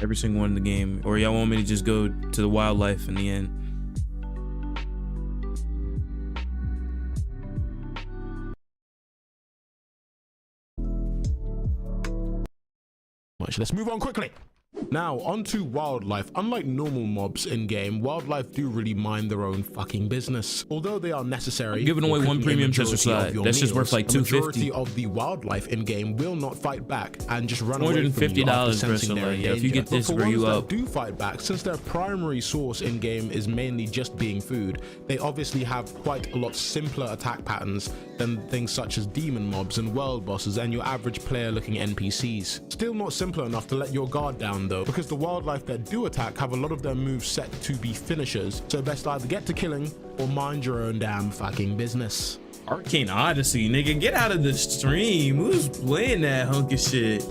Speaker 7: every single one in the game, or y'all want me to just go to the wildlife in the end?
Speaker 12: Let's move on quickly. Now, onto wildlife. Unlike normal mobs in-game, wildlife do really mind their own fucking business. Although they are necessary,
Speaker 7: I'm giving away one premium tester slot. That's just worth like $250.
Speaker 12: The majority of the wildlife in-game will not fight back and just run away from you after sensing their danger.
Speaker 7: If you get this, where you up?
Speaker 12: Do fight back, since their primary source in-game is mainly just being food, they obviously have quite a lot simpler attack patterns than things such as demon mobs and world bosses and your average player-looking NPCs. Still not simple enough to let your guard down though, because the wildlife that do attack have a lot of their moves set to be finishers, so best either get to killing or mind your own damn fucking business.
Speaker 7: Arcane Odyssey, nigga, get out of the stream. Who's playing that hunk of shit?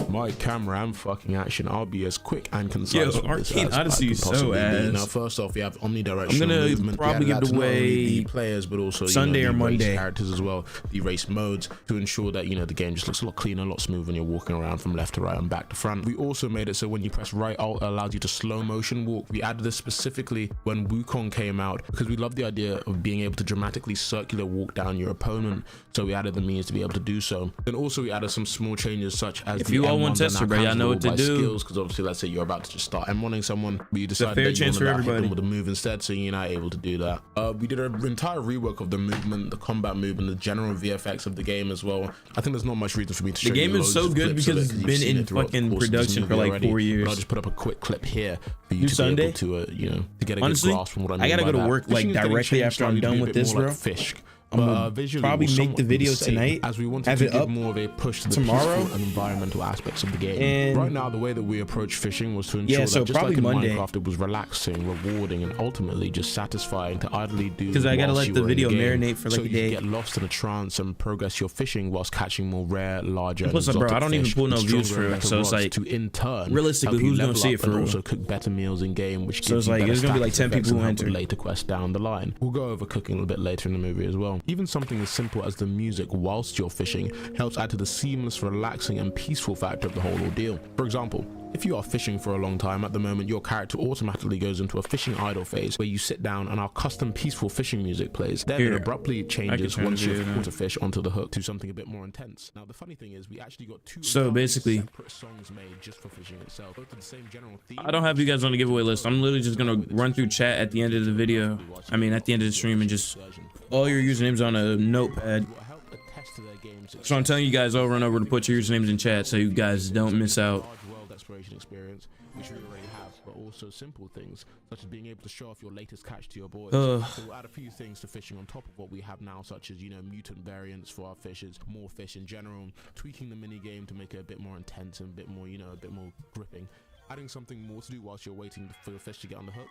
Speaker 12: My camera and fucking action, I'll be as quick and concise.
Speaker 7: Yo, Arcane Odyssey is so ass.
Speaker 12: Now, first off, we have omnidirectional
Speaker 7: I'm gonna
Speaker 12: movement.
Speaker 7: probably give away
Speaker 12: the players, but also
Speaker 7: Sunday
Speaker 12: the
Speaker 7: or Monday
Speaker 12: race characters as well, the race modes, to ensure that the game just looks a lot cleaner, a lot smoother when you're walking around from left to right and back to front. We also made it so when you press right alt, it allows you to slow motion walk. We added this specifically when Wukong came out because we love the idea of being able to dramatically circular walk down your opponent. So we added the means to be able to do so. Then also we added some small changes such as
Speaker 7: if you all want tester, bro, y'all know what to do.
Speaker 12: Because obviously, let's say you're about to just start M1ing someone, but you decide
Speaker 7: fair
Speaker 12: that you
Speaker 7: chance for
Speaker 12: want to hit
Speaker 7: everybody
Speaker 12: them with a move instead, so you're not able to do that. We did an entire rework of the movement, the combat movement, the general VFX of the game as well. I think there's not much reason for me to show you.
Speaker 7: The game is so good because it's been in fucking production for like 4 years.
Speaker 12: But I'll just put up a quick clip here for you to be able to, to get a good grasp from what I mean.
Speaker 7: I gotta go to work like directly after I'm done with this, bro.
Speaker 12: Fish.
Speaker 7: Visually probably make the video tonight,
Speaker 12: as we wanted to give more of a push to the
Speaker 7: tomorrow
Speaker 12: and environmental aspects of the game.
Speaker 7: And
Speaker 12: right now, the way that we approach fishing was to ensure that just like in Minecraft, it was relaxing, rewarding, and ultimately just satisfying to idly do.
Speaker 7: Because I gotta let the video marinate for like a day.
Speaker 12: You get lost in a trance and progress your fishing whilst catching more rare, larger.
Speaker 7: Plus, bro, I don't even pull no views for it, so it's like
Speaker 12: to in turn
Speaker 7: realistically, who's gonna see it for real?
Speaker 12: Also cook better meals in game, which
Speaker 7: so it's like there's gonna be like 10 people who enter
Speaker 12: later quests down the line. We'll go over cooking a little bit later in the movie as well. Even something as simple as the music whilst you're fishing helps add to the seamless, relaxing, and peaceful factor of the whole ordeal. For example, If you are fishing for a long time at the moment, your character automatically goes into a fishing idle phase where you sit down and our custom peaceful fishing music plays. Then it abruptly changes once you've caught a fish onto the hook to something a bit more intense. Now the funny thing is we actually got two separate songs made just for fishing itself. Both of the same general theme.
Speaker 7: I don't have you guys on the giveaway list. I'm literally just gonna run through chat at the end of the video. I mean at the end of the stream and just all your usernames on a notepad. So I'm telling you guys over and over to put your usernames in chat so you guys don't miss out.
Speaker 12: Experience, which we already have, but also simple things such as being able to show off your latest catch to your boys. So we'll add a few things to fishing on top of what we have now, such as, you know, mutant variants for our fishes, more fish in general, tweaking the mini game to make it a bit more intense and a bit more, you know, a bit more gripping. Adding something more to do whilst you're waiting for your fish to get on the hook.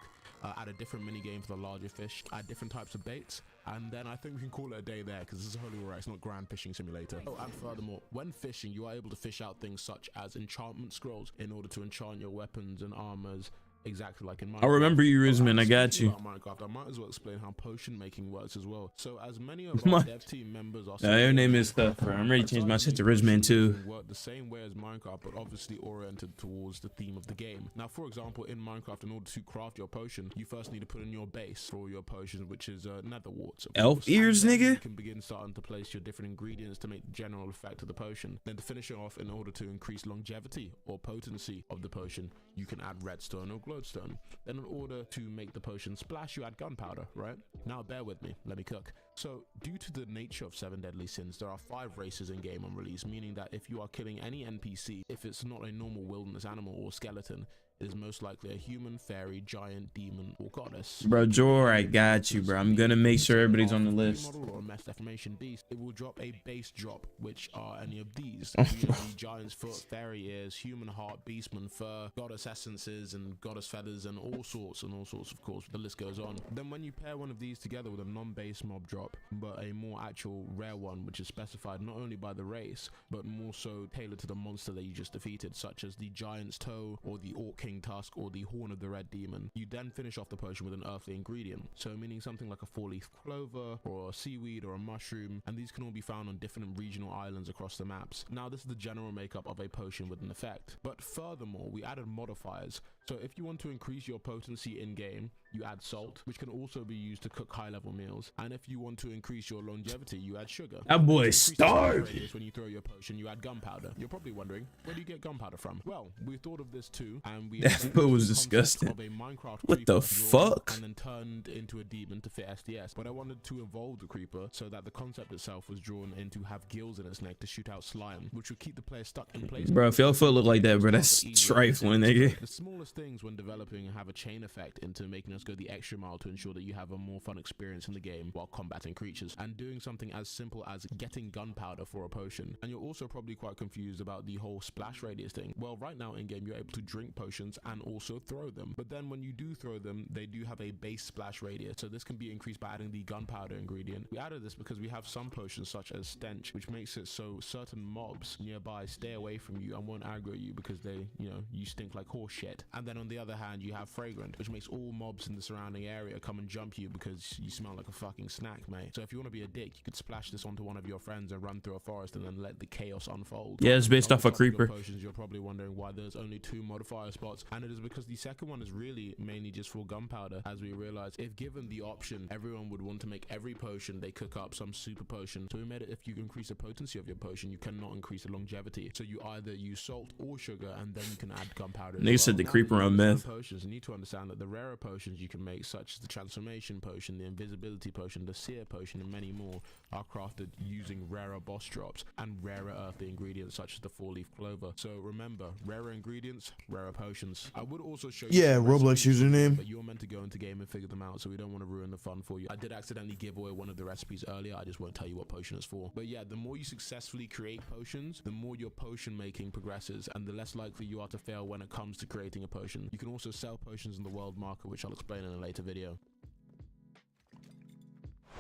Speaker 12: Add a different mini game for the larger fish. Add different types of baits, and then I think we can call it a day there because this is Holy War. It's not Grand Fishing Simulator. Oh, and furthermore, when fishing, you are able to fish out things such as enchantment scrolls in order to enchant your weapons and armors. Exactly like in Minecraft.
Speaker 7: I remember you, Rizman. I got you.
Speaker 12: Minecraft, I might as well explain how potion making works as well. So as many of our dev team members are
Speaker 7: your name is stuff. I'm ready to change my shit to Rizman too.
Speaker 12: Work the same way as Minecraft, but obviously oriented towards the theme of the game. Now, for example, in Minecraft, in order to craft your potion, you first need to put in your base for your potions, which is nether warts.
Speaker 7: Elf ears, nigga.
Speaker 12: You can begin starting to place your different ingredients to make the general effect of the potion. Then to finish it off, in order to increase longevity or potency of the potion, you can add redstone or glowstone. Then in order to make the potion splash, you add gunpowder, right? Now bear with me, let me cook. So due to the nature of 7 deadly sins, there are 5 races in game on release, meaning that if you are killing any NPC, if it's not a normal wilderness animal or skeleton, it is most likely a human, fairy, giant, demon, or goddess.
Speaker 7: Bro, Jor, I got you, bro. I'm gonna make sure everybody's on the list.
Speaker 12: Or a mass deformation beast, it will drop a base drop, which are any of these. The giant's foot, fairy ears, human heart, beastman fur, goddess essences, and goddess feathers, and all sorts, of course. The list goes on. Then when you pair one of these together with a non-base mob drop, but a more actual rare one, which is specified not only by the race, but more so tailored to the monster that you just defeated, such as the giant's toe, or the orc king tusk, or the horn of the red demon. You then finish off the potion with an earthly ingredient, so meaning something like a 4-leaf clover, or a seaweed, or a mushroom, and these can all be found on different regional islands across the maps. Now this is the general makeup of a potion with an effect, but furthermore we added modifiers. So if you want to increase your potency in game, you add salt, which can also be used to cook high level meals, and if you want to increase your longevity, you add sugar.
Speaker 7: That boy starved.
Speaker 12: When you throw your potion, you add gunpowder. You're probably wondering, where do you get gunpowder from? Well, we thought of this too, and we
Speaker 7: that was disgusting. What the fuck?
Speaker 12: And then turned into a demon to fit SDS. But I wanted to evolve the creeper so that the concept itself was drawn in to have gills in its neck to shoot out slime, which would keep the player stuck in place.
Speaker 7: Bro, if your foot look like that, bro, that's trifling, nigga.
Speaker 12: The smallest things when developing have a chain effect into making us go the extra mile to ensure that you have a more fun experience in the game while combating creatures, and doing something as simple as getting gunpowder for a potion. And you're also probably quite confused about the whole splash radius thing. Well, right now in game you're able to drink potions and also throw them, but then when you do throw them, they do have a base splash radius, so this can be increased by adding the gunpowder ingredient. We added this because we have some potions such as stench, which makes it so certain mobs nearby stay away from you and won't aggro you because they, you know, you stink like horse shit. And then on the other hand, you have fragrant, which makes all mobs in the surrounding area come and jump you because you smell like a fucking snack, mate. So if you want to be a dick, you could splash this onto one of your friends and run through a forest and then let the chaos unfold.
Speaker 7: Yeah, it's based off a creeper.
Speaker 12: Potions, you're probably wondering why there's only 2 modifier spots, and it is because the second one is really mainly just for gunpowder, as we realized if given the option, everyone would want to make every potion they cook up some super potion. So we made it if you increase the potency of your potion, you cannot increase the longevity. So you either use salt or sugar, and then you can add gunpowder.
Speaker 7: Nigga said the creeper on meth.
Speaker 12: Potions, you need to understand that the rarer potions you can make, such as the transformation potion, the invisibility potion, the seer potion, and many more, are crafted using rarer boss drops and rarer earthly ingredients such as the 4-leaf clover. So remember, rarer ingredients, rarer potions. I would also show you
Speaker 7: Roblox username,
Speaker 12: but you're meant to go into game and figure them out, so we don't want to ruin the fun for you. I did accidentally give away one of the recipes earlier, I just won't tell you what potion it's for. But yeah, the more you successfully create potions, the more your potion making progresses, and the less likely you are to fail when it comes to creating a potion. You can also sell potions in the world market, which I'll explain in a later video.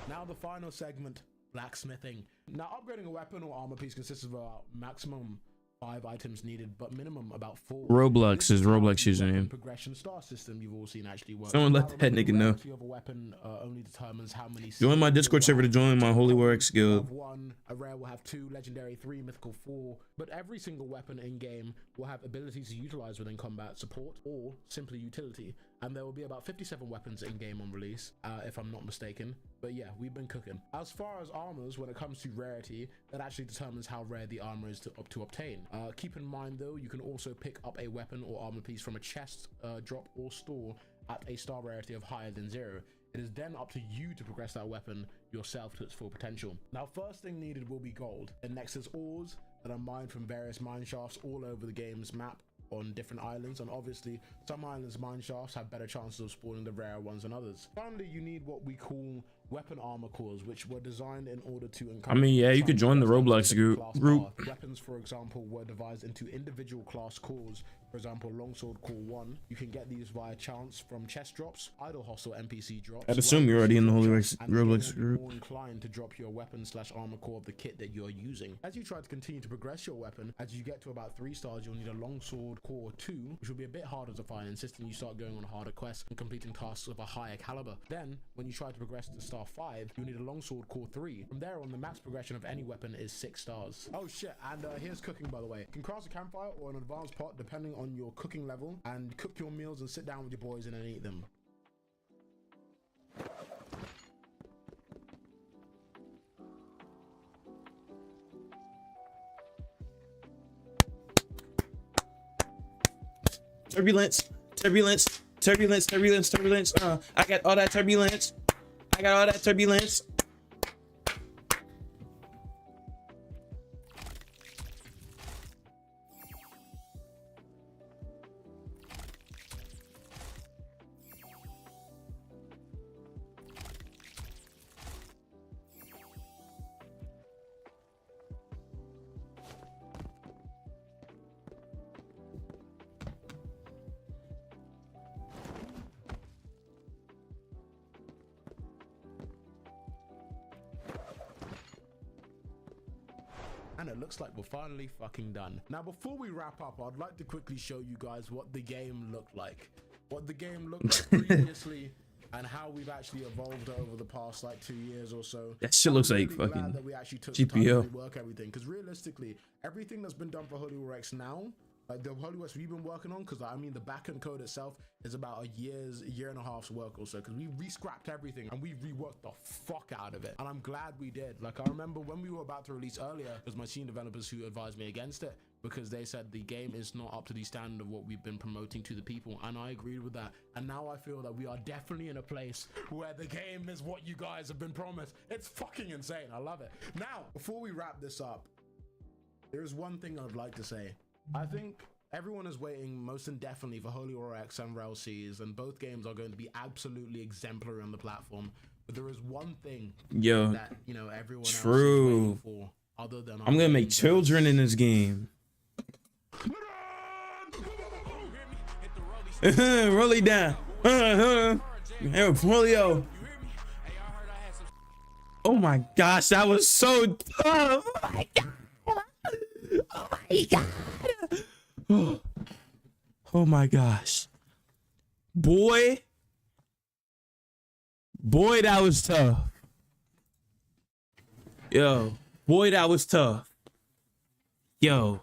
Speaker 12: Now the final segment, blacksmithing. Now upgrading a weapon or armor piece consists of a maximum 5 items needed, but minimum about 4.
Speaker 7: Roblox is Roblox username.
Speaker 12: Progression star system you've all seen actually work.
Speaker 7: Someone let that nigga know.
Speaker 12: Of a weapon only determines how many.
Speaker 7: Join my Discord server to join my Holy War X guild.
Speaker 12: 1, a rare will have 2, legendary 3, mythical 4. But every single weapon in game will have abilities to utilize within combat, support, or simply utility. And there will be about 57 weapons in game on release, if I'm not mistaken. But yeah, we've been cooking. As far as armors, when it comes to rarity, that actually determines how rare the armor is to obtain. Keep in mind though, you can also pick up a weapon or armor piece from a chest, drop, or store at a star rarity of higher than 0. It is then up to you to progress that weapon yourself to its full potential. Now, first thing needed will be gold, and next is ores that are mined from various mine shafts all over the game's map on different islands, and obviously some islands mine shafts have better chances of spawning the rare ones than others. Finally, you need what we call weapon armor cores, which were designed in order to
Speaker 7: I mean, yeah, you could join the Roblox group.
Speaker 12: Weapons, for example, were devised into individual class cores. For example, longsword core 1, you can get these via chance from chest drops, idle hostile NPC drops.
Speaker 7: I'd assume you're already in the Holy Roblox group.
Speaker 12: More inclined to drop your weapon / armor core of the kit that you're using. As you try to continue to progress your weapon, as you get to about 3 stars, you'll need a longsword core 2, which will be a bit harder to find, insisting you start going on harder quests and completing tasks of a higher caliber. Then, when you try to progress to star 5, you'll need a longsword core 3. From there on, the max progression of any weapon is 6 stars. Oh shit, and here's cooking, by the way. You can craft a campfire or an advanced pot depending on your cooking level, and cook your meals and sit down with your boys and then eat them.
Speaker 7: Turbulence. I got all that turbulence.
Speaker 12: And it looks like we're finally fucking done. Now, before we wrap up, I'd like to quickly show you guys what the game looked like. What the game looked like previously, and how we've actually evolved over the past like 2 years or so.
Speaker 7: That shit looks like
Speaker 12: really
Speaker 7: fucking
Speaker 12: that we actually took
Speaker 7: GPO.
Speaker 12: time to rework everything, because realistically, everything that's been done for Holy War X now, like the Holy West we've been working on, because I mean the backend code itself is about a year and a half's work or so, because we re-scrapped everything and we reworked the fuck out of it, and I'm glad we did. Like, I remember when we were about to release earlier, it was my team developers who advised me against it, because they said the game is not up to the standard of what we've been promoting to the people, and I agreed with that. And now I feel that we are definitely in a place where the game is what you guys have been promised. It's fucking insane. I love it. Now, before we wrap this up, there's one thing I'd like to say. I think everyone is waiting most indefinitely for Holy War X and Rel Seas, and both games are going to be absolutely exemplary on the platform. But there is one thing that, you know, everyone else is waiting for, other than
Speaker 7: I'm gonna make children in this game. Roll it down. Hey, Polio. Oh my gosh, that was so tough. Oh my god. Oh my god. Oh my gosh. Boy, that was tough. Yo, boy, that was tough. Yo.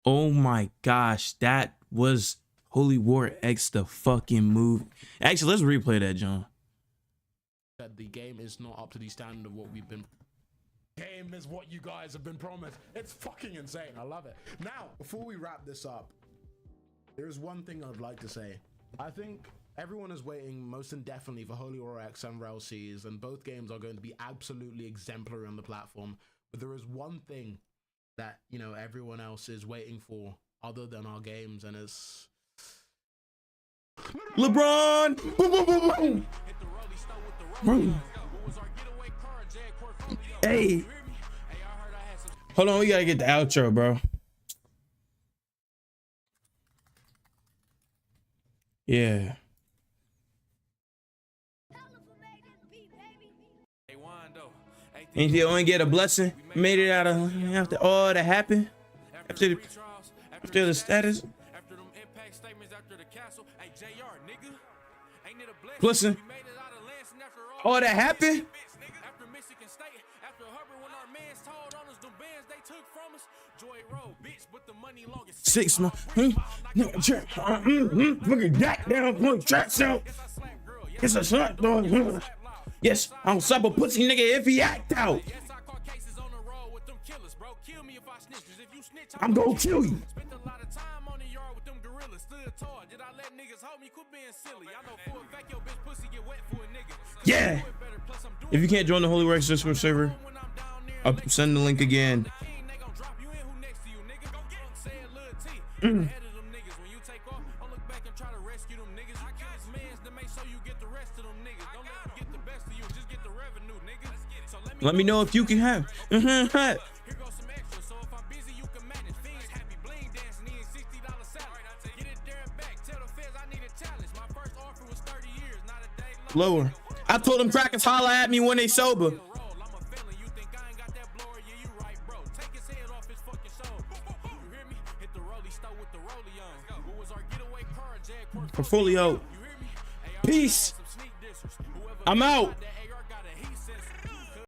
Speaker 7: Oh my gosh, that was Holy War X, the fucking movie. Actually, let's replay that, John.
Speaker 12: That the game is not up to the standard of what we've been. Game is what you guys have been promised. It's fucking insane. I love it. Now, before we wrap this up, there's one thing I'd like to say. I think everyone is waiting most indefinitely for Holy War X and Rel Seas, and both games are going to be absolutely exemplary on the platform. But there is one thing that, you know, everyone else is waiting for other than our games, and it's
Speaker 7: LeBron. Boom, boom, boom. Hey, hold on, we gotta get the outro, bro. Yeah.
Speaker 13: Hey, Wando. Hey,
Speaker 7: And you only get a blessing, made it out of after all that happened, after the status. Listen, all that happened. 6 months. Fucking goddamn tracks out. It's a shot, dog. Yes, I'm slap a pussy nigga if he act out. I'm gonna kill you. Yeah. If you can't join the Holy Rex Discord server, I'll send the link again. Let me know if you can have. Lower. I told them crackers holla at me when they sober. Portfolio. Peace. I'm out.